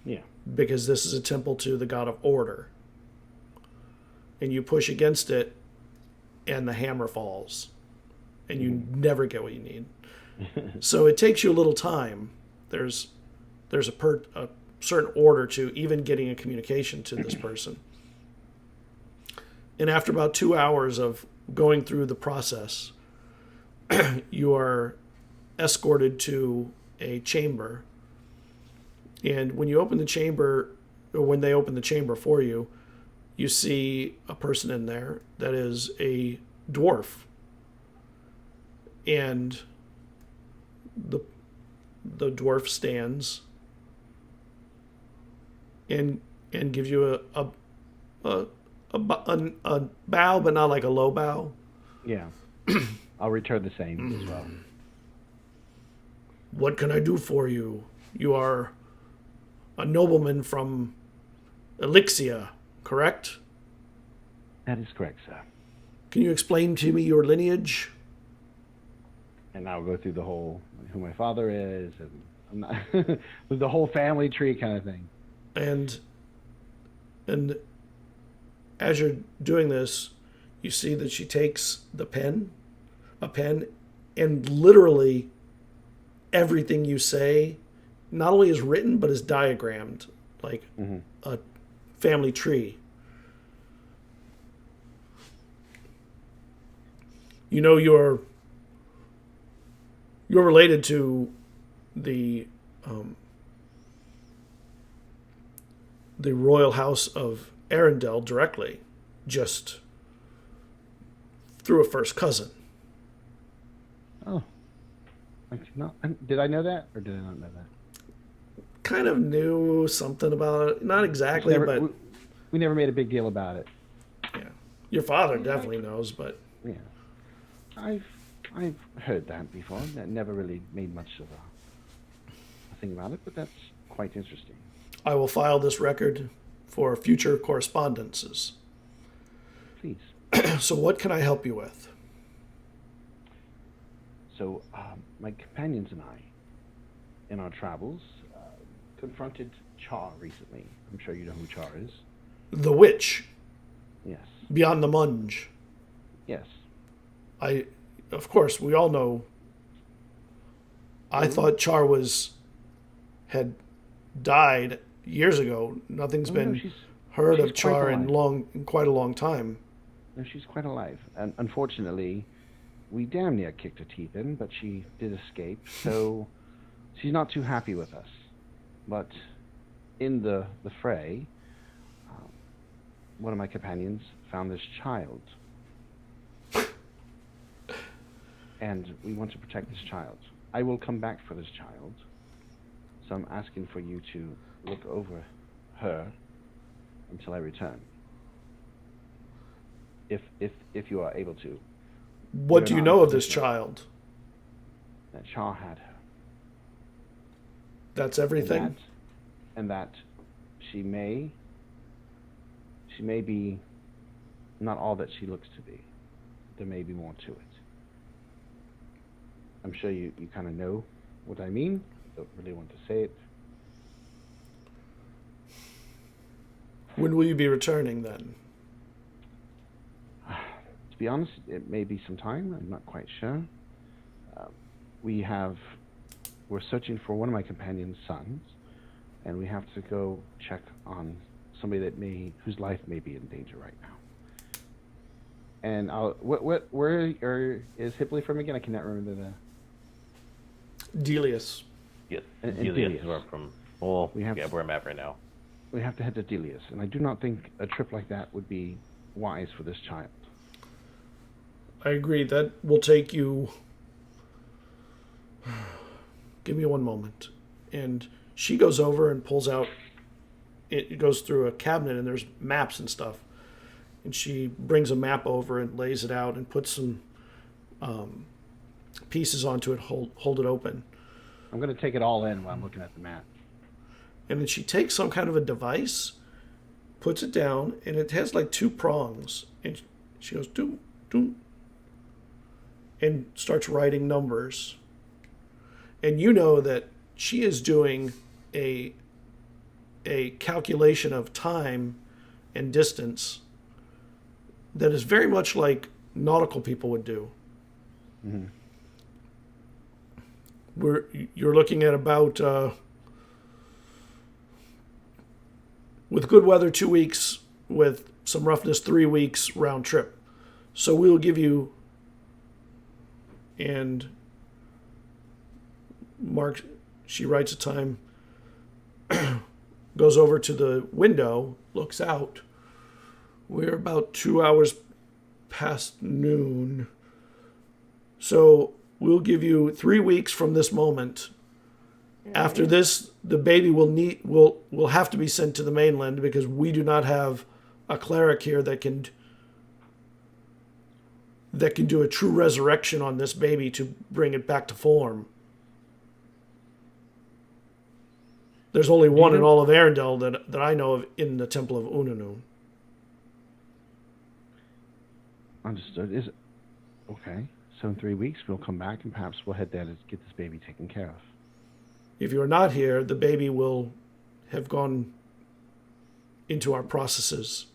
Yeah. Because this is a temple to the god of order. And you push against it and the hammer falls. And you never get what you need. So it takes you a little time. There's a certain order to even getting a communication to this person. And after about 2 hours of going through the process, you are escorted to a chamber. And when you open the chamber, or when they open the chamber for you, you see a person in there that is a dwarf. And the dwarf stands and gives you a bow, but not like a low bow. Yeah. I'll return the same as well. What can I do for you? You are a nobleman from Elixia, correct? That is correct, sir. Can you explain to me your lineage? And I'll go through the whole, who my father is, and I'm not, the whole family tree kind of thing. And as you're doing this, you see that she takes a pen, and literally everything you say not only is written, but is diagrammed, like a family tree. You know you're related to the royal house of Arendelle directly, just through a first cousin. Oh. Did I know that, or did I not know that? Kind of knew something about it. Not exactly, but... We never made a big deal about it. Yeah. Your father definitely knows, but... Yeah. I've heard that before. That never really made much of a thing about it, but that's quite interesting. I will file this record for future correspondences. Please. So what can I help you with? So, my companions and I, in our travels, confronted Char recently. I'm sure you know who Char is. The witch. Yes. Beyond the Munge. Yes. Of course, we all know. I thought Char had died years ago. Nothing's been heard of Char in quite a long time. No, she's quite alive. And unfortunately, we damn near kicked her teeth in, but she did escape. So she's not too happy with us. But in the fray, one of my companions found this child. And we want to protect this child. I will come back for this child. So I'm asking for you to look over her until I return. If you are able to. What do you know of this child? That Shaw had her. That's everything? And that she may be not all that she looks to be. There may be more to it. I'm sure you kind of know what I mean. Don't really want to say it. When will you be returning then? To be honest, it may be some time. I'm not quite sure. We're searching for one of my companion's sons, and we have to go check on somebody whose life may be in danger right now. And where is Hipley from again? I cannot remember the. Delius. Yes, And Delius, Delius. where I'm from. Well, We have- where I'm at right now. We have to head to Delius, and I do not think a trip like that would be wise for this child. I agree. That will take you... Give me one moment. And she goes over and pulls out... It goes through a cabinet, and there's maps and stuff. And she brings a map over and lays it out and puts some pieces onto it, hold it open. I'm going to take it all in while I'm looking at the map. And then she takes some kind of a device, puts it down, and it has like two prongs. And she goes, doom, doom, and starts writing numbers. And you know that she is doing a calculation of time and distance that is very much like nautical people would do. Mm-hmm. You're looking at about, with good weather, 2 weeks, with some roughness, 3 weeks round trip. So we'll give you, and Mark, she writes a time, goes over to the window, looks out. We're about 2 hours past noon. So we'll give you 3 weeks from this moment. After this, the baby will have to be sent to the mainland because we do not have a cleric here that can do a true resurrection on this baby to bring it back to form. There's only one in all of Arendelle that I know of in the Temple of Unanu. Understood. Is it okay? So in 3 weeks we'll come back and perhaps we'll head there to get this baby taken care of. If you are not here, the baby will have gone into our processes.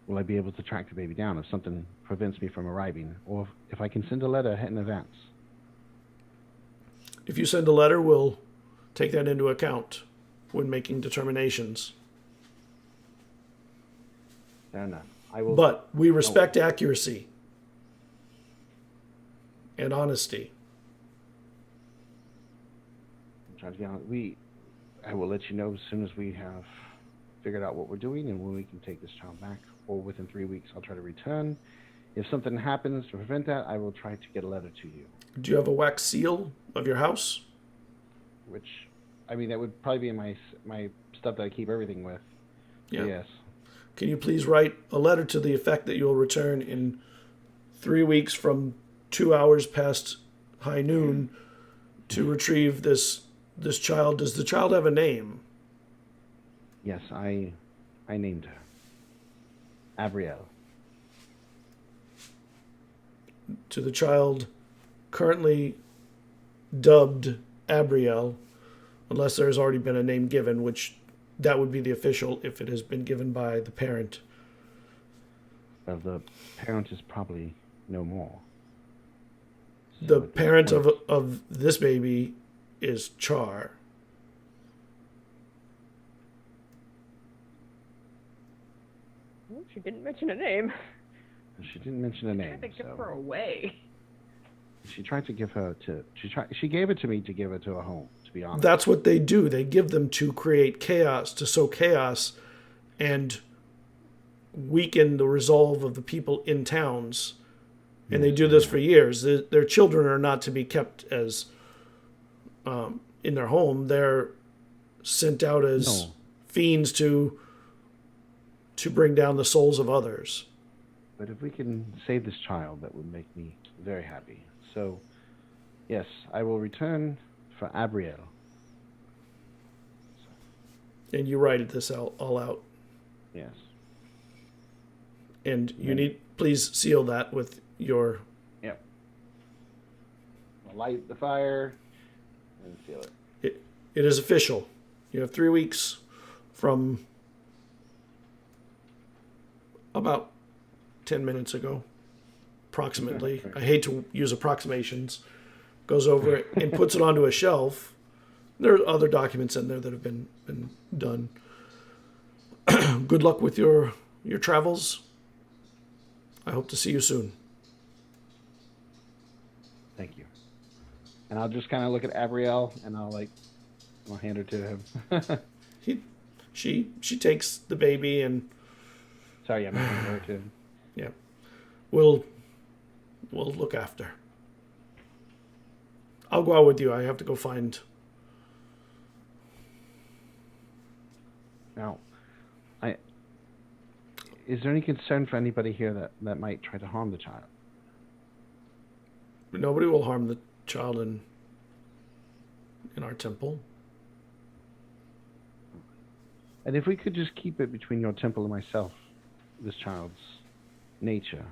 Will I be able to track the baby down if something prevents me from arriving, or if I can send a letter in advance? If you send a letter, we'll take that into account when making determinations. Fair enough. I will. But we respect accuracy and honesty. I'm trying to be honest. I will let you know as soon as we have figured out what we're doing and when we can take this child back. Or within 3 weeks, I'll try to return. If something happens to prevent that, I will try to get a letter to you. Do you have a wax seal of your house? Which, I mean, that would probably be in my stuff that I keep everything with. Yeah. Yes. Can you please write a letter to the effect that you'll return in 3 weeks from 2 hours past high noon to retrieve this child? Does the child have a name? Yes, I named her. Abrielle. To the child currently dubbed Abrielle, unless there's already been a name given, which that would be the official if it has been given by the parent. Well, the parent is probably no more. The So at this parent point- of this baby is Char. Well, she didn't mention a name. She didn't mention a name. I think give so her away. she tried to give her to. She gave it to me to give her to a home. To be honest. That's what they do. They give them to create chaos, to sow chaos, and weaken the resolve of the people in towns. And they do this for years. Their children are not to be kept as in their home. They're sent out as fiends to bring down the souls of others. But if we can save this child, that would make me very happy. So, yes, I will return for Abriel. And you write this all out. Yes. And you need, please seal that with your... Yep. I'll light the fire and seal it. It is official. You have 3 weeks from about 10 minutes ago, approximately. I hate to use approximations. Goes over it and puts it onto a shelf. There are other documents in there that have been done. Good luck with your travels. I hope to see you soon. Thank you. And I'll just kind of look at Abriel and I'll hand her to him. She takes the baby and... Sorry, I'm handing her to him. Yeah. We'll look after. I'll go out with you. I have to go find... Now, is there any concern for anybody here that might try to harm the child? Nobody will harm the child in our temple. And if we could just keep it between your temple and myself, this child's nature,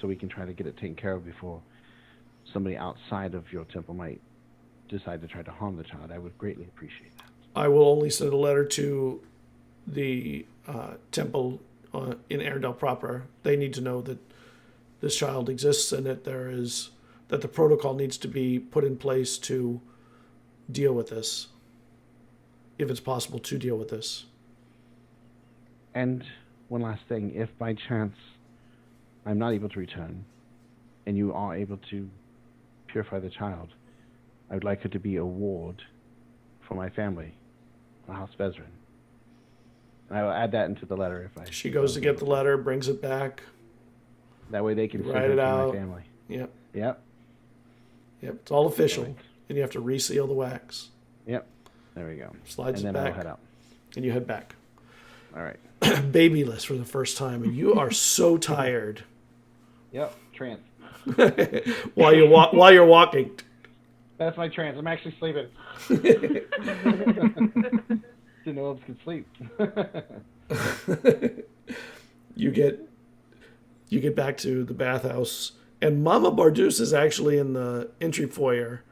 so we can try to get it taken care of before somebody outside of your temple might decide to try to harm the child, I would greatly appreciate that. I will only send a letter to the temple in Airedale proper. They need to know that this child exists and that that the protocol needs to be put in place to deal with this, if it's possible to deal with this. And one last thing, if by chance I'm not able to return and you are able to purify the child, I would like it to be a ward for my family, the House Vesryn. And I will add that into the letter if I... She goes to get the letter, brings it back. That way they can Write send it it to out. my family. Yep. Yep. Yep. It's all official. Right. And you have to reseal the wax. Yep. There we go. Slides and it then back. I'll head out. And you head back. All right. Babyless for the first time, and you are so tired. Yep. Trance. while you're walking. That's my trance. I'm actually sleeping. Didn't know elves could sleep. You get back to the bathhouse, and Mama Bardus is actually in the entry foyer.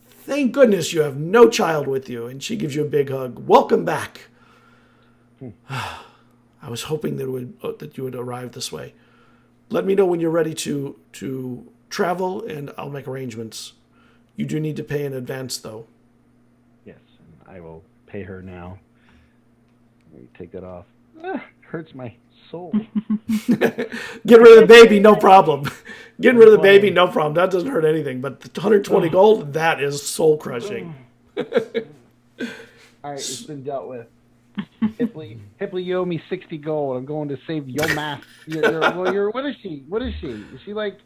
Thank goodness you have no child with you, and she gives you a big hug. Welcome back. I was hoping that you would arrive this way. Let me know when you're ready to travel, and I'll make arrangements. You do need to pay in advance, though. Yes, and I will pay her now. Let me take that off. Hurts my soul. Get rid of the baby, no problem. Getting rid of the baby, no problem. That doesn't hurt anything. But the 120 gold, that is soul crushing. All right, it's been dealt with. Hipley, you owe me 60 gold. I'm going to save your mask. What is she? What is she? Is she like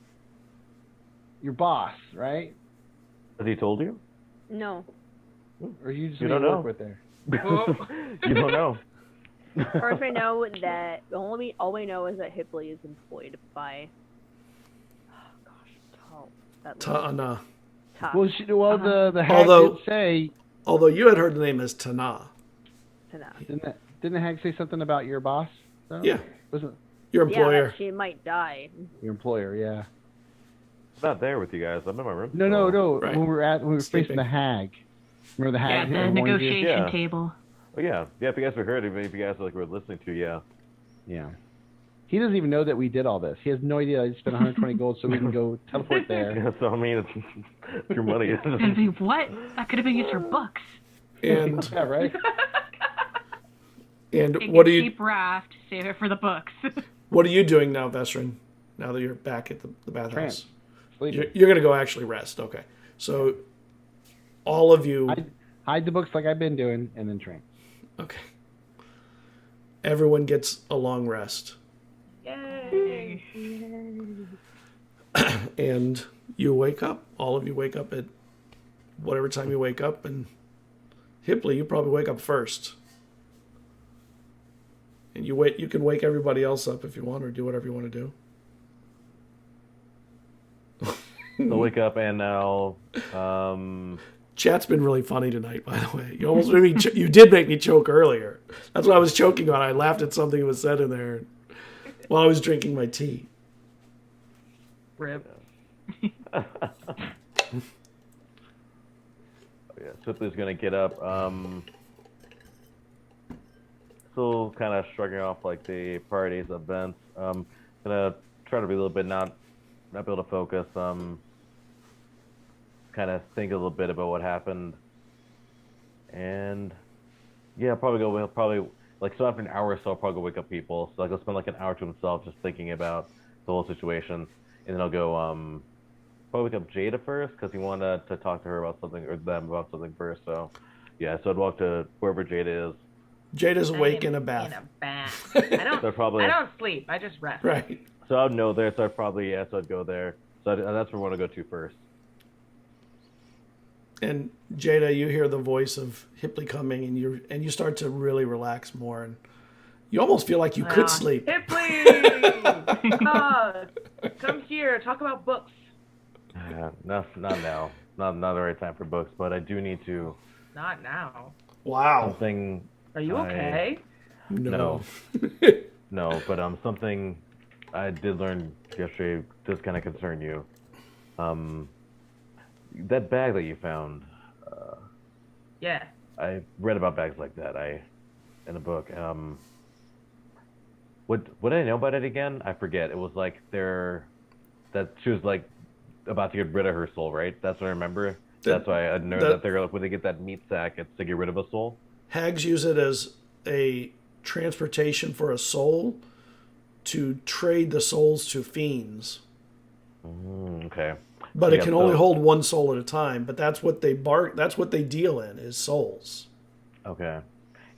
your boss, right? Has he told you? No. Or you just don't know. work with her? You don't know. As far as I know, that all we know is that Hipley is employed by. Oh gosh, that Tana. Well, the hag Although- did say. Although you had heard the name as Tana. Didn't the hag say something about your boss? Though? Yeah. Wasn't Your Yeah, employer. that she might die. your employer? Yeah. I'm not there with you guys. I'm in my room. No. Right. When we were Sleeping. facing the hag. Remember the Yeah, hag? the that warned you? negotiation Yeah. table. Oh yeah. If you guys have heard, if you guys were listening to, yeah. Yeah. He doesn't even know that we did all this. He has no idea I spent 120 gold so we can go teleport there. Yeah. So I mean, it's your money. And be what? That could have been used for books. And Yeah, right? Take what a are you cheap raft, save it for the books. what are you doing now, Vesryn? Now that you're back at the bathhouse. Trance. Sleeping. You're gonna go actually rest. Okay. So all of you Hide the books like I've been doing, and then train. Okay. everyone gets a long rest. Yay! And you wake up. All of you wake up at whatever time you wake up, and Hipley, you probably wake up first. And you can wake everybody else up if you want, or do whatever you want to do. I'll wake up and I'll Chat's been really funny tonight, by the way. You almost made me you did make me choke earlier. That's what I was choking on. I laughed at something that was said in there while I was drinking my tea. Rip. Yeah, Hipley's gonna get up. Still kind of shrugging off like the prior day's events. Gonna try to be a little bit not be able to focus. Kind of think a little bit about what happened, and yeah, probably like so after an hour or so, I'll probably go wake up people. So like I'll spend like an hour to himself just thinking about the whole situation, and then I'll go probably wake up Jada first because he wanted to talk to her about something or them about something first. So yeah, so I'd walk to wherever Jada is. Jada's awake I am in a bath. In a bath. I don't. So probably I don't sleep. I just rest. Right. So I'd know there. So I'd probably so I'd go there. So that's where I want to go to first. And Jada, you hear the voice of Hipley coming, and you start to really relax more, and you almost feel like you could sleep. Hipley! Come here. Talk about books. Not now. Not the right time for books, but I do need to. Not now. Wow. Something. Are you okay? No. No, but something I did learn yesterday does kind of concern you. That bag that you found. Yeah. I read about bags like that. In a book. What did I know about it again? I forget. It was like that she was like about to get rid of her soul, right? That's what I remember. That's why I know that they're like when they get that meat sack, it's to get rid of a soul. Hags use it as a transportation for a soul to trade the souls to fiends. Okay. But it can only hold one soul at a time. But that's what they deal in is souls. Okay.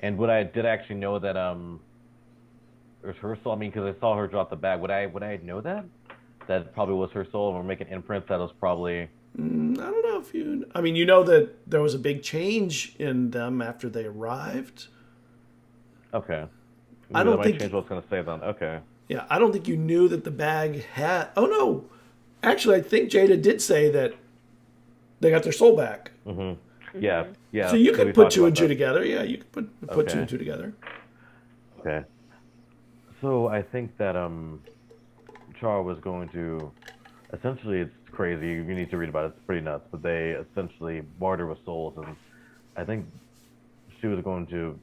And would I actually know that it was her soul? I mean, because I saw her drop the bag. Would I know that? That probably was her soul, and we're making inference that it was probably. I don't know if you. I mean, you know that there was a big change in them after they arrived. Okay. I don't think. Change what I was going to say then. Okay. Yeah, I don't think you knew that the bag had. Oh no, actually, I think Jada did say that they got their soul back. Mm-hmm. Yeah. Yeah. So you could put two and two together. Yeah, you could put Okay. two and two together. Okay. So I think that Char was going to. Essentially, it's crazy. You need to read about it. It's pretty nuts. But they essentially barter with souls, and I think she was going to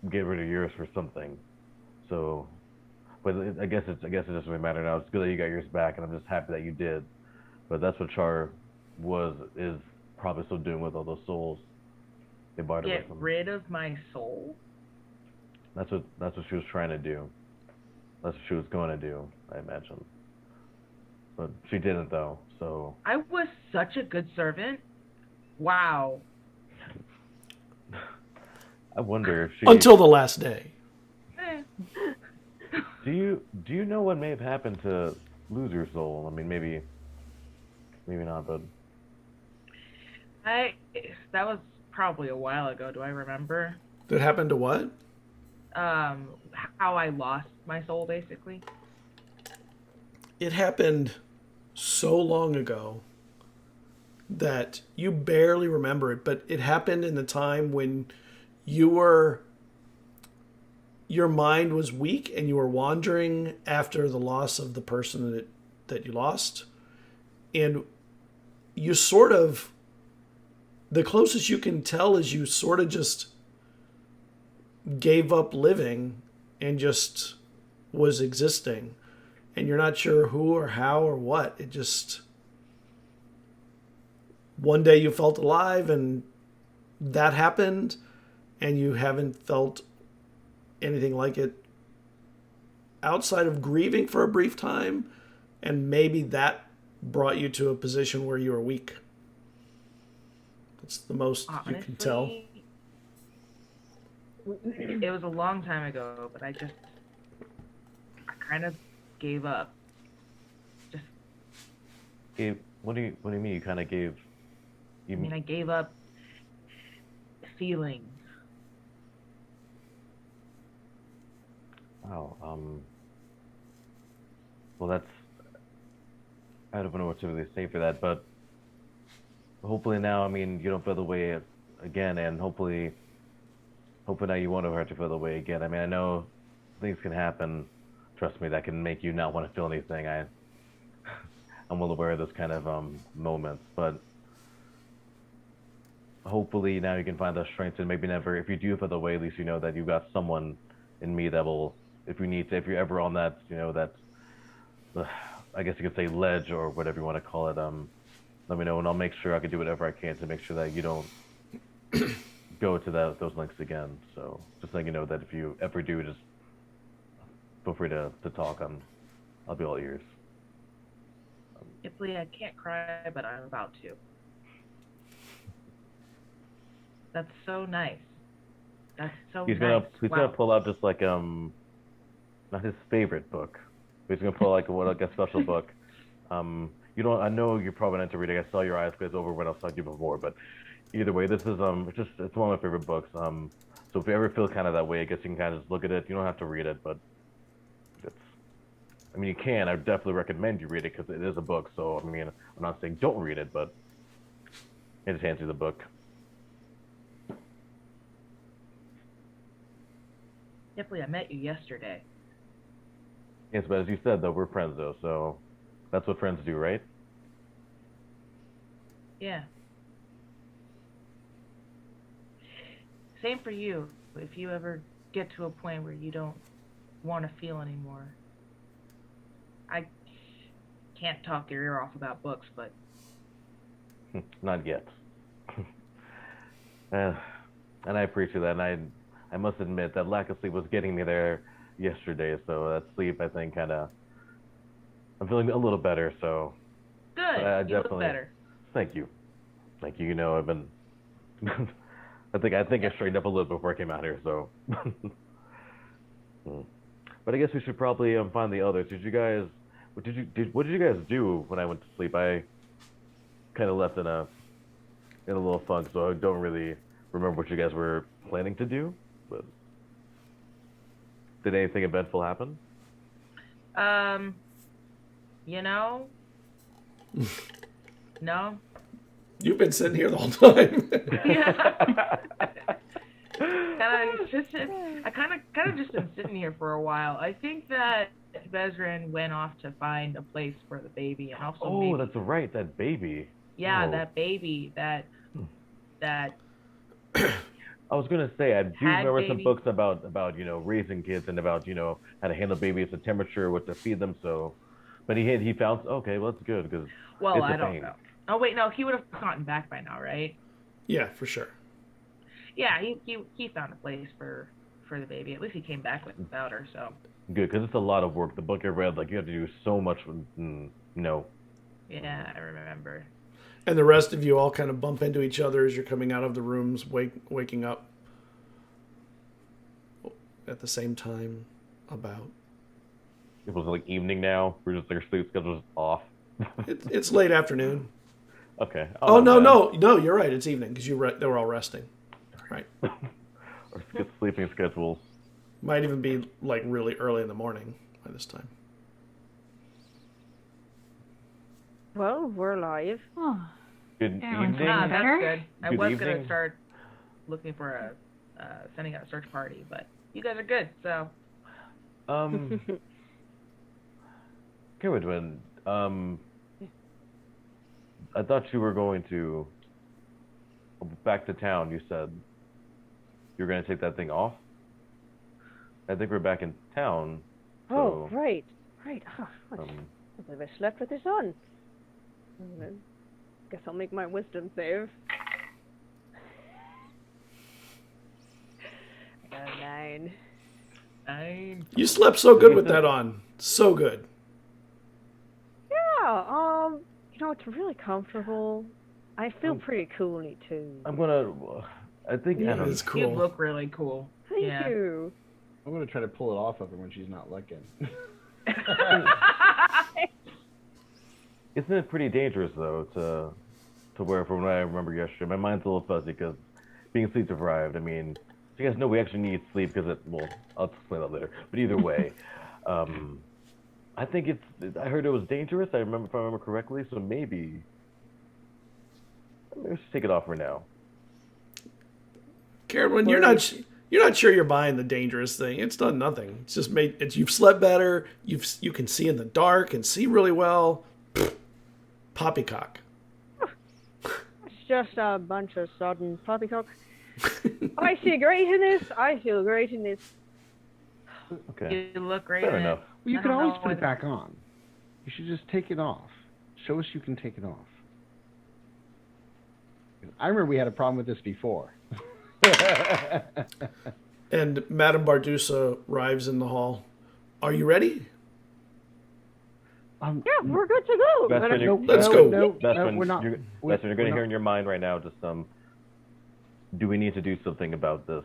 get rid of yours for something. So, but I guess it doesn't really matter now. It's good that you got yours back, and I'm just happy that you did. But that's what Char is probably still doing with all those souls. They barter with Get them. rid of my soul? That's what she was trying to do. That's what she was going to do, I imagine. But she didn't, though, so... I was such a good servant. Wow. I wonder if she... Until the last day. Do you know what may have happened to lose your soul? I mean, maybe not, but... That was probably a while ago. Do I remember? That happened to what? How I lost my soul, basically. It happened so long ago that you barely remember it, but it happened in the time when your mind was weak and you were wandering after the loss of the person that you lost. And you sort of, the closest you can tell is you sort of just gave up living and just was existing. And you're not sure who or how or what. It just... One day you felt alive and that happened, and you haven't felt anything like it outside of grieving for a brief time, and maybe that brought you to a position where you were weak. That's the most you can tell. It was a long time ago, but I kind of gave up. Just, What do you mean? You kind of gave? I mean, I gave up feelings. Wow. Well, that's. I don't know what to really say for that, but hopefully now, I mean, you don't feel the way again, and hopefully now you won't have to feel the way again. I mean, I know things can happen. Trust me, that can make you not want to feel anything. I'm well aware of those kind of moments, but hopefully now you can find the strength, and maybe never, if you do feel the way, at least you know that you got someone in me that will, if you're ever on that, that, I guess you could say ledge or whatever you want to call it, let me know, and I'll make sure I can do whatever I can to make sure that you don't go to those links again. So just letting you know that if you ever do, just feel free to talk. I'll be all ears. Italy, I can't cry, but I'm about to. That's so nice. That's so He's nice. gonna pull out just like not his favorite book, but he's gonna pull like a special book. You don't. I know you're probably not to read it. I saw your eyes glaze over when I was talking to you before, but either way, this is it's one of my favorite books. So if you ever feel kind of that way, I guess you can kind of just look at it. You don't have to read it, but I mean, you can. I would definitely recommend you read it because it is a book. So I mean, I'm not saying don't read it, but I just hand you the book. Italy, I met you yesterday. Yes, but as you said, though, we're friends, though, so that's what friends do, right? Yeah. Same for you. If you ever get to a point where you don't want to feel anymore. I can't talk your ear off about books, but... Not yet. And I appreciate that, and I must admit that lack of sleep was getting me there yesterday, so that sleep, I think, I'm feeling a little better, so... Good, you look better. Thank you. You know, I've been... I think I straightened up a little before I came out here, so... But I guess we should probably find the others. What did you guys do when I went to sleep? I kind of left in a little funk, so I don't really remember what you guys were planning to do. But did anything eventful happen? No. You've been sitting here the whole time. Yeah. I kind of just been sitting here for a while. I think that Vesryn went off to find a place for the baby, and also that's right, that baby. Yeah, Oh. that baby that. I was gonna say I do remember some baby. books about raising kids and about how to handle babies, the temperature, what to feed them. So, but he found okay. Well, that's good because it's I a don't pain. know. Oh wait, no, he would have gotten back by now, right? Yeah, for sure. Yeah, he found a place for the baby. At least he came back without her. So Good, because it's a lot of work. The book I read, like you have to do so much. yeah, I remember. And the rest of you all kind of bump into each other as you're coming out of the rooms, waking up at the same time. About. It was like evening now. We're just their sleep schedule's off. It's late afternoon. Okay. Oh no, you're right. It's evening because they were all resting. Right. Or sleeping schedules. Might even be like really early in the morning by this time. Well, we're live. Oh, Good Everyone's evening. fine. That's Better? good. I Good was gonna evening. start looking for sending out a search party, but you guys are good. So Cerridwen, I thought you were going to back to town. You said you were going to take that thing off. I think we're back in town. Oh, So, right. Oh, I um, believe I slept with this on. Guess I'll make my wisdom save. I got a 9. You slept so good with that on. So good. Yeah, it's really comfortable. I feel pretty coolly too. I'm gonna. I think Yeah, I don't. it's you cool. look really cool. Thank Yeah. you. I'm gonna try to pull it off of her when she's not looking. Isn't it pretty dangerous though to where, from what I remember yesterday, my mind's a little fuzzy because being sleep deprived. I mean, you guys know we actually need sleep because I'll explain that later. But either way, I think I heard it was dangerous. If I remember correctly. So maybe let's take it off for now. Cerridwen, you're not sure you're buying the dangerous thing. It's done nothing. It's just you've slept better. You can see in the dark and see really well. Poppycock. It's just a bunch of sodden poppycock. I see great in this. I feel great in this. Okay. You look great. Fair in it. enough. Well, you I can don't always know put it what- back on. You should just take it off. Show us you can take it off. I remember we had a problem with this before. And Madame Bardusa arrives in the hall. Are you ready? Yeah, we're good to go. Vesryn, Let's go. No, Vesryn, we're not. Vesryn, you're going to hear in your mind right now. Just do we need to do something about this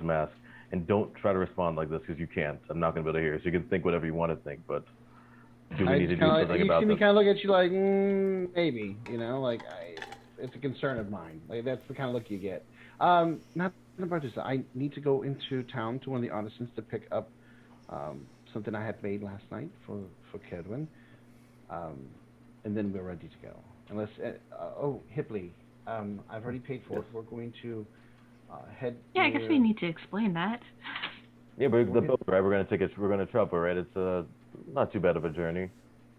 mask? And don't try to respond like this because you can't. I'm not going to be able to hear. So you can think whatever you want to think, but do we need to do something about You this? kind of look at you like, maybe, like it's a concern of mine. Like that's the kind of look you get. Not about this. I need to go into town to one of the artisans to pick up something I had made last night for Cerridwen, and then we're ready to go. Unless, Hipley, I've already paid for it. We're going to head. Yeah, I guess we need to explain that. Yeah, but the boat, right? We're going to travel, right? It's not too bad of a journey.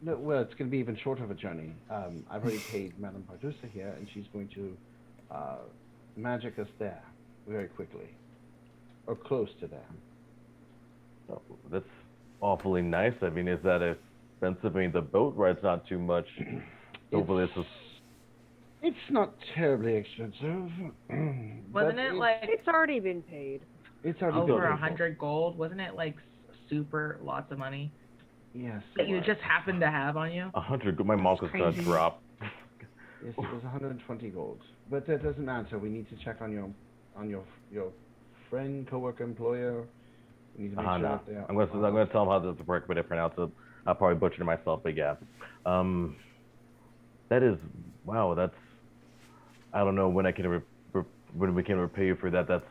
No, well, it's going to be even shorter of a journey. I've already paid Madame Bardusa here, and she's going to magic us there very quickly, or close to there. Oh, that's awfully nice. I mean, is that expensive? I mean, the boat ride's not too much. Hopefully, It's not terribly expensive. Wasn't it like It's already been paid. It's already over built. 100 gold? Wasn't it like super lots of money Yes. that you just happened to have on you? 100. My mouth is going to crazy. drop. Yes, it was 120 gold, but that doesn't matter. We need to check on your friend, coworker, employer. We need to make sure No. that they are. I'm going to tell him how the correct way to pronounce it. I'll probably butcher it myself, but yeah. That is, wow. That's, I don't know when when we can repay you for that. That's,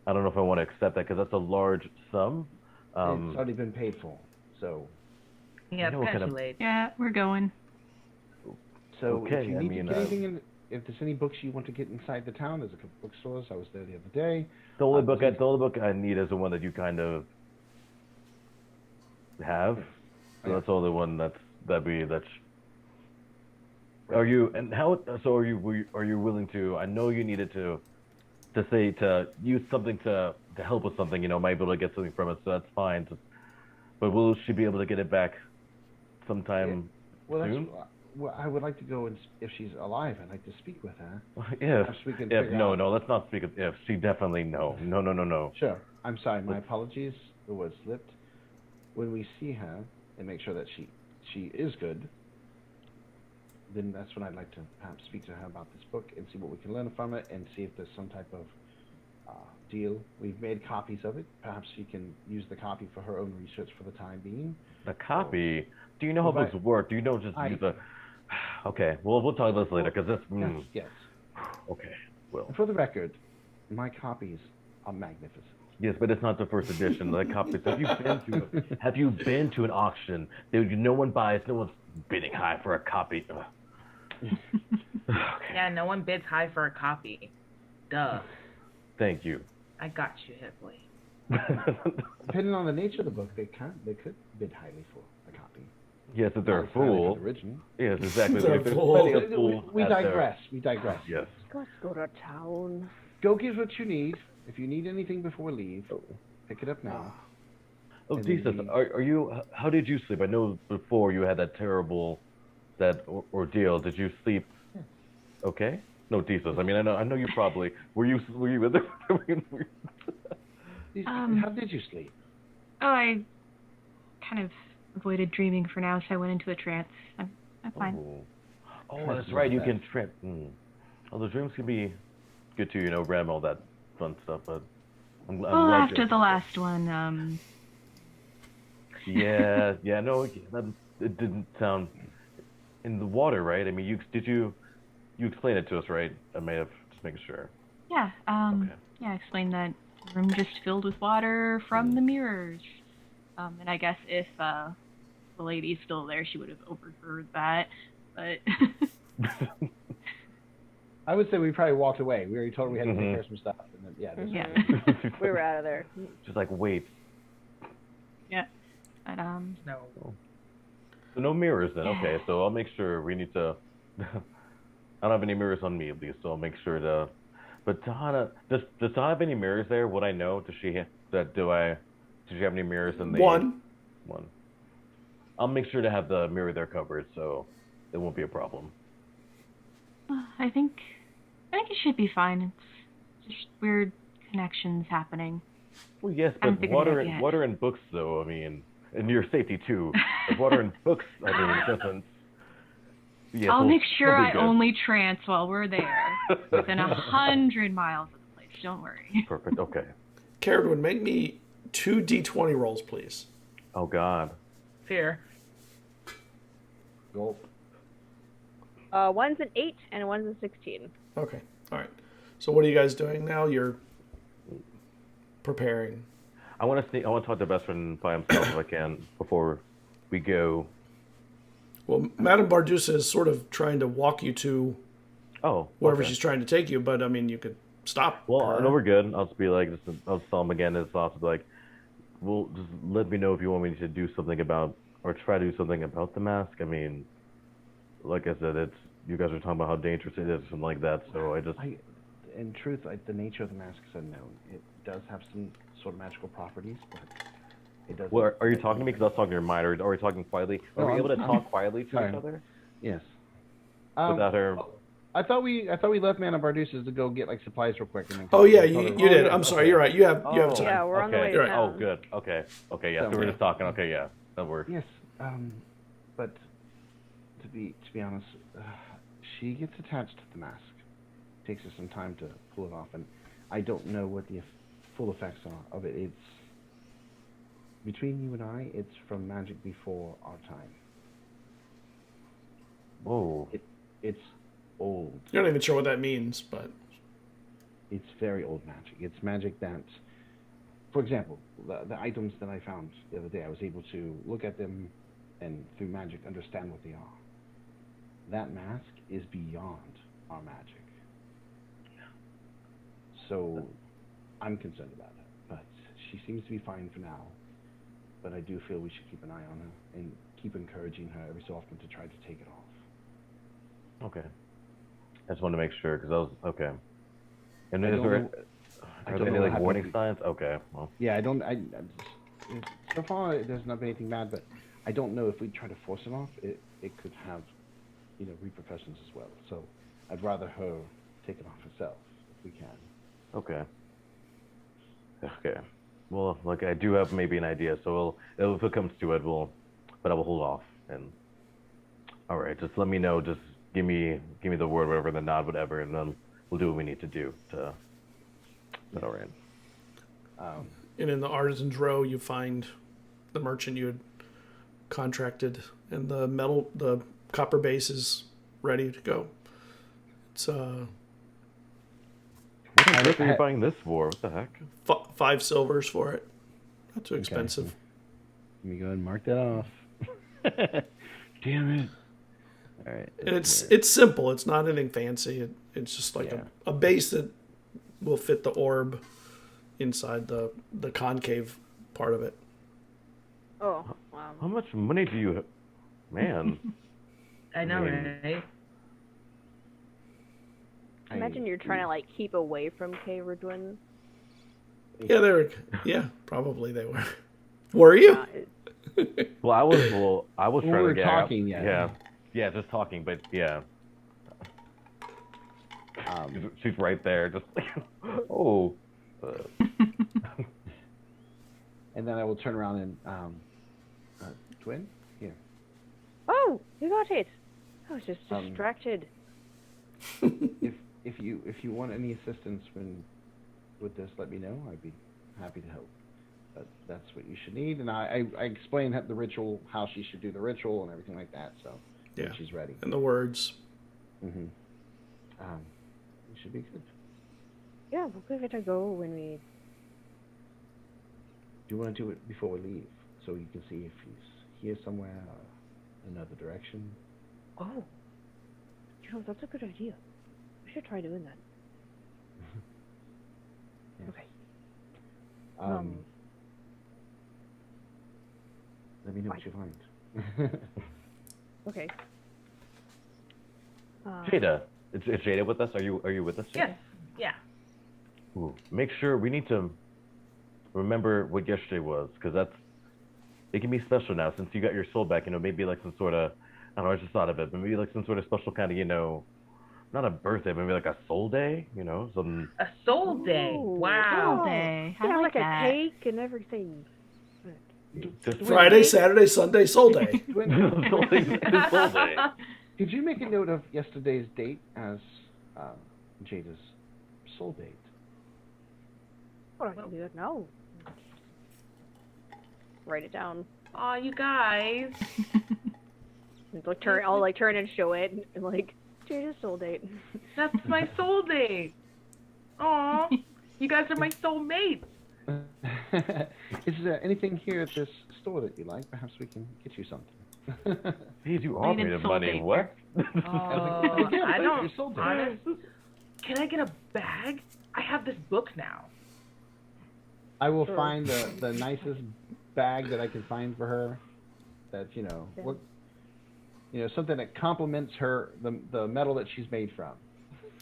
I don't know if I want to accept that because that's a large sum. It's already been paid for, so. Yeah, You know what it's kind kind of of- late. Yeah, we're going. So Okay, if you I need mean, to get anything if there's any books you want to get inside the town, there's a couple bookstores. I was there the other day. The only book I need is the one that you kind of have. So that's the only one that's. Are you and how? So are you willing to? I know you needed to use something to help with something. Might be able to get something from it. So that's fine. But will she be able to get it back sometime soon? Well, I would like to go and if she's alive, I'd like to speak with her. If we can if figure no out- no let's not speak of if. She definitely no. Sure. I'm sorry. My apologies. The word slipped. When we see her and make sure that she is good, then that's when I'd like to perhaps speak to her about this book and see what we can learn from it and see if there's some type of deal. We've made copies of it. Perhaps she can use the copy for her own research for the time being. The copy. Do you know how Well, books work? Do you know just use a? Okay, well we'll talk about this later because this. Yes. Okay, well. And for the record, my copies are magnificent. Yes, but it's not the first edition. The copies. Have you been to an auction? No one buys. No one's bidding high for a copy. Okay. Yeah, no one bids high for a copy. Duh. Thank you. I got you, Hipley. Depending on the nature of the book, they could bid highly for a copy. Yes, if they're a Not as highly for fool. the original. Yes, exactly. They're There's fool. plenty of fools We out there. digress. We digress. Yes. Let's go to town. Go get what you need. If you need anything before we leave, pick it up now. Oh, And then Jesus, we- are you? How did you sleep? I know before you had that terrible, ordeal. Did you sleep? Okay. No, Jesus. I mean, I know you probably were. You with her? How did you sleep? Oh, I kind of avoided dreaming for now, so I went into a trance. I'm fine. Oh, that's right. You can trip. Oh, the dreams can be good too. REM, all that fun stuff. But I'm Well, glad after the last one, Yeah, no, it didn't sound in the water, right? I mean, you explained it to us, right? I may have just making sure. yeah, Okay. yeah, explain that the room just filled with water from the mirrors. And I guess if the lady's still there, she would have overheard that. But I would say we probably walked away. We already told her we had to take care of some stuff. And then, yeah. yeah, We were out of there. Just like wait. yeah, but No. So no mirrors then. Okay, so I'll make sure we need to. I don't have any mirrors on me at least, so I'll make sure to. But Tahana, does Tahana have any mirrors there? Would I know? Does she Does she have any mirrors in the One. I'll make sure to have the mirror there covered, so it won't be a problem. I think it should be fine. It's just weird connections happening. Well, yes, I'm but figuring it out. water and books, though. I mean, and your safety too. But water and books, I mean, it doesn't. Yeah, I'll make sure we'll be I good. only trance while we're there, within 100 miles of the place. Don't worry. Perfect. Okay. Cerridwen, make me 2 d20 rolls, please. Oh God. Fear. Gulp. One's an 8 and one's a 16. Okay. All right. So what are you guys doing now? You're preparing. I want to talk to Vesryn by himself if I can before we go. Well, Madame Bardusa is sort of trying to walk you to Oh. wherever okay. she's trying to take you, but I mean, you could stop. Well, her. no, we're good. I'll just be like, I'll just tell him again. It's also like, well, just let me know if you want me to do something about, or try to do something about the mask. I mean, like I said, you guys are talking about how dangerous it is, or something like that. So In truth, the nature of the mask is unknown. It does have some sort of magical properties, but it doesn't. Well, are you talking to me? Because I was talking to your mind. Or are we talking quietly? Are No, we able to I'm- talk quietly to sorry. each other Yes. without her? I thought we left Mana Bardusa's to go get like supplies real quick. And then Oh yeah, told her- you did. yeah, I'm sorry. okay. You're right. You have time. Yeah, we're on the way okay. to Oh, town. good. Okay. Yeah. So So- we're just talking. Okay. Yeah. That works. Yes. But to be honest, she gets attached to the mask. Takes her some time to pull it off, and I don't know what the full effects are of it. It's between you and I. It's from magic before our time. Whoa. It's old. You're not even sure what that means, but It's very old magic. It's magic that, for example, the items that I found the other day, I was able to look at them and through magic understand what they are. That mask is beyond our magic. So I'm concerned about it. But she seems to be fine for now. But I do feel we should keep an eye on her and keep encouraging her every so often to try to take it off. Okay. I just wanted to make sure because I was okay. And I is don't there know- I are don't there any know what like happened warning to- signs? Okay. Well. Yeah, so far there's not been anything bad, but I don't know if we try to force it off, it could have, repercussions as well. So I'd rather her take it off herself if we can. Okay. Okay. Well, like I do have maybe an idea, so if it comes to it, but I will hold off. And all right, just let me know. Just give me the word, whatever, the nod, whatever, and then we'll do what we need to do to. Is that all right? and in the artisan's row you find the merchant you had contracted, and the copper base is ready to go. It's What on earth are you buying this for? What the heck? 5 silvers for it. Not too expensive. Let me go ahead and mark that off. Damn it. All right. And it's simple. It's not anything fancy. It's just like a base that will fit the orb inside the concave part of it. Oh, wow. How much money do you? Man. I know, mean- right? Imagine you're trying to like keep away from Cerridwen. Yeah, probably they were. Were you? Well, I was we trying were to get talking, out. yeah. Yeah, just talking, but yeah. She's right there, just like, oh. And then I will turn around and twin here. Oh, you got it. I was just distracted. If you want any assistance with this, let me know. I'd be happy to help. But that's what you should need, and I explained the ritual, how she should do the ritual, and everything like that. So Yeah. she's ready. And the words. Mm-hmm. It should be good. Yeah, we'll give it a go when we. Do you want to do it before we leave, so you can see if he's here somewhere, or another direction? Oh, that's a good idea. We should try doing that. Yeah. Okay. Let me know what you find. Okay. Jada, is Jada with us? Are you with us? Jada? Yes. Yeah. Ooh, make sure we need to remember what yesterday was, because it can be special now since you got your soul back. Maybe like some sort of, I don't know, I just thought of it, but maybe like some sort of special kind of, not a birthday, maybe like a soul day, some. A soul day. Ooh, Wow. oh, Day. I Yeah, like that. a cake and everything. Friday, Saturday, Sunday, Soul Day. Soul day. Did you make a note of yesterday's date as Jada's soul date? Oh, I can do that now. Write it down. Aw, you guys. And, like, I'll turn and show it, and like, Jada's soul date. That's my soul date. Aw. You guys are my soulmates. Is there anything here at this store that you like? Perhaps we can get you something. Jeez, you are made of money. What? I don't. Your soul date. Honest, can I get a bag? I have this book now. I will find the nicest bag that I can find for her. That's something that complements the metal that she's made from.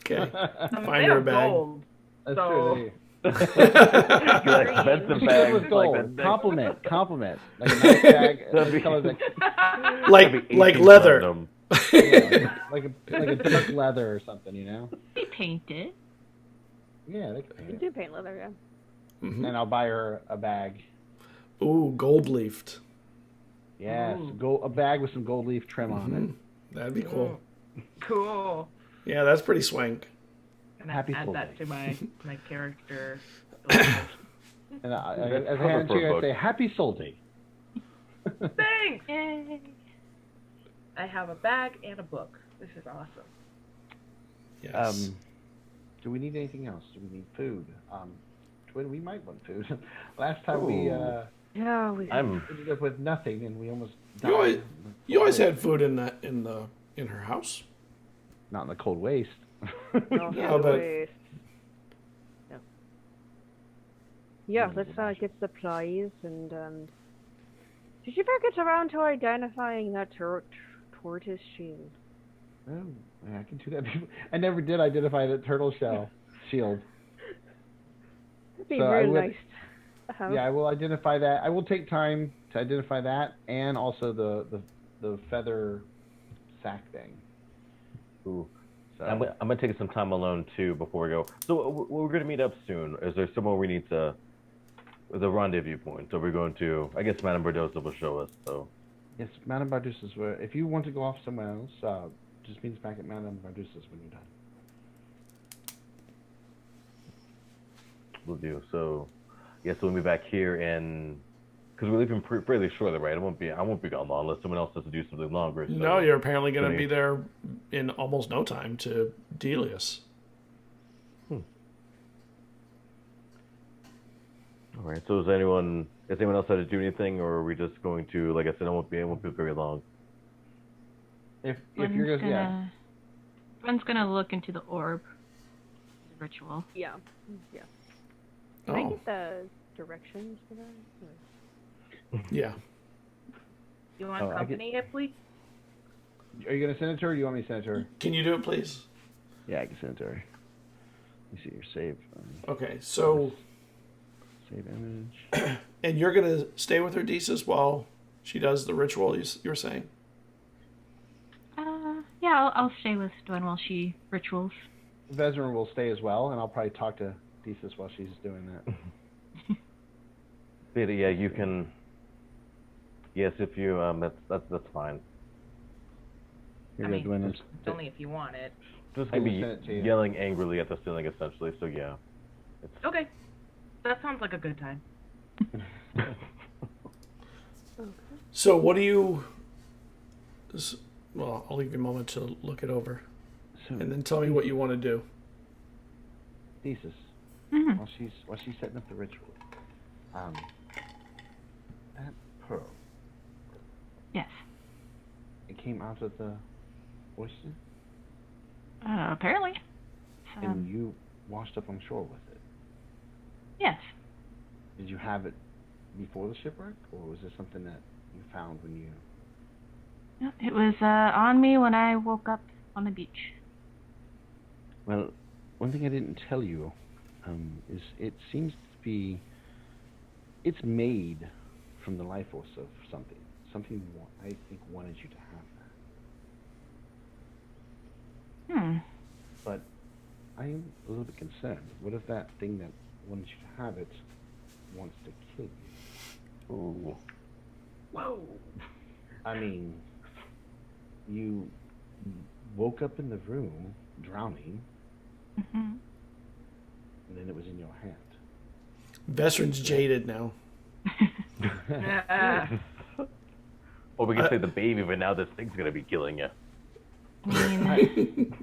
Okay. They Find her a have bag. gold. That's So- true. Like expensive She bags, goes with gold. like that. Compliment. Like a nice bag. That'd be- colors that, like leather. Random. like a dark leather or something, Be painted. Yeah, they could You paint do it. paint leather, yeah. Mhm. And I'll buy her a bag. Ooh, gold leafed. Yes, Ooh. a bag with some gold leaf trim on it. That'd be cool. Cool. Yeah, that's pretty swank. And Happy add soul that day. to my character. And That's as I cover hand it for to a you, I book. say, Happy Soul Day. Thanks. Yay. I have a bag and a book. This is awesome. Yes. Do we need anything else? Do we need food? Twin, we might want food. Last time we Yeah, we. ended up with nothing, and we almost died. You always had food in her house. Not in the cold waste. No, Yeah, but- waste. Yeah, let's get supplies and did you ever get around to identifying that tortoise shield? Oh, yeah, I can do that. I never did identify the turtle shell shield. That'd be So I very would- nice. Yeah, I will identify that. I will take time to identify that, and also the feather sack thing. Ooh. So I'm gonna take some time alone too before we go. So we're gonna meet up soon. Is there somewhere we need to? The rendezvous point. So we're going to. I guess Madame Bardosa will show us. So. yes, Madame Bardusa's where. If you want to go off somewhere else, just meet us back at Madame Bardusa's when you're done. We'll do. So, yes, we'll be back here in, because we're leaving fairly shortly, right? I won't be gone long unless someone else has to do something longer. So. No, you're apparently going to Tiffany. be there in almost no time to Delius. All right. So, is anyone else had to do anything, or are we just going to? Like I said, it won't be very long. If you're gonna, One's gonna look into the orb. The ritual. Yeah. Yeah. Can I Oh, get the directions for that? yeah. You want Oh, I company, Hipley? Are you gonna send it to her? Or do you want me to send it to her? Can you do it, please? Yeah, I can send it to her. Let me see your save. Okay, so, Save image. and you're going to stay with her, Desus, while she does the ritual, you're saying? Yeah, I'll stay with Dwen while she rituals. Vesryn will stay as well, and I'll probably talk to Desus while she's doing that. But yeah, you can. Yes, if you that's fine. Here I you mean, go, Dwayne. it's only if you want it. Just I will maybe send it to you. yelling angrily at the ceiling, essentially. So yeah. Okay. That sounds like a good time. So what do you... Well, I'll give you a moment to look it over. So, And then tell me what you want to do. Thesis. Mhm. While she's setting up the ritual, that pearl, Yes. it came out of the oyster, Apparently. and you washed up on shore with it. Yes. Did you have it before the shipwreck, or was this something that you found when you... It was on me when I woke up on the beach. Well, one thing I didn't tell you is it seems to be... It's made from the life force of something. Something I think wanted you to have that. But I am a little bit concerned. What if that thing that wanted you to have it wants to kill you? Ooh. Whoa. I mean, you woke up in the room drowning, Mm-hmm. and then it was in your hand. Vesryn's jaded now. Or we can say the baby, but now this thing's gonna be killing you. I mean,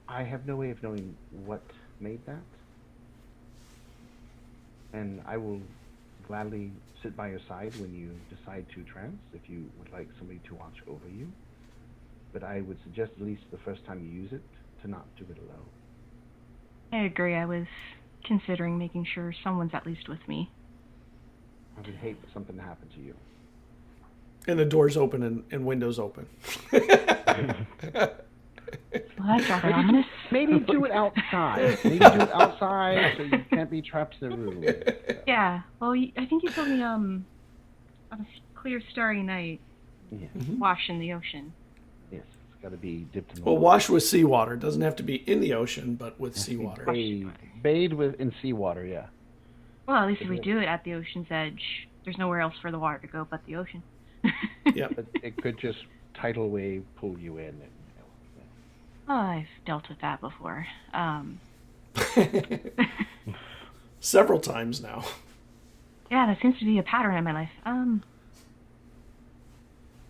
I have no way of knowing what made that, and I will gladly sit by your side when you decide to trance, if you would like somebody to watch over you. But I would suggest, at least the first time you use it, to not do it alone. I agree. I was considering making sure someone's at least with me. I would hate for something to happen to you. And the door's open and windows open. Well, that's rather ominous. Maybe do it outside. Maybe do it outside so you can't be trapped in the room. Yeah. Well, I think you told me on a clear, starry night, Yeah. wash in the ocean. Yes, it's got to be dipped in the Well, wash with seawater. It doesn't have to be in the ocean, but with seawater. Bathe in seawater, yeah. Well, at least if we do it at the ocean's edge, there's nowhere else for the water to go but the ocean. Yep. But it could just tidal wave pull you in. And, Oh, I've dealt with that before. Several times now. Yeah, that seems to be a pattern in my life.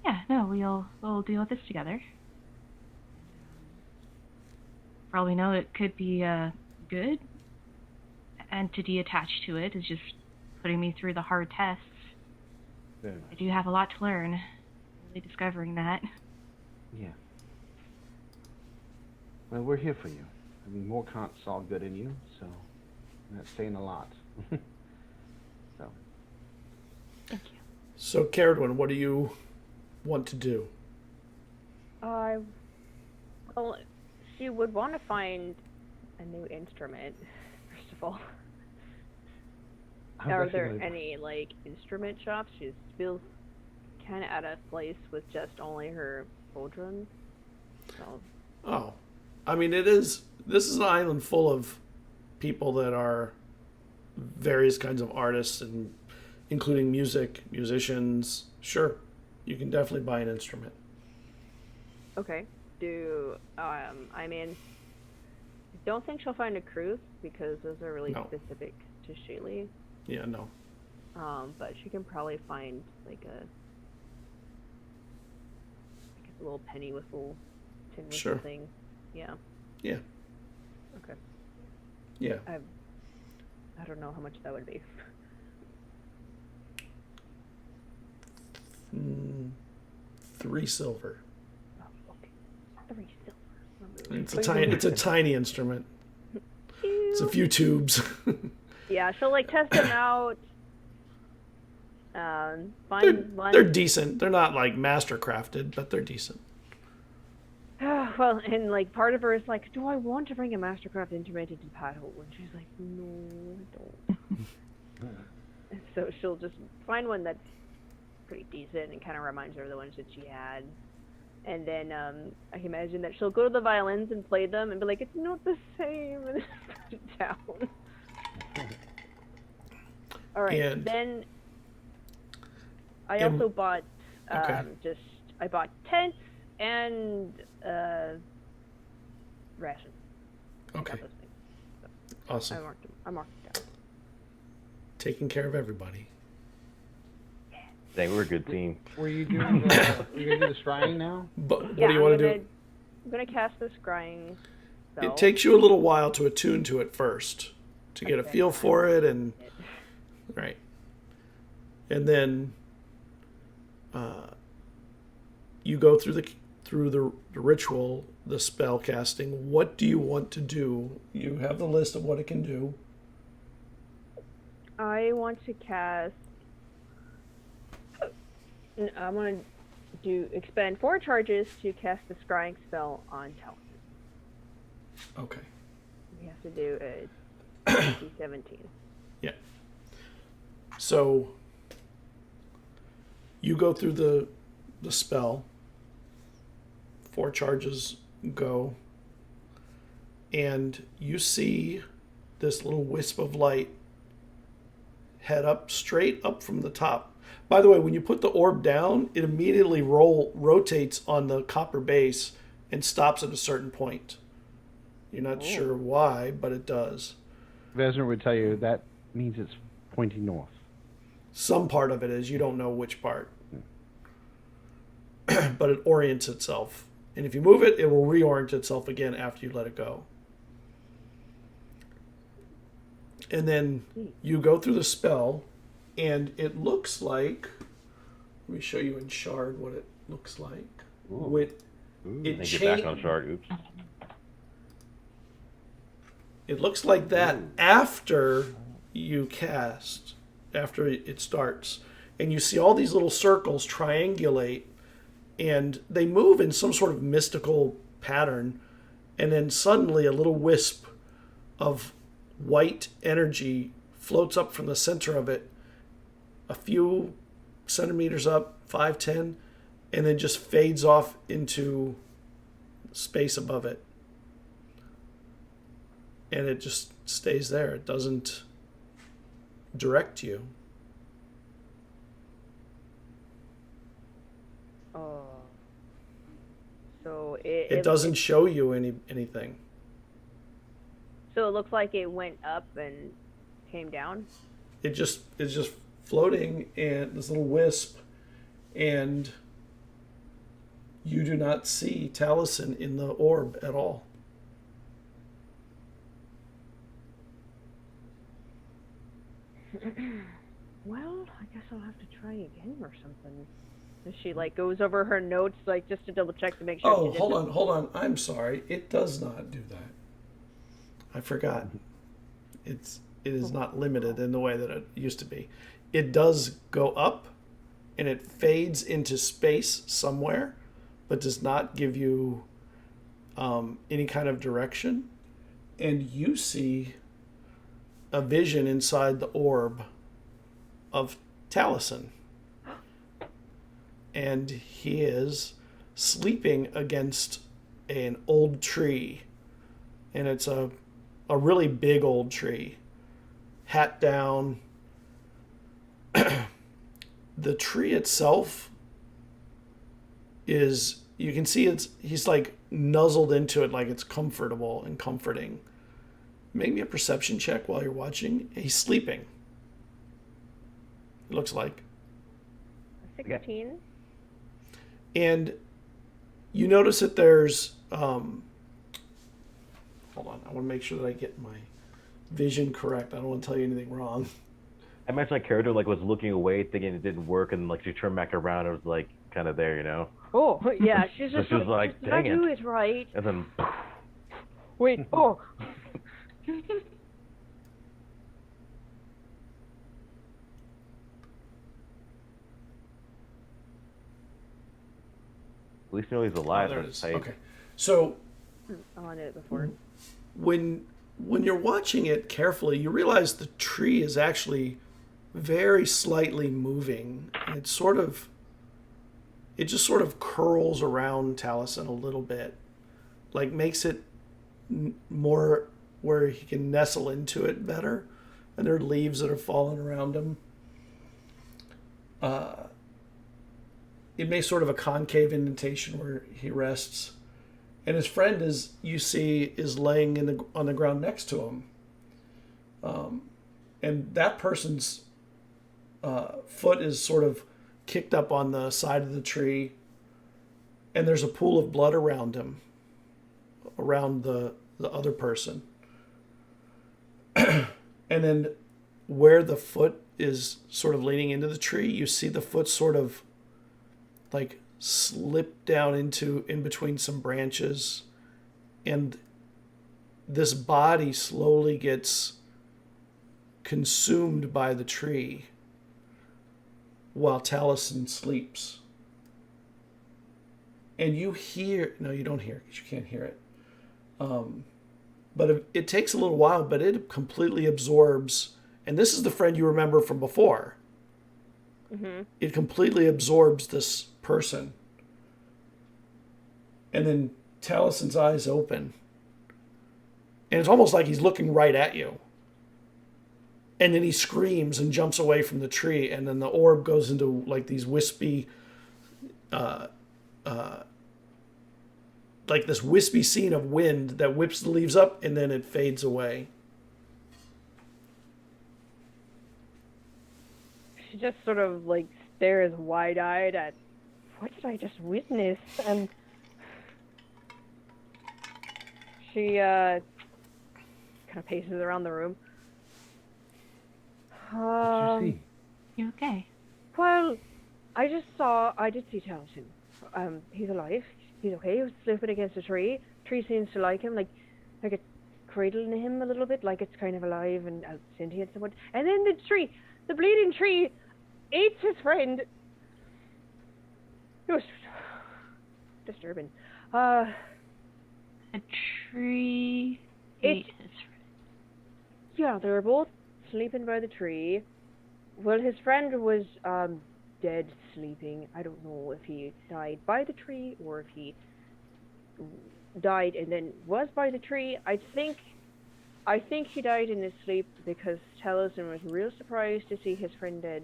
Yeah, no, we'll deal with this together. For all we know, it could be a good entity attached to it is just putting me through the hard tests. Very nice. I do have a lot to learn. Really discovering that. Yeah. Well, we're here for you. I mean, Morkant saw good in you, so that's saying a lot. So. Thank you. So, Cerridwen, what do you want to do? Well, she would want to find a new instrument, first of all. Are there any, like, instrument shops? She feels kind of out of place with just only her bodhrán. So. Oh. I mean, this is an island full of people that are various kinds of artists, and including musicians. Sure, you can definitely buy an instrument. Okay. I mean, I don't think she'll find a cruise because those are really specific to Sheely. Yeah, no. But she can probably find like a little penny whistle, tin whistle Sure. thing. Yeah. Yeah. Okay. Yeah. I don't know how much that would be. 3 silver. Oh, okay. 3 silver. It's a tiny instrument. It's a few tubes. Yeah, she'll like test them out. Find one. They're decent. They're not like master crafted, but they're decent. Well, and like part of her is like, do I want to bring a Mastercraft instrument into battle? And she's like, no, I don't. And so she'll just find one that's pretty decent and kind of reminds her of the ones that she had. And then I can imagine that she'll go to the violins and play them and be like, it's not the same, and put it down. All right, And- then I also bought I bought tents and ration. Okay. Those things. Awesome. I marked it down. Taking care of everybody. Dang, we're a good team. Were you doing the, were you gonna do the scrying now? But what do you want to do? I'm gonna cast the scrying spell. It takes you a little while to attune to it first, to get a feel for it, and right, and then you go through the ritual, the spell casting. What do you want to do? You have the list of what it can do. I want to cast. I want to expend 4 charges to cast the scrying spell on Talon. Okay. We have to do a DC 17. Yeah. So you go through the spell. 4 charges go, and you see this little wisp of light head up, straight up from the top. By the way, when you put the orb down, it immediately rotates on the copper base and stops at a certain point. You're not sure why, but it does. Vesryn would tell you that means it's pointing north. Some part of it is, you don't know which part. But it orients itself. And if you move it, it will reorient itself again after you let it go. And then you go through the spell, and it looks like... Let me show you in Shard what it looks like. Get back on Shard. Oops. It looks like that after you cast, after it starts. And you see all these little circles triangulate, and they move in some sort of mystical pattern. And then suddenly a little wisp of white energy floats up from the center of it, a few centimeters up, 5, 10, and then just fades off into space above it. And it just stays there. It doesn't direct you. Oh. So it doesn't show you anything. So it looks like it went up and came down? It's just floating, and this little wisp, and you do not see Taliesin in the orb at all. Well, I guess I'll have to try again or something. She goes over her notes just to double check to make sure. Oh, hold on. I'm sorry. It does not do that. I forgot. It is not limited in the way that it used to be. It does go up, and it fades into space somewhere, but does not give you any kind of direction. And you see a vision inside the orb of Taliesin. And he is sleeping against an old tree. And it's a really big old tree. Hat down. The tree itself is, you can see he's nuzzled into it like it's comfortable and comforting. Make me a perception check while you're watching. He's sleeping. It looks like. 16. And you notice that there's hold on, I want to make sure that I get my vision correct. I don't want to tell you anything wrong. I imagine that character was looking away, thinking it didn't work, and she turned back around. It was kind of there, you know. Oh yeah, she's So just she was like, did I "Dang do it!" it right? And then Wait, oh. at least you know he's alive. There it That's is. tight. Okay. So I did it before. when you're watching it carefully, you realize the tree is actually very slightly moving. And it just sort of curls around Taliesin a little bit, makes it more where he can nestle into it better. And there are leaves that are falling around him. It makes sort of a concave indentation where he rests. And his friend is laying on the ground next to him. And that person's foot is sort of kicked up on the side of the tree, and there's a pool of blood around him, around the other person. And then where the foot is sort of leaning into the tree, you see the foot sort of like slip down in between some branches, and this body slowly gets consumed by the tree while Taliesin sleeps. And you hear, no, you don't hear it because you can't hear it. But it takes a little while, but it completely absorbs. And this is the friend you remember from before. Mm-hmm. It completely absorbs this person. And then Taliesin's eyes open. And it's almost like he's looking right at you. And then he screams and jumps away from the tree. And then the orb goes into like these wispy, like this wispy scene of wind that whips the leaves up, and then it fades away. She just sort of like stares wide-eyed at, what did I just witness? And she kind of paces around the room. What did you see? You okay? Well, I did see Taliesin. He's alive. He's okay. He was sleeping against a tree. Tree seems to like him, like it's cradling him a little bit, like it's kind of alive and sentient somewhat. And then the bleeding tree, ate his friend. It was disturbing. A tree ate his friend. Yeah, they were both sleeping by the tree. Well, his friend was dead sleeping. I don't know if he died by the tree or if he died and then was by the tree. I think he died in his sleep because Taliesin was real surprised to see his friend dead.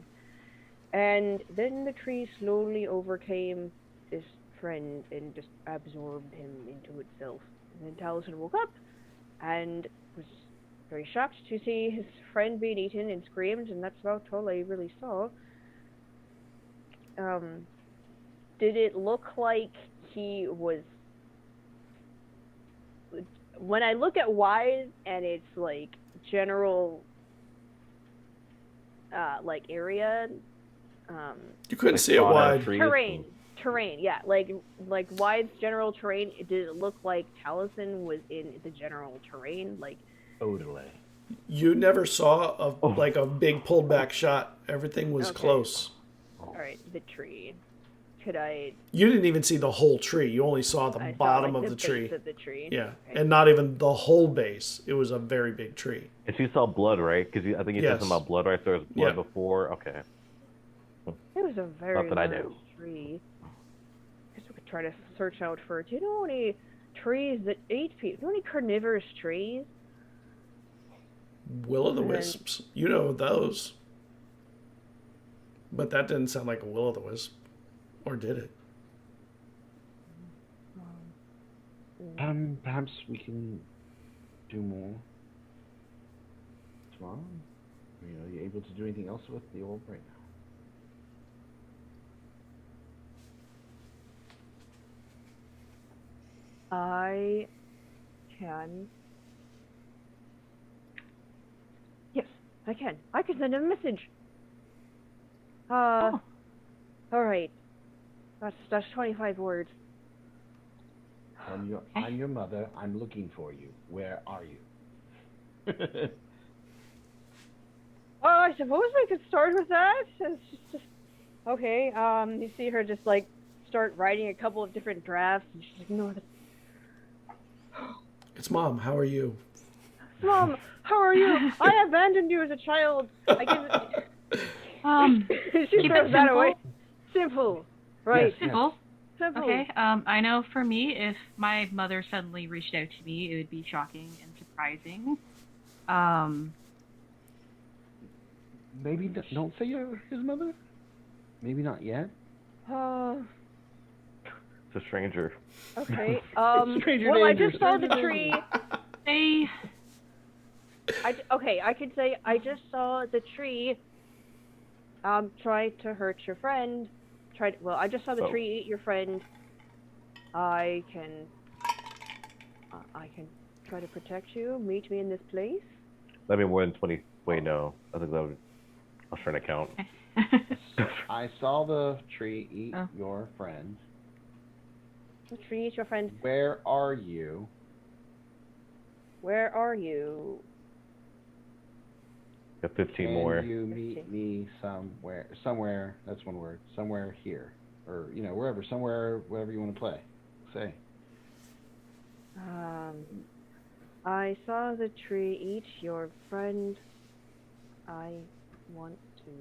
And then the tree slowly overcame his friend and just absorbed him into itself. And then Taliesin woke up and was very shocked to see his friend being eaten and screamed, and that's about all I really saw. Did it look like he was... When I look at Wise and it's like general like area, You couldn't Like see it sawn out wide. trees terrain, yeah, like Wide's general terrain, did it look like Taliesin was in the general terrain? Like, Odelay. You never saw like a big pulled back shot. Everything was Okay. close. alright, the tree. Could I... You didn't even see the whole tree. You only saw the I saw, bottom like, of the base tree. of the tree. Yeah, Okay. and not even the whole base. It was a very big tree. And she saw blood, right? Because I think you said Yes. something about blood, right? So there was blood Yeah. before. Okay. It was a very Not that I large know. tree. I guess we could try to search out for it. Do you know any trees that eat people? Do you know any carnivorous trees? Will-o'-the-wisps. You know those. But that didn't sound like a will-o'-the-wisp. Or did it? Perhaps we can do more tomorrow. Are you able to do anything else with the orb right now? I can. Yes, I can. I can send him a message. Oh. Alright. That's 25 words. I'm your mother. I'm looking for you. Where are you? Oh, I suppose we could start with that. It's just okay. You see her just like start writing a couple of different drafts, and she's like, "No, It's Mom. How are you? Mom, how are you? I abandoned you as a child. I give it." She keep throws it that simple. away. Simple, right? Yes. Simple. Simple. Okay. I know for me, if my mother suddenly reached out to me, it would be shocking and surprising. Maybe don't say you're his mother. Maybe not yet. It's a stranger. Okay. Stranger Well, I danger, just saw the stranger tree. danger. Okay, I could say I just saw the tree try to hurt your friend. I just saw the tree eat your friend. I can try to protect you. Meet me in this place. That'd be more than 20. Wait, no. I think that would. I was trying to count. I saw the tree eat your friend. The tree eats your friend. Where are you? Where are you? Got 15 Can more. you meet me somewhere? Somewhere. That's one word. Somewhere here, or wherever. Somewhere, wherever you want to play. Say. I saw the tree eat your friend. I want to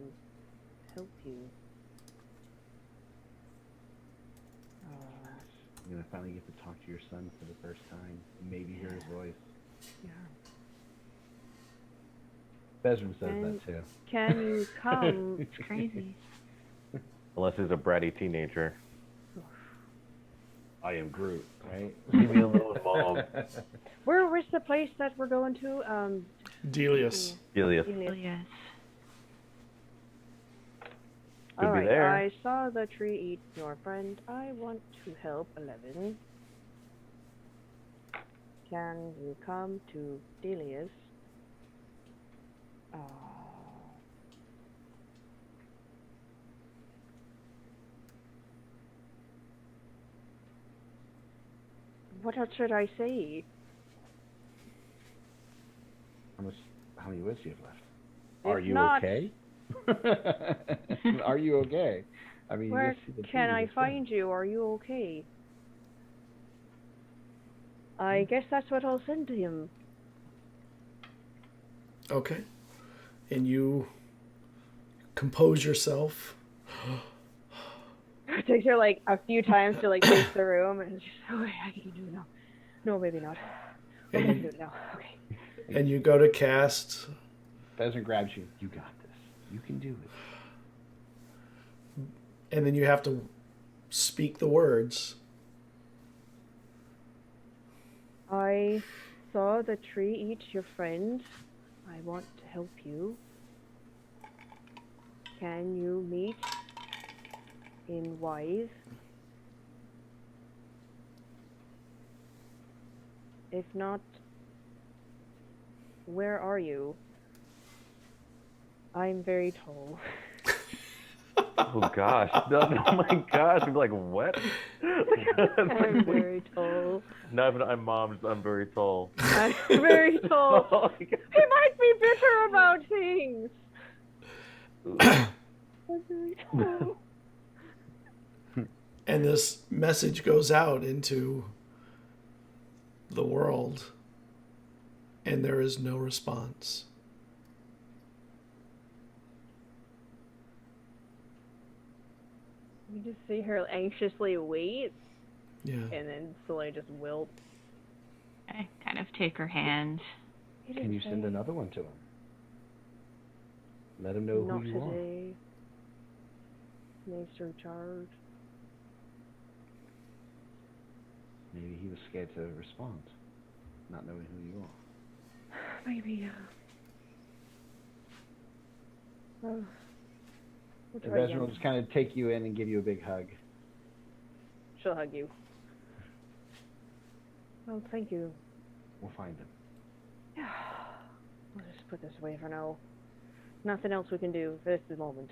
help you. You're gonna finally get to talk to your son for the first time. Maybe hear his voice. Yeah. Vesryn says that too. Can you come? It's crazy. Unless he's a bratty teenager. I am Groot, right? Leave me alone, Mom. Where's the place that we're going to? Delius. Delius. Yes. Could be Alright, there. I saw the tree eat your friend. I want to help 11. Can you come to Delius? What else should I say? How many words do you have left? If Are you not- okay? Are you okay? I mean, Where you see the can tree, I it's fine. find you? Are you okay? I guess that's what I'll send to him. Okay. And you compose yourself. It takes her like a few times to like pace the room, and she's okay. I can do it now. No, maybe not. Okay, I can do it now. Okay. And you go to cast. Vesryn grabs you. You got this. You can do it. And then you have to speak the words. I saw the tree eat your friend. I want to help you. Can you meet in Wise? If not, where are you? I'm very tall. Oh gosh. No, oh my gosh. I'm like, what? I'm very tall. No, I'm Mom. I'm very tall. I'm very tall. Oh my He might be bitter about things. I'm very tall. And this message goes out into the world. And there is no response. You just see her anxiously wait, Yeah. and then slowly just wilt. I kind of take her hand. Can you send another one to him? Let him know Not who you today. Needs to recharge. are. Maybe he was scared to respond, not knowing who you are. Maybe. Oh. We'll And try Vesryn again. will just kind of take you in and give you a big hug. She'll hug you. Oh, thank you. We'll find him. We'll just put this away for now. Nothing else we can do. This is the moment.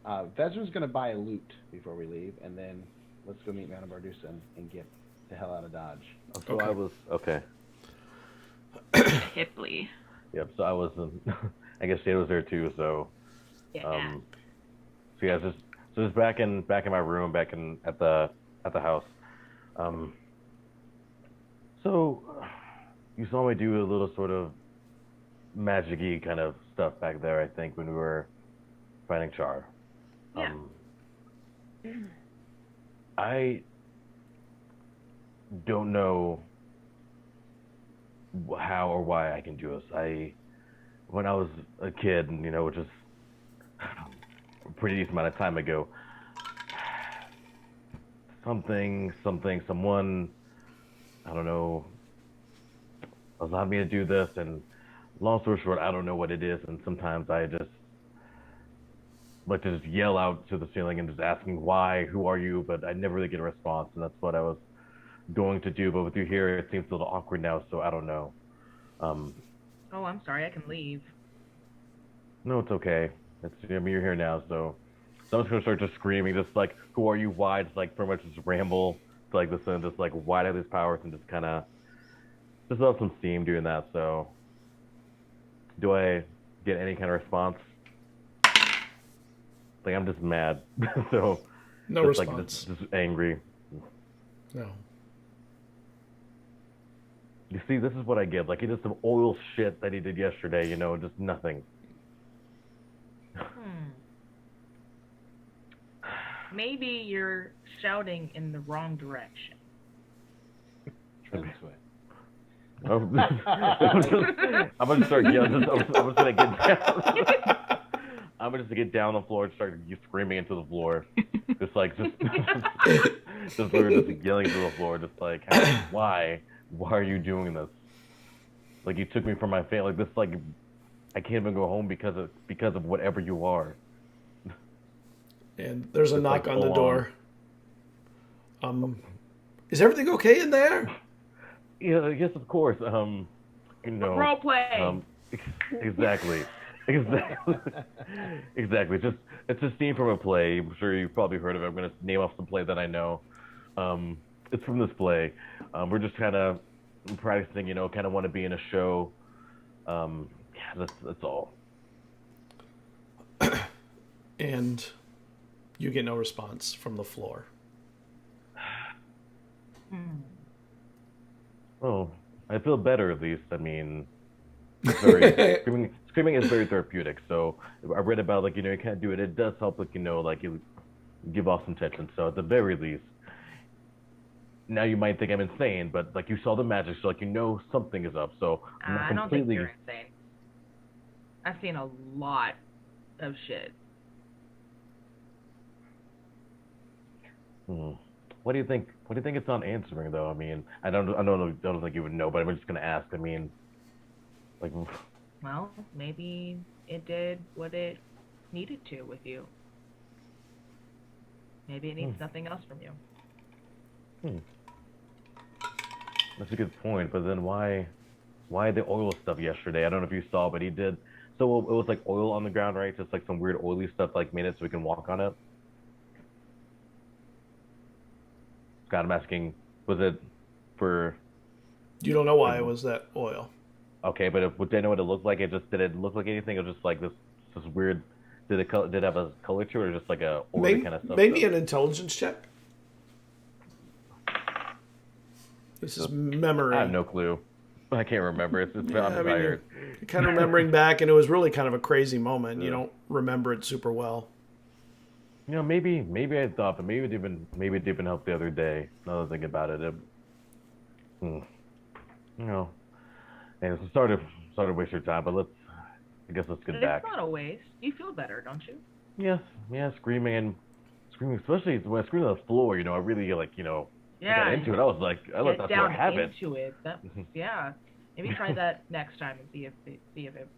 Vesryn's going to buy a loot before we leave, and then let's go meet Madame Bardusa and get the hell out of Dodge. So Okay. I was okay. Hipley. Yep. So I was. I guess Jada was there too. So. Yeah. So yeah, just back in my room, at the house. So you saw me do a little sort of magic-y kind of stuff back there, I think, when we were fighting Char. Yeah. I don't know how or why I can do this. When I was a kid, and which is a pretty decent amount of time ago, someone, I don't know, allowed me to do this. And long story short, I don't know what it is, and sometimes I just like to just yell out to the ceiling and just asking why, who are you, but I never really get a response, and that's what I was going to do. But with you here, it seems a little awkward now, so I don't know. Oh, I'm sorry. I can leave. No, it's okay. I mean, you're here now, so I'm just gonna start just screaming, just like, who are you? Why? Just like pretty much just ramble to like this and just like why do I have these powers and just kind of just let some steam doing that. So, do I get any kind of response? Like I'm just mad, so No just, response. Like just angry. No. You see, this is what I get. Like he did some oil shit that he did yesterday. Just nothing. Maybe you're shouting in the wrong direction. Trim sweat. I'm gonna start yelling. I'm just gonna get down. I'm gonna just get down on the floor and start screaming into the floor, just literally just yelling into the floor, just like, why are you doing this? Like you took me from my family. Like this, like I can't even go home because of whatever you are. And there's a Just knock like on the full door. Is everything okay in there? Yeah, yes, of course. Role play. Exactly. Exactly. It's a scene from a play. I'm sure you've probably heard of it. I'm gonna name off some play that I know. It's from this play. We're just kind of practicing. Kind of want to be in a show. Yeah, that's all. And you get no response from the floor. Oh, I feel better at least. I mean, it's very, screaming is very therapeutic. So I read about like you can't do it. It does help like like you give off some tension. So at the very least, now you might think I'm insane, but like you saw the magic, so like something is up. So I'm not I don't think completely. you're insane. I've seen a lot of shit. What do you think? What do you think it's on answering though? I mean, I don't think you would know, but I'm just gonna ask. I mean, like. Well, maybe it did what it needed to with you. Maybe it needs nothing else from you. That's a good point. But then why the oil stuff yesterday? I don't know if you saw, but he did. So it was like oil on the ground, right? Just like some weird oily stuff, like made it so we can walk on it. Scott, I'm asking, was it for? You don't know why it was that oil. Okay, but would they know what it looked like? Did it look like anything? It was just like this weird. Did it have a color to it, or just like a oily kind of stuff? Maybe an intelligence check. This is memory. I have no clue. I can't remember. I'm tired. You're kind of remembering back, and it was really kind of a crazy moment. You don't remember it super well. Maybe I thought, but maybe it didn't help the other day. Now that I think about it, and it's started to waste your time. But I guess let's get back. It's not a waste. You feel better, don't you? Yes, screaming, especially when I scream on the floor. I really I got into it. I was like, I let that floor have it. Into it. Yeah. Maybe try that next time and see if it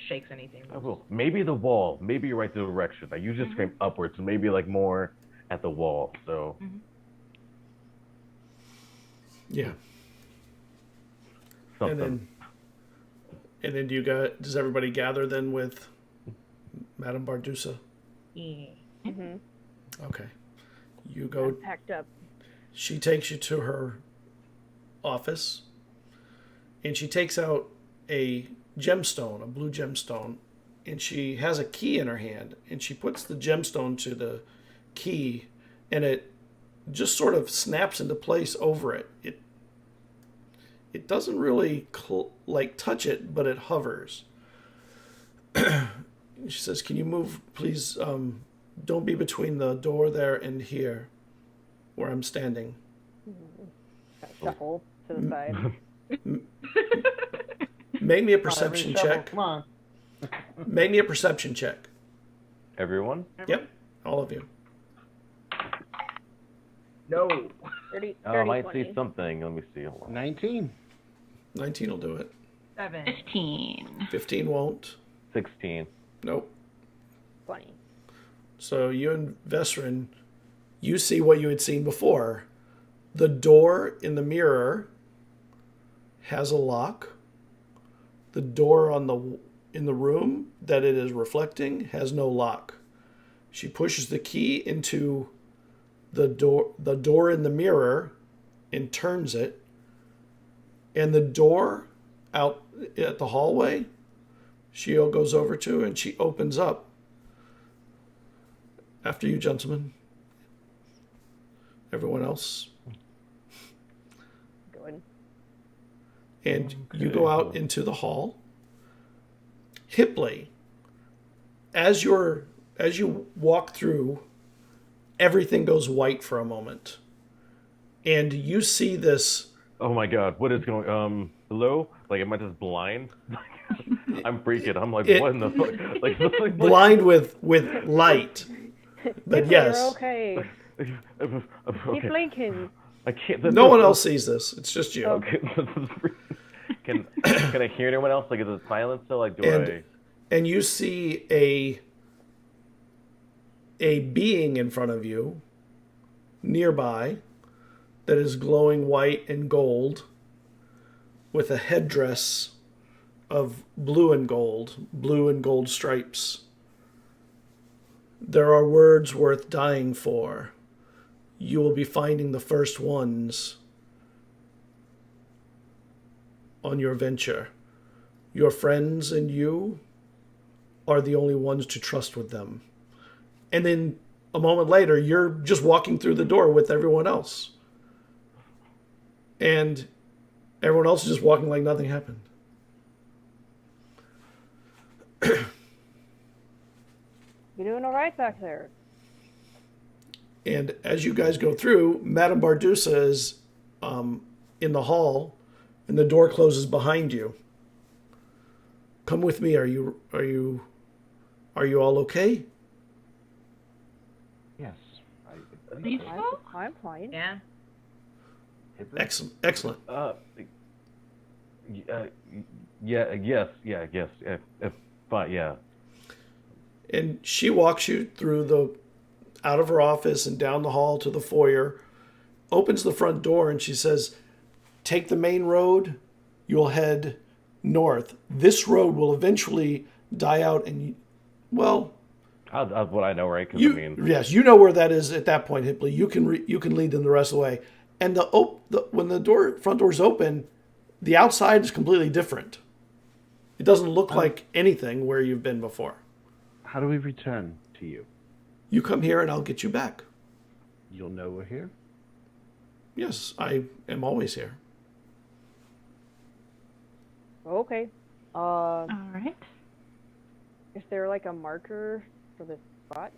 shakes anything. I will. Maybe the wall. Maybe you're right the direction. I usually scream upwards, so maybe like more at the wall. So. Yeah. Something. And then does everybody gather then with Madame Bardusa? Yeah. Okay. You go. I'm packed up. She takes you to her office, and she takes out a gemstone, a blue gemstone, and she has a key in her hand, and she puts the gemstone to the key, and it just sort of snaps into place over it. It doesn't really touch it, but it hovers. She says, "Can you move, please? Don't be between the door there and here, where I'm standing." Shuffle to the side. Make me a perception check. Come on. Make me a perception check. Everyone? Yep, all of you. No. 30, I might 20. see something. Let me see. Hold on. 19. 19 will do it. 7. 15. 15 won't. 16. Nope. 20. So you and Vesryn, you see what you had seen before. The door in the mirror has a lock. The door in the room that it is reflecting has no lock. She pushes the key into the door in the mirror and turns it. And the door out at the hallway, she goes over to and she opens up. After you, gentlemen. Everyone else. Good. And you go out into the hall. Hipley, as you walk through, everything goes white for a moment. And you see this. Oh my god, what is going hello? Like, am I just blind? I'm freaking. I'm like, what in the fuck? Like, Blind with light. But yes. You're okay. Keep okay. blinking. I can't. No one else sees this. It's just you. Okay. Can I hear anyone else? Like, is it silent still? Like, And you see a being in front of you, nearby, that is glowing white and gold, with a headdress of blue and gold stripes. There are words worth dying for. You will be finding the first ones on your venture. Your friends and you are the only ones to trust with them. And then a moment later, you're just walking through the door with everyone else. And everyone else is just walking like nothing happened. You're doing all right back there. And as you guys go through, Madame Bardusa is in the hall, and the door closes behind you. Come with me. Are you all okay? Yes. Please go? I'm fine. Yeah. Excellent. Yes. Fine, yeah. And she walks you through out of her office and down the hall to the foyer, opens the front door, and she says, take the main road, you'll head north. This road will eventually die out, and That's what I know, right? yes, you know where that is at that point, Hipley. You can lead them the rest of the way. And when the front door's open, the outside is completely different. It doesn't look like anything where you've been before. How do we return to you? You come here and I'll get you back. You'll know we're here? Yes, I am always here. Okay. All right. Is there like a marker for this spot?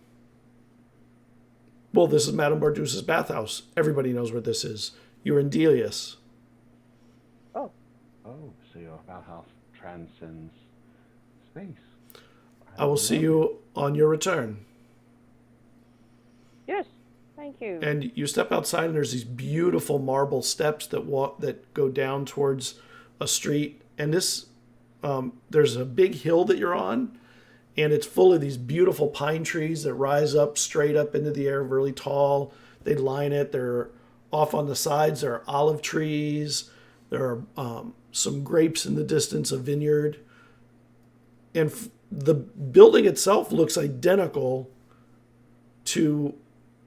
Well, this is Madame Bardusa's bathhouse. Everybody knows where this is. You're in Delius. Oh. Oh, so your bathhouse transcends space. I will see you on your return. Yes. Thank you. And you step outside, and there's these beautiful marble steps that go down towards a street. And there's a big hill that you're on, and it's full of these beautiful pine trees that rise up straight up into the air, really tall. They line it. They're off on the sides. There are olive trees. There are some grapes in the distance, a vineyard. And the building itself looks identical to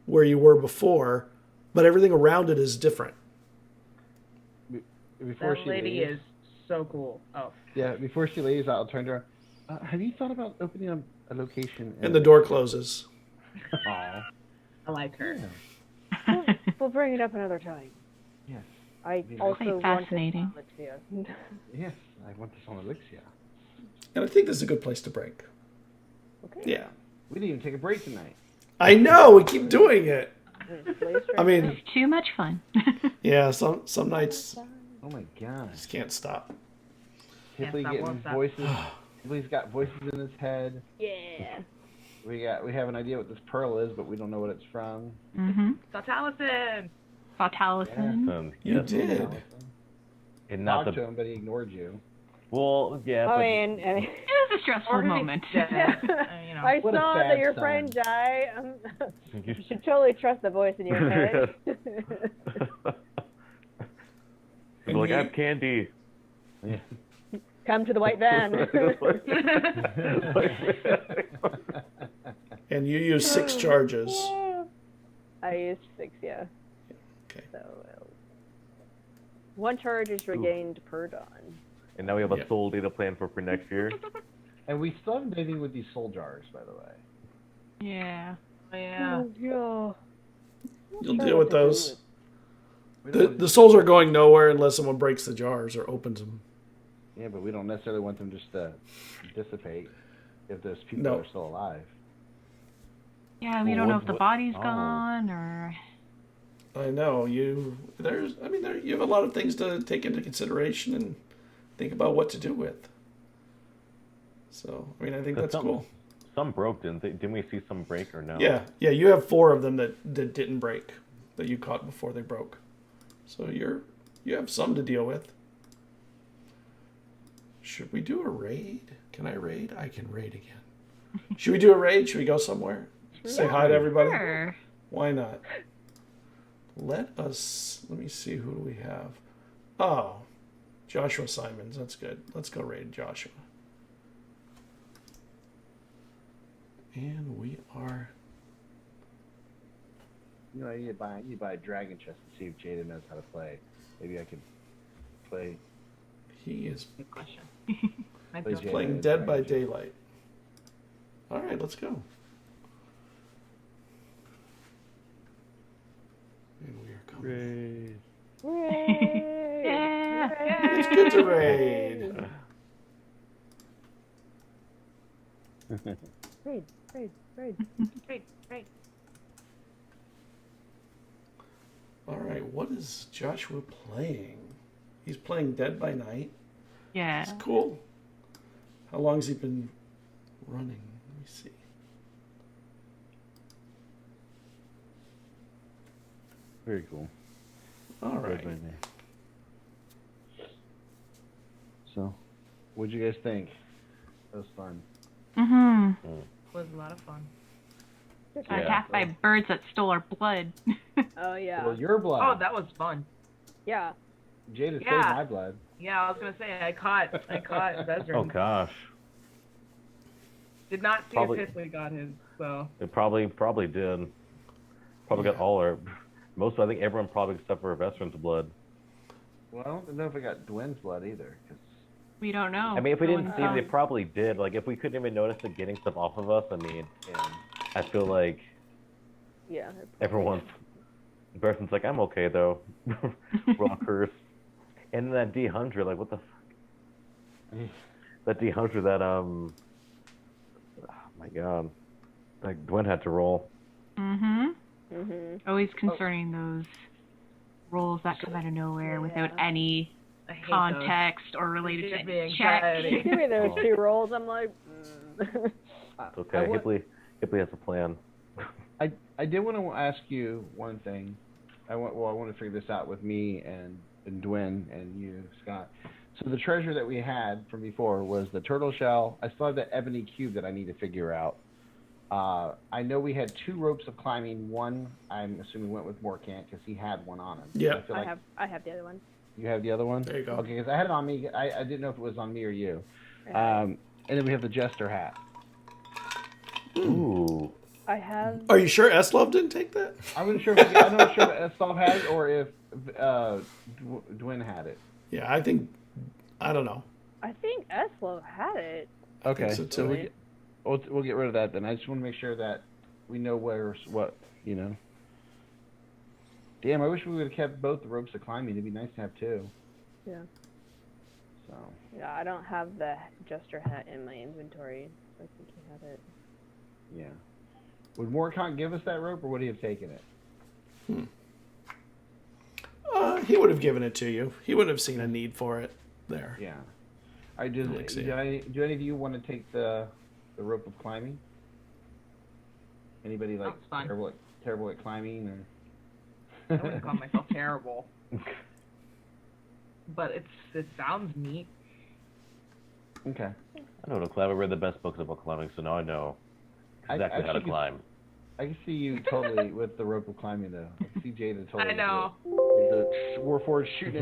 where you were before, but everything around it is different. Before That she lady leaves, is so cool. Oh. Yeah, before she leaves, I'll turn to her. Have you thought about opening a location? And the door closes. Aw. I like her. We'll bring it up another time. Yes. I Quite also want fascinating. Elixia. Yes, I want this on Elixia. And I think this is a good place to break. Okay. Yeah. We didn't even take a break tonight. I know, we keep doing it. I mean, It's too much fun. yeah, some nights Oh my gosh. just can't stop. Hipley stop, getting won't stop. voices. Hipley's got voices in his head. Yeah. We have an idea what this pearl is, but we don't know what it's from. Mm-hmm. Taliesin. Taliesin. You yes. did. And not talked the to him, but he ignored you. well, yeah. I but mean, It was a stressful Or moment. you know. I What a saw sad that your son. friend died. You should totally trust the voice in your head. Be like, I have candy. Yeah. Come to the white van. And you use 6 charges. I used 6, yeah. Okay. So 1 charge is regained per dawn. And now we have a Yeah. soul data plan for next year. And we still haven't done anything with these soul jars, by the way. Yeah. Oh, yeah. Yeah. You'll deal with those. We don't want The to- souls are going nowhere unless someone breaks the jars or opens them. Yeah, but we don't necessarily want them just to dissipate if those people No. are still alive. Yeah, we Well, don't know what- if the what- body's oh. gone or. I know you have a lot of things to take into consideration and think about what to do with. So, I mean, I think that's cool. Some broke, didn't they? Didn't we see some break or no? Yeah, you have 4 of them that didn't break, that you caught before they broke. So you have some to deal with. Should we do a raid? Can I raid? I can raid again. Should we do a raid? Should we go somewhere? Say hi to everybody? Sure. Why not? Let me see, who do we have? Oh, Joshua Simons. That's good. Let's go raid Joshua. And we are... You know, I need to buy a dragon chest to see if Jada knows how to play. Maybe I could play. He is Good question. Might Please, be yeah. playing Dead by Daylight. All right, let's go. And we are coming. Raid. Yeah. It's good to raid. Raid. Great, great. All right, what is Joshua playing? He's playing Dead by Night. Yeah. It's cool. How long's he been running? Let me see. Very cool. All right. Dead by Night. So, what'd you guys think? That was fun. Mm-hmm. Was a lot of fun. Got attacked by birds that stole our blood. Oh yeah. Well, your blood. Oh, that was fun. Yeah. Jada saved Yeah. my blood. Yeah, I was gonna say I caught Vesryn. Oh gosh, Did not see Probably- if Tiffany got his. So it probably did. Probably got all our. I think everyone probably except for Vesryn's blood. Well, I don't know if I got Dwyn's blood either. 'Cause We don't know. I mean, if we No didn't one see it, saw. they probably did. Like, if we couldn't even notice it getting stuff off of us, I mean, yeah. I feel like Yeah. everyone's. Person's like, I'm okay though. We're all cursed. And then that D100, like, what the fuck? That D100, that, oh my god. Like, Dwyn had to roll. Mm-hmm. Mhm. Always concerning those rolls that come out of nowhere without any I hate context or related Give to me any check. anxiety. Give me those Oh. 2 rolls. I'm like. It's okay. I want- Hipley has a plan. I did want to ask you one thing. I want to figure this out with me and Dwyn and you, Scott. So the treasure that we had from before was the turtle shell. I still have that ebony cube that I need to figure out. I know we had 2 ropes of climbing. One, I'm assuming, went with Morkant because he had one on him. Yeah. I feel like I have the other one. you have the other one. There you go. Okay, because I had it on me. I didn't know if it was on me or you. Yeah. And then we have the jester hat. Ooh. I have. Are you sure Eslov didn't take that? I wasn't sure. I'm not sure if Estov had it or if Dwyn had it. Yeah, I don't know. I think Eslo had it. Okay, so, so too. we'll get rid of that then. I just want to make sure that we know what, you know. Damn, I wish we would have kept both the ropes of climbing. It'd be nice to have 2. Yeah. So, Yeah, I don't have the jester hat in my inventory. So I think he had it. yeah. Would Morkant give us that rope, or would he have taken it? He would have given it to you. He wouldn't have seen a need for it there. Yeah. I do. Elixia. Do any of you want to take the rope of climbing? Anybody like Sounds fun. terrible at climbing or? I wouldn't call myself terrible. but it sounds neat. Okay. I don't know, climb. I read the best books about climbing, so now I know exactly how to climb. I can see you totally with the rope of climbing, though. I can see Jada totally. I know. The Warforged shooting